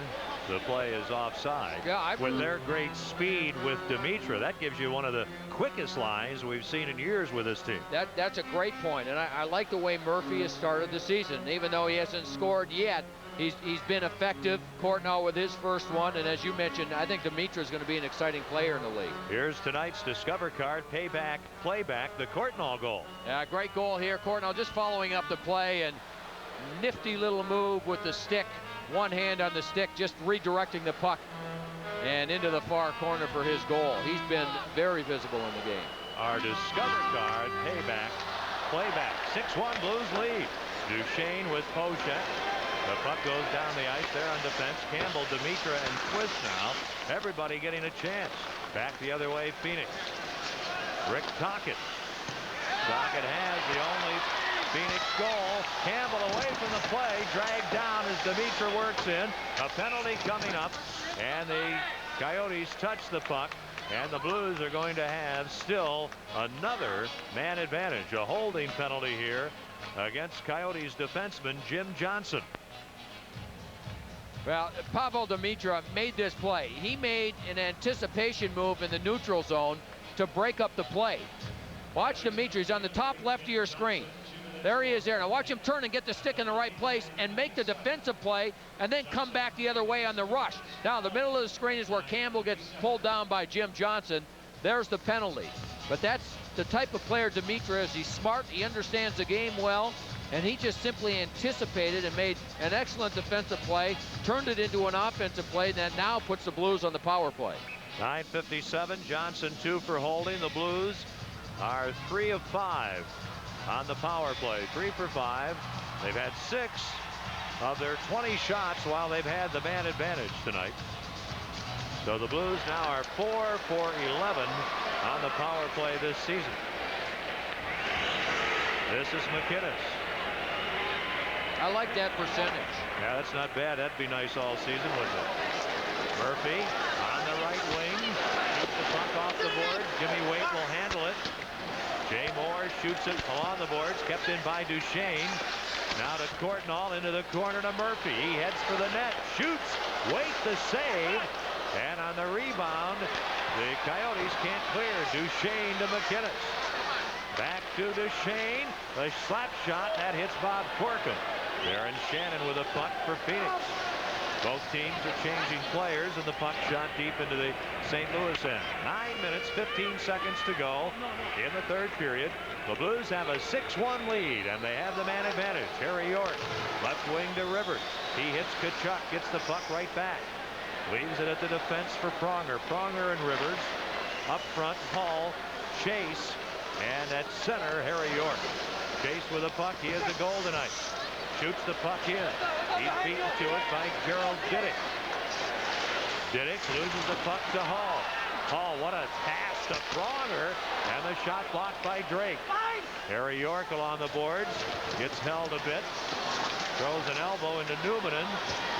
the play is offside. Yeah, with their great speed with Demitra, that gives you one of the quickest lines we've seen in years with this team. That's a great point, and I like the way Murphy has started the season. Even though he hasn't scored yet, he's been effective. Courtnall with his first one, and as you mentioned, I think Demitra is going to be an exciting player in the league. Here's tonight's Discover card, playback, the Courtnall goal. Yeah, great goal here. Courtnall just following up the play, and nifty little move with the stick. One hand on the stick, just redirecting the puck and into the far corner for his goal. He's been very visible in the game. Our Discover card, playback. 6-1 Blues lead. Duchesne with Pocheck. The puck goes down the ice there on defense. Campbell, Demitra, and Quist now. Everybody getting a chance. Back the other way, Phoenix. Rick Tocchet. Tocchet has the only Phoenix goal. Campbell away from the play, dragged down as Demitra works in. A penalty coming up, and the Coyotes touch the puck, and the Blues are going to have still another man advantage. A holding penalty here against Coyotes defenseman Jim Johnson. Well, Pavel Demitra made this play. He made an anticipation move in the neutral zone to break up the play. Watch Demitra. He's on the top left of your screen. There he is there. Now watch him turn and get the stick in the right place and make the defensive play and then come back the other way on the rush. Now the middle of the screen is where Campbell gets pulled down by Jim Johnson. There's the penalty. But that's the type of player Demitra is. He's smart. He understands the game well. And he just simply anticipated and made an excellent defensive play, turned it into an offensive play that now puts the Blues on the power play. 9:57. Johnson 2 for holding. The Blues are 3 of 5 on the power play. 3 for 5. They've had 6 of their 20 shots while they've had the man advantage tonight. So the Blues now are 4 for 11 on the power play this season. This is MacInnis. I like that percentage. Yeah, that's not bad. That'd be nice all season, wouldn't it? Murphy on the right wing. Shoots the puck off the board. Jimmy Waite will handle it. Jay Moore shoots it along the boards. Kept in by Duchesne. Now to Courtnall into the corner to Murphy. He heads for the net. Shoots. Waite the save. And on the rebound, the Coyotes can't clear. Duchesne to MacInnis. Back to Duchesne. The slap shot. That hits Bob Corkin. Darren Shannon with a puck for Phoenix. Both teams are changing players, and the puck shot deep into the St. Louis end. 9 minutes, 15 seconds to go in the third period. The Blues have a 6-1 lead, and they have the man advantage. Harry York, left wing to Rivers. He hits Tkachuk, gets the puck right back. Leaves it at the defense for Pronger. Pronger and Rivers. Up front, Hall, Chase, and at center, Harry York. Chase with a puck. He has the goal tonight. Shoots the puck in. He's beaten to it by Gerald Diddick. Diddick loses the puck to Hall. Hall, what a pass to Pronger, and the shot blocked by Drake. Harry York along the boards, gets held a bit, throws an elbow into Numminen,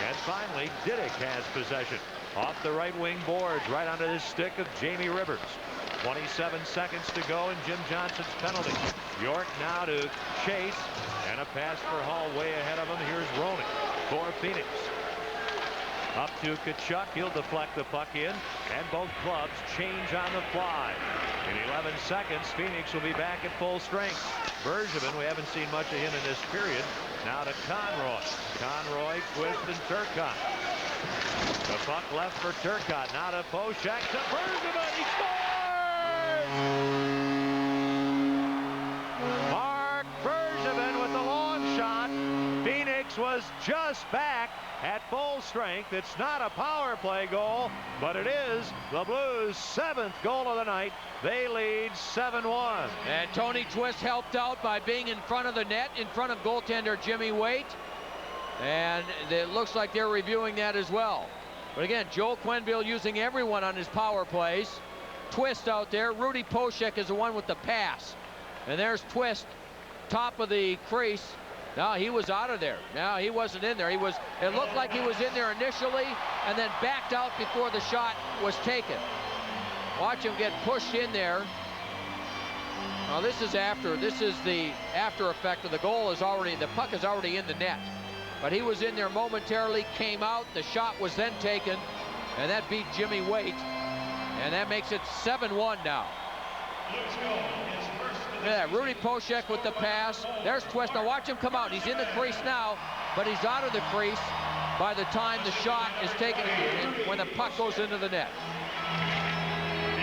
and finally Diddick has possession. Off the right wing boards, right onto the stick of Jamie Rivers. 27 seconds to go in Jim Johnson's penalty. York now to Chase, and a pass for Hall way ahead of him. Here's Roenick for Phoenix. Up to Tkachuk. He'll deflect the puck in, and both clubs change on the fly. In 11 seconds, Phoenix will be back at full strength. Bergevin, we haven't seen much of him in this period. Now to Conroy. Conroy, Twist, and Turcotte. The puck left for Turcotte. Now to Poshak to Bergevin. He scores! Mark Bergevin with the long shot. Phoenix was just back at full strength. It's not a power play goal, but it is the Blues' 7th goal of the night. They lead 7-1. And Tony Twist helped out by being in front of the net, in front of goaltender Jimmy Waite. And it looks like they're reviewing that as well. But again, Joel Quenneville using everyone on his power plays. Twist out there. Rudy Poshak is the one with the pass. And there's Twist, top of the crease. No, he was out of there. No, he wasn't in there. It looked like he was in there initially and then backed out before the shot was taken. Watch him get pushed in there. Now this is the after effect of the goal is already, the puck is already in the net. But he was in there momentarily, came out, the shot was then taken, and that beat Jimmy Waite. And that makes it 7-1 now. Yeah, Rudy Poshak with the pass. There's Twist. Now watch him come out. He's in the crease now, but he's out of the crease by the time the shot is taken when the puck goes into the net.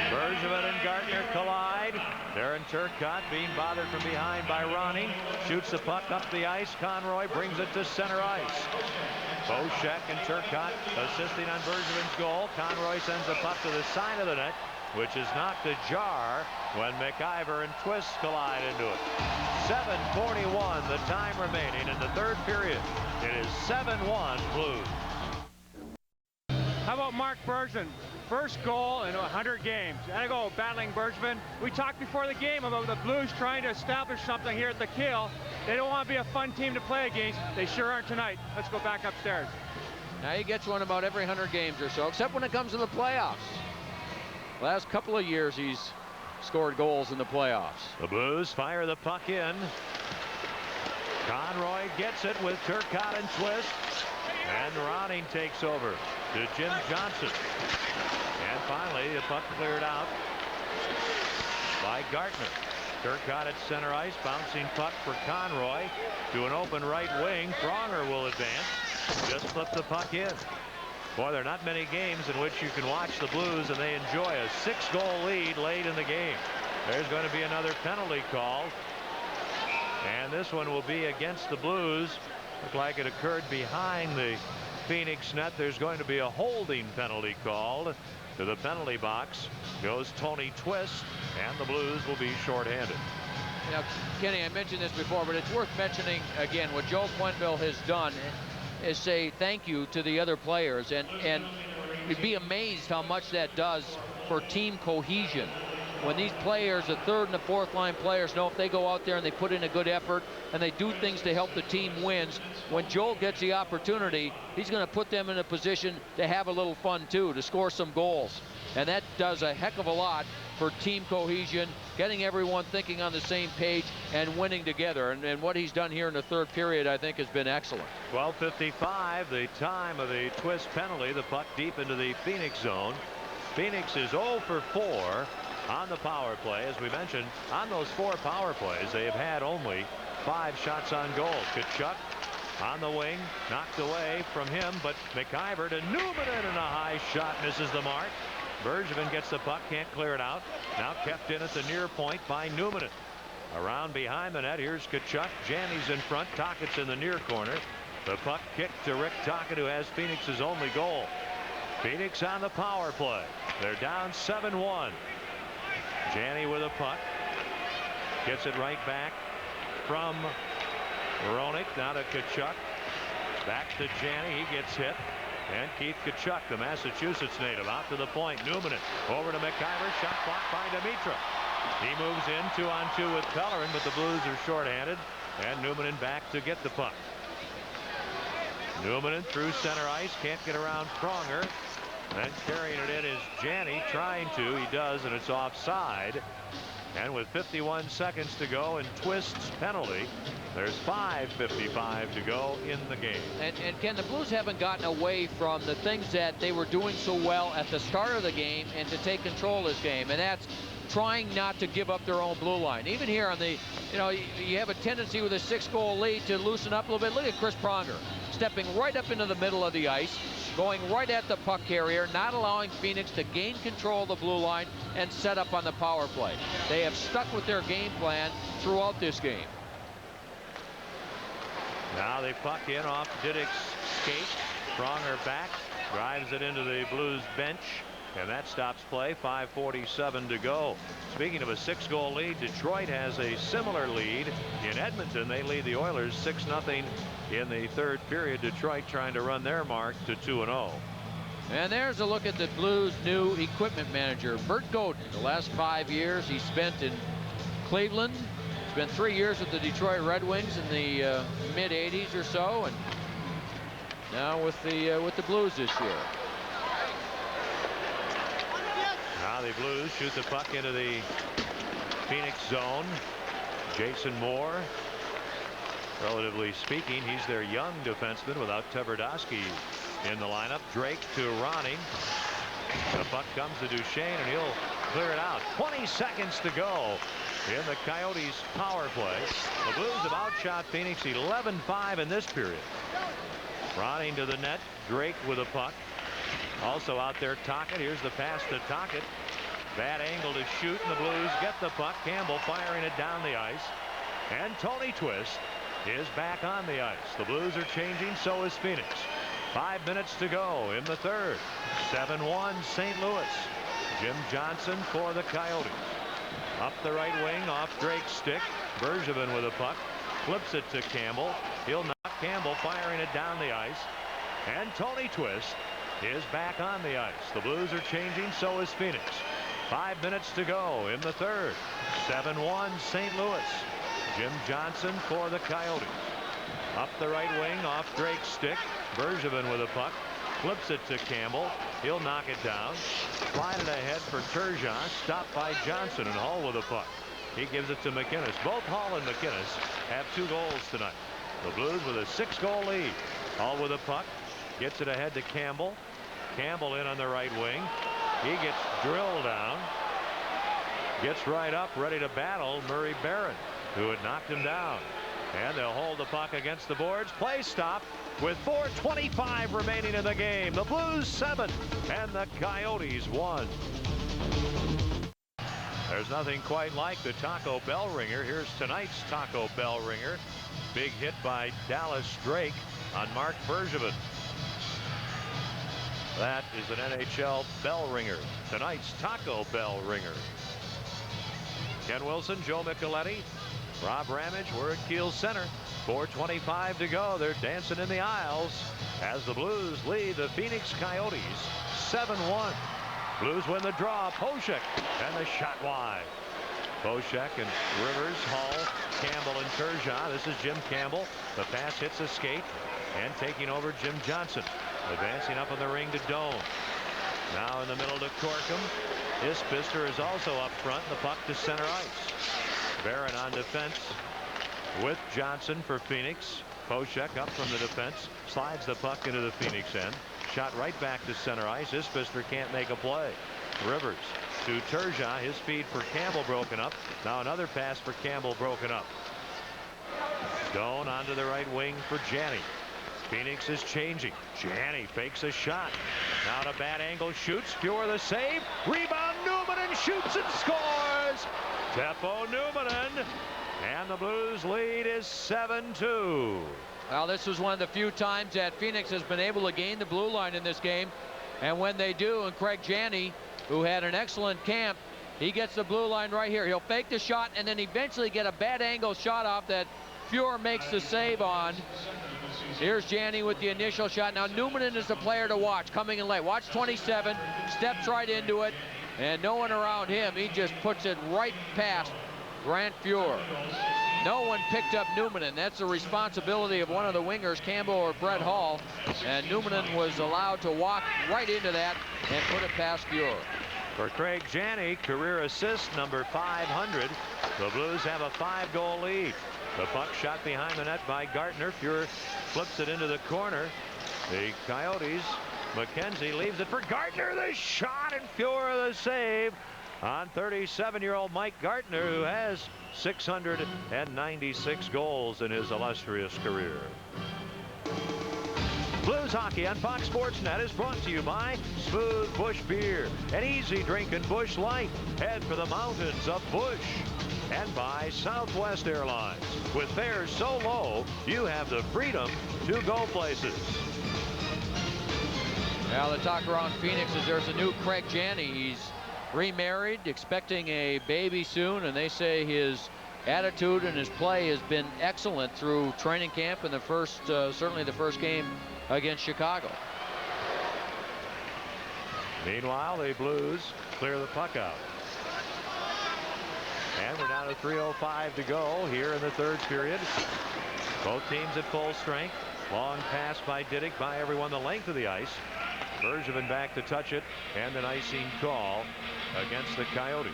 Bergevin and Gardner collide. Darren Turcotte being bothered from behind by Ronning. Shoots the puck up the ice. Conroy brings it to center ice. Poshak and Turcotte assisting on Bergevin's goal. Conroy sends the puck to the side of the net, which is knocked ajar when McIver and Twist collide into it. 7:41 the time remaining in the third period. It is 7-1 Blues. How about Mark Bergevin? First goal in 100 games. I go battling Bergevin. We talked before the game about the Blues trying to establish something here at the Kill. They don't want to be a fun team to play against. They sure aren't tonight. Let's go back upstairs. Now he gets one about every 100 games or so, except when it comes to the playoffs. Last couple of years he's scored goals in the playoffs. The Blues fire the puck in. Conroy gets it with Turcotte and Twist. And Ronning takes over to Jim Johnson. And finally, the puck cleared out by Gardner. Turcotte at center ice, bouncing puck for Conroy to an open right wing. Pronger will advance. Just flip the puck in. Boy, there are not many games in which you can watch the Blues and they enjoy a 6-goal lead late in the game. There's going to be another penalty call. And this one will be against the Blues. Looked like it occurred behind the Phoenix net. There's going to be a holding penalty called. To the penalty box goes Tony Twist, and the Blues will be shorthanded. Now, Kenny, I mentioned this before, but it's worth mentioning again what Joe Quenneville has done is say thank you to the other players, and you'd be amazed how much that does for team cohesion. When these players, the third and the fourth line players, know if they go out there and they put in a good effort and they do things to help the team wins, when Joel gets the opportunity, he's going to put them in a position to have a little fun too, to score some goals. And that does a heck of a lot for team cohesion, getting everyone thinking on the same page and winning together. And what he's done here in the third period, I think, has been excellent. 12:55, the time of the Twist penalty. The puck deep into the Phoenix zone. Phoenix is 0 for 4 on the power play. As we mentioned, on those 4 power plays, they have had only 5 shots on goal. Tkachuk on the wing, knocked away from him, but McIver to Numminen, and a high shot misses the mark. Bergevin gets the puck, can't clear it out. Now kept in at the near point by Numminen. Around behind the net, here's Tkachuk. Janney's in front, Tocchet's in the near corner. The puck kicked to Rick Tocchet, who has Phoenix's only goal. Phoenix on the power play. They're down 7-1. Janney with a puck. Gets it right back from Roenick. Now to Tkachuk. Back to Janney. He gets hit. And Keith Tkachuk, the Massachusetts native, out to the point. Numminen over to McIver. Shot blocked by Dimitra. He moves in 2-on-2 with Pellerin, but the Blues are shorthanded. And Numminen back to get the puck. Numminen through center ice. Can't get around Pronger. Then carrying it in is Janney, trying to. He does, and it's offside. And with 51 seconds to go and Twist's penalty, there's 5:55 to go in the game. And Ken, the Blues haven't gotten away from the things that they were doing so well at the start of the game and to take control of this game. And that's trying not to give up their own blue line. Even here on the, you have a tendency with a 6-goal lead to loosen up a little bit. Look at Chris Pronger stepping right up into the middle of the ice, going right at the puck carrier, not allowing Phoenix to gain control of the blue line and set up on the power play. They have stuck with their game plan throughout this game. Now they puck in off Diddick's skate. Pronger back, drives it into the Blues bench, and that stops play. 5:47 to go. Speaking of a 6-goal lead, Detroit has a similar lead in Edmonton. They lead the Oilers 6-0 in the third period. Detroit trying to run their mark to 2-0. And there's a look at the Blues' new equipment manager, Bert Godin. The last 5 years he spent in Cleveland. Spent 3 years with the Detroit Red Wings in the mid-'80s or so, and now with the Blues this year. Now the Blues shoot the puck into the Phoenix zone. Jason Moore, relatively speaking, he's their young defenseman without Tverdovsky in the lineup. Drake to Ronning. The puck comes to Duchesne, and he'll clear it out. 20 seconds to go in the Coyotes power play. The Blues have outshot Phoenix 11-5 in this period. Ronning to the net. Drake with a puck. Also out there, Tocchet. Here's the pass to Tocchet. Bad angle to shoot, and the Blues get the puck. Campbell firing it down the ice. And Tony Twist is back on the ice. The Blues are changing, so is Phoenix. 5 minutes to go in the third. 7-1 St. Louis. Jim Johnson for the Coyotes. Up the right wing off Drake's stick. Bergevin with a puck. Flips it to Campbell. He'll knock Campbell firing it down the ice. And Tony Twist is back on the ice. The Blues are changing, so is Phoenix. 5 minutes to go in the third. 7-1 St. Louis. Jim Johnson for the Coyotes. Up the right wing off Drake's stick. Bergevin with a puck. Flips it to Campbell. He'll knock it down. Slide it ahead for Turgeon. Stopped by Johnson, and Hull with a puck. He gives it to MacInnis. Both Hull and MacInnis have 2 goals tonight. The Blues with a 6-goal lead. Hull with a puck. Gets it ahead to Campbell. Campbell in on the right wing. He gets drilled down. Gets right up, ready to battle Murray Barron, who had knocked him down. And they'll hold the puck against the boards. Play stop with 4:25 remaining in the game. The Blues 7 and the Coyotes 1. There's nothing quite like the Taco Bell ringer. Here's tonight's Taco Bell ringer. Big hit by Dallas Drake on Mark Bergevin. That is an NHL bell ringer. Tonight's Taco Bell ringer. Ken Wilson, Joe Micheletti, Rob Ramage. We're at Kiel Center. 4:25 to go. They're dancing in the aisles as the Blues lead the Phoenix Coyotes 7-1. Blues win the draw. Poshek and the shot wide. Poshek and Rivers, Hull, Campbell, and Turgeon. This is Jim Campbell. The pass hits a skate, and taking over Jim Johnson. Advancing up in the ring to Doan. Now in the middle to Corkum. Isbister is also up front. The puck to center ice. Barron on defense with Johnson for Phoenix. Poshek up from the defense. Slides the puck into the Phoenix end. Shot right back to center ice. Isbister can't make a play. Rivers to Turgeon. His feed for Campbell broken up. Now another pass for Campbell broken up. Doan onto the right wing for Janney. Phoenix is changing. Janney fakes a shot. Now to bad angle, shoots. Pure the save. Rebound, Numminen shoots and scores. Teppo Numminen. And the Blues lead is 7-2. Well, this was one of the few times that Phoenix has been able to gain the blue line in this game. And when they do, and Craig Janney, who had an excellent camp, he gets the blue line right here. He'll fake the shot and then eventually get a bad angle shot off that Pure makes the save on. Here's Janney with the initial shot. Now Numminen is the player to watch coming in late. Watch 27, steps right into it, and no one around him. He just puts it right past Grant Fuhr. No one picked up Numminen. That's the responsibility of one of the wingers, Campbell or Brett Hull. And Numminen was allowed to walk right into that and put it past Fuhr. For Craig Janney, career assist number 500. The Blues have a 5-goal lead. The puck shot behind the net by Gartner. Fuhr flips it into the corner. The Coyotes, McKenzie leaves it for Gartner. The shot, and Fuhr the save on 37-year-old Mike Gartner, who has 696 goals in his illustrious career. Blues Hockey on Fox Sports Net is brought to you by Smooth Bush Beer, an easy drinking Bush Light. Head for the mountains of Bush. And by Southwest Airlines. With fares so low, you have the freedom to go places. Now the talk around Phoenix is there's a new Craig Janney. He's remarried, expecting a baby soon, and they say his attitude and his play has been excellent through training camp and the first, certainly the first game against Chicago. Meanwhile, the Blues clear the puck out. And we're down to 3:05 to go here in the third period. Both teams at full strength. Long pass by Diddick by everyone the length of the ice. Bergevin back to touch it, and an icing call against the Coyotes.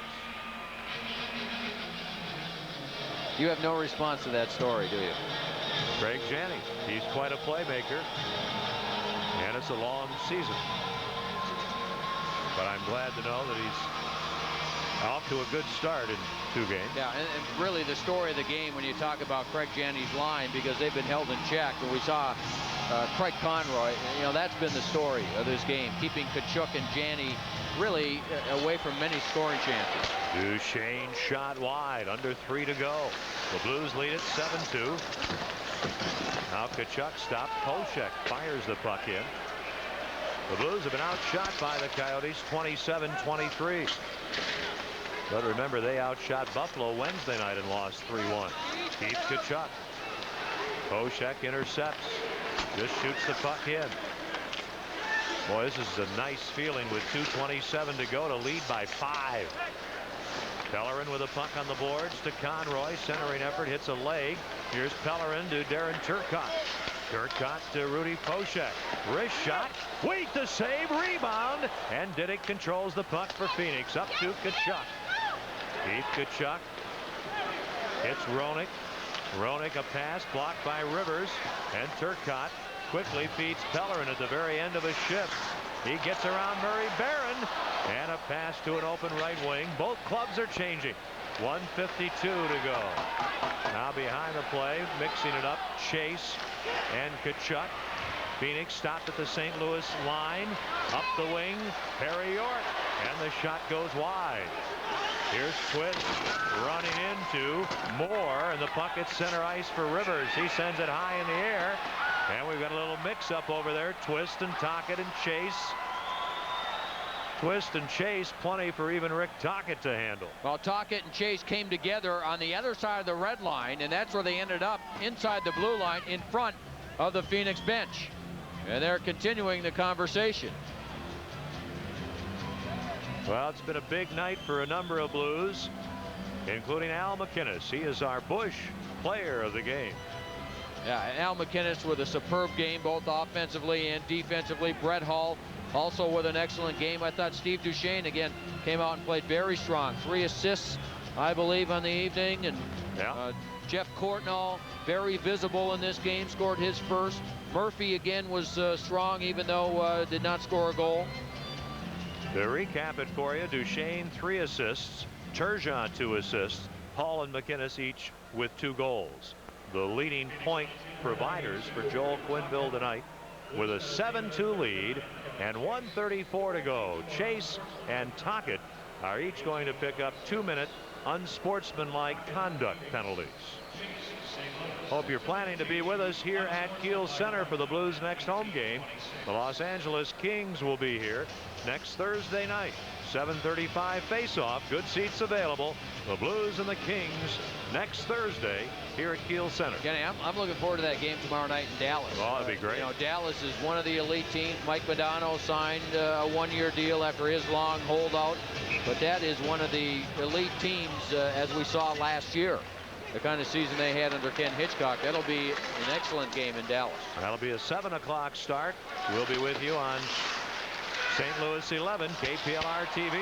You have no response to that story, do you? Craig Janney, he's quite a playmaker, and it's a long season. But I'm glad to know that he's off to a good start in 2 games. Yeah, and really the story of the game when you talk about Craig Janney's line, because they've been held in check, and we saw Craig Conroy, you know, that's been the story of this game, keeping Tkachuk and Janney really away from many scoring chances. Duchesne shot wide, under 3 to go. The Blues lead it 7-2. Now Tkachuk stopped. Koscheck fires the puck in. The Blues have been outshot by the Coyotes 27-23. But remember, they outshot Buffalo Wednesday night and lost 3-1. Keith Tkachuk. Koscheck intercepts. Just shoots the puck in. Boy, this is a nice feeling with 2:27 to go to lead by 5. Pellerin with a puck on the boards to Conroy. Centering effort hits a leg. Here's Pellerin to Darren Turcotte. Turcotte to Rudy Koscheck. Wrist shot. Wait, the save. Rebound. And Diddick controls the puck for Phoenix. Up to Tkachuk. Keith Tkachuk hits Roenick. Roenick a pass blocked by Rivers. And Turcotte quickly feeds Pellerin at the very end of a shift. He gets around Murray Barron. And a pass to an open right wing. Both clubs are changing. 1:52 to go. Now behind the play, mixing it up, Chase and Tkachuk. Phoenix stopped at the St. Louis line. Up the wing, Perry York. And the shot goes wide. Here's Twist running into Moore, and the puck at center ice for Rivers. He sends it high in the air. And we've got a little mix-up over there. Twist and Tocchet and Chase. Twist and Chase, plenty for even Rick Tocchet to handle. Well, Tocchet and Chase came together on the other side of the red line, and that's where they ended up, inside the blue line in front of the Phoenix bench. And they're continuing the conversation. Well, it's been a big night for a number of Blues, including Al MacInnis. He is our Bush player of the game. Yeah, and Al MacInnis with a superb game, both offensively and defensively. Brett Hull also with an excellent game. I thought Steve Duchesne again came out and played very strong. 3 assists, I believe, on the evening. And Jeff Courtnall, very visible in this game, scored his first. Murphy again was strong, even though did not score a goal. To recap it for you, Duchesne 3 assists, Turgeon 2 assists, Hull and MacInnis each with 2 goals. The leading point providers for Joel Quenneville tonight with a 7-2 lead and 1:34 to go. Chase and Tocchet are each going to pick up 2-minute unsportsmanlike conduct penalties. Hope you're planning to be with us here at Kiel Center for the Blues' next home game. The Los Angeles Kings will be here next Thursday night. 7:35 face-off. Good seats available. The Blues and the Kings next Thursday here at Kiel Center. Kenny, I'm looking forward to that game tomorrow night in Dallas. Oh, that'd be great. You know, Dallas is one of the elite teams. Mike Modano signed a 1-year deal after his long holdout. But that is one of the elite teams, as we saw last year. The kind of season they had under Ken Hitchcock. That'll be an excellent game in Dallas. That'll be a 7 o'clock start. We'll be with you on St. Louis 11, KPLR TV.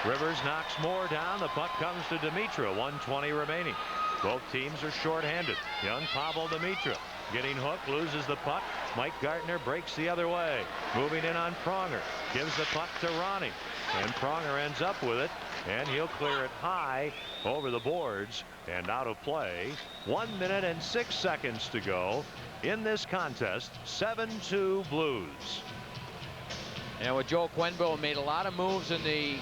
Rivers knocks Moore down. The puck comes to Dimitra. 1:20 remaining. Both teams are shorthanded. Young Pavel Dimitra getting hooked, loses the puck. Mike Gartner breaks the other way. Moving in on Pronger. Gives the puck to Ronnie. And Pronger ends up with it. And he'll clear it high over the boards and out of play. 1 minute and 6 seconds to go in this contest. 7-2 Blues. And with Joel Quenneville made a lot of moves in the,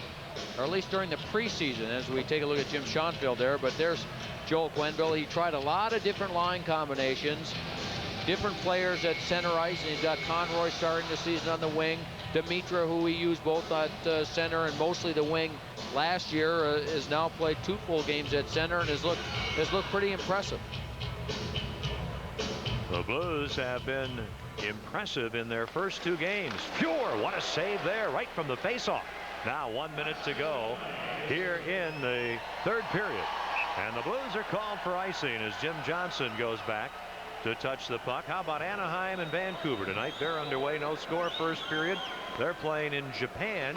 or at least during the preseason, as we take a look at Jim Schoenfeld there. But there's Joel Quenneville. He tried a lot of different line combinations, different players at center ice. And he's got Conroy starting the season on the wing. Dimitra, who he used both at center and mostly the wing last year, has now played 2 full games at center and has looked pretty impressive. The Blues have been impressive in their first 2 games. Pure, what a save there, right from the faceoff. Now 1 minute to go here in the 3rd period. And the Blues are called for icing as Jim Johnson goes back to touch the puck. How about Anaheim and Vancouver tonight? They're underway, no score first period. They're playing in Japan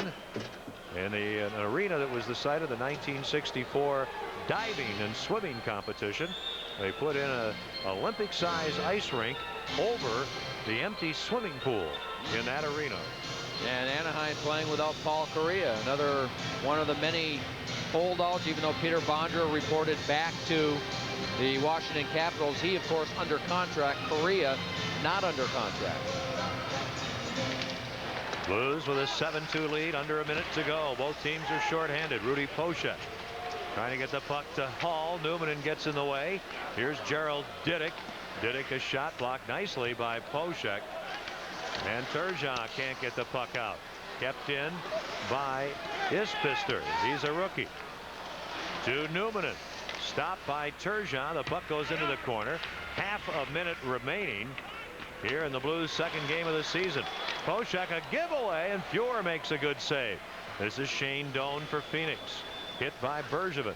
in an arena that was the site of the 1964 diving and swimming competition. They put in a Olympic-sized ice rink over the empty swimming pool in that arena. And Anaheim playing without Paul Kariya, another one of the many holdouts, even though Peter Bondra reported back to the Washington Capitals. He, of course, under contract. Kariya not under contract. Blues with a 7-2 lead, under a minute to go. Both teams are shorthanded. Rudy Poschek trying to get the puck to Hall. Numminen gets in the way. Here's Gerald Didick. Didick, a shot blocked nicely by Poschek. And Turgeon can't get the puck out. Kept in by Ispister. He's a rookie. To Numminen. Stopped by Turgeon. The puck goes into the corner. Half a minute remaining here in the Blues' 2nd game of the season. Poschek a giveaway, and Fuhr makes a good save. This is Shane Doan for Phoenix. Hit by Bergevin.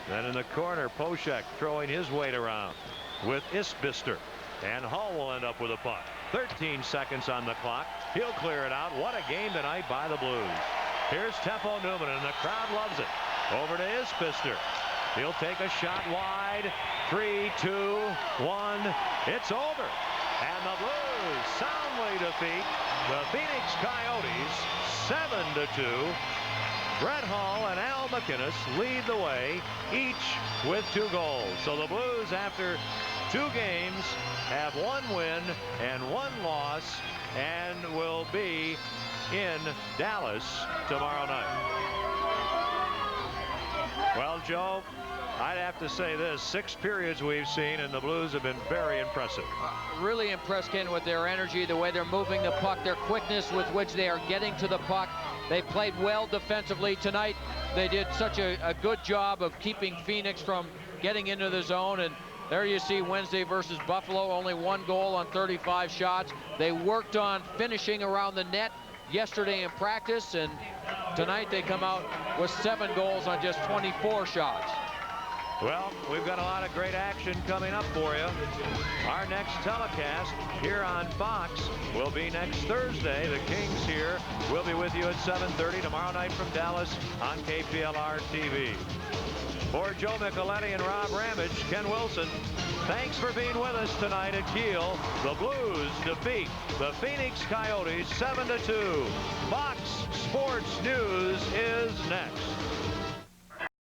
Then in the corner, Poschek throwing his weight around with Isbister. And Hull will end up with a puck. 13 seconds on the clock. He'll clear it out. What a game tonight by the Blues. Here's Teppo Numminen, and the crowd loves it. Over to Isbister. He'll take a shot wide. 3, 2, 1. It's over. And the Blues soundly defeat the Phoenix Coyotes 7-2. Brett Hull and Al MacInnis lead the way, each with 2 goals. So the Blues, after 2 games, have 1 win and 1 loss, and will be in Dallas tomorrow night. Well, Joe, I'd have to say this: 6 periods we've seen, and the Blues have been very impressive. Really impressed, Ken, with their energy, the way they're moving the puck, their quickness with which they are getting to the puck. They played well defensively tonight. They did such a good job of keeping Phoenix from getting into the zone. And there you see Wednesday versus Buffalo, only 1 goal on 35 shots. They worked on finishing around the net yesterday in practice, and tonight they come out with 7 goals on just 24 shots. Well, we've got a lot of great action coming up for you. Our next telecast here on Fox will be next Thursday. The Kings here. We'll be with you at 7:30 tomorrow night from Dallas on KPLR TV. For Joe Micheletti and Rob Ramage, Ken Wilson, thanks for being with us tonight at Kiel. The Blues defeat the Phoenix Coyotes 7-2. Fox Sports News is next.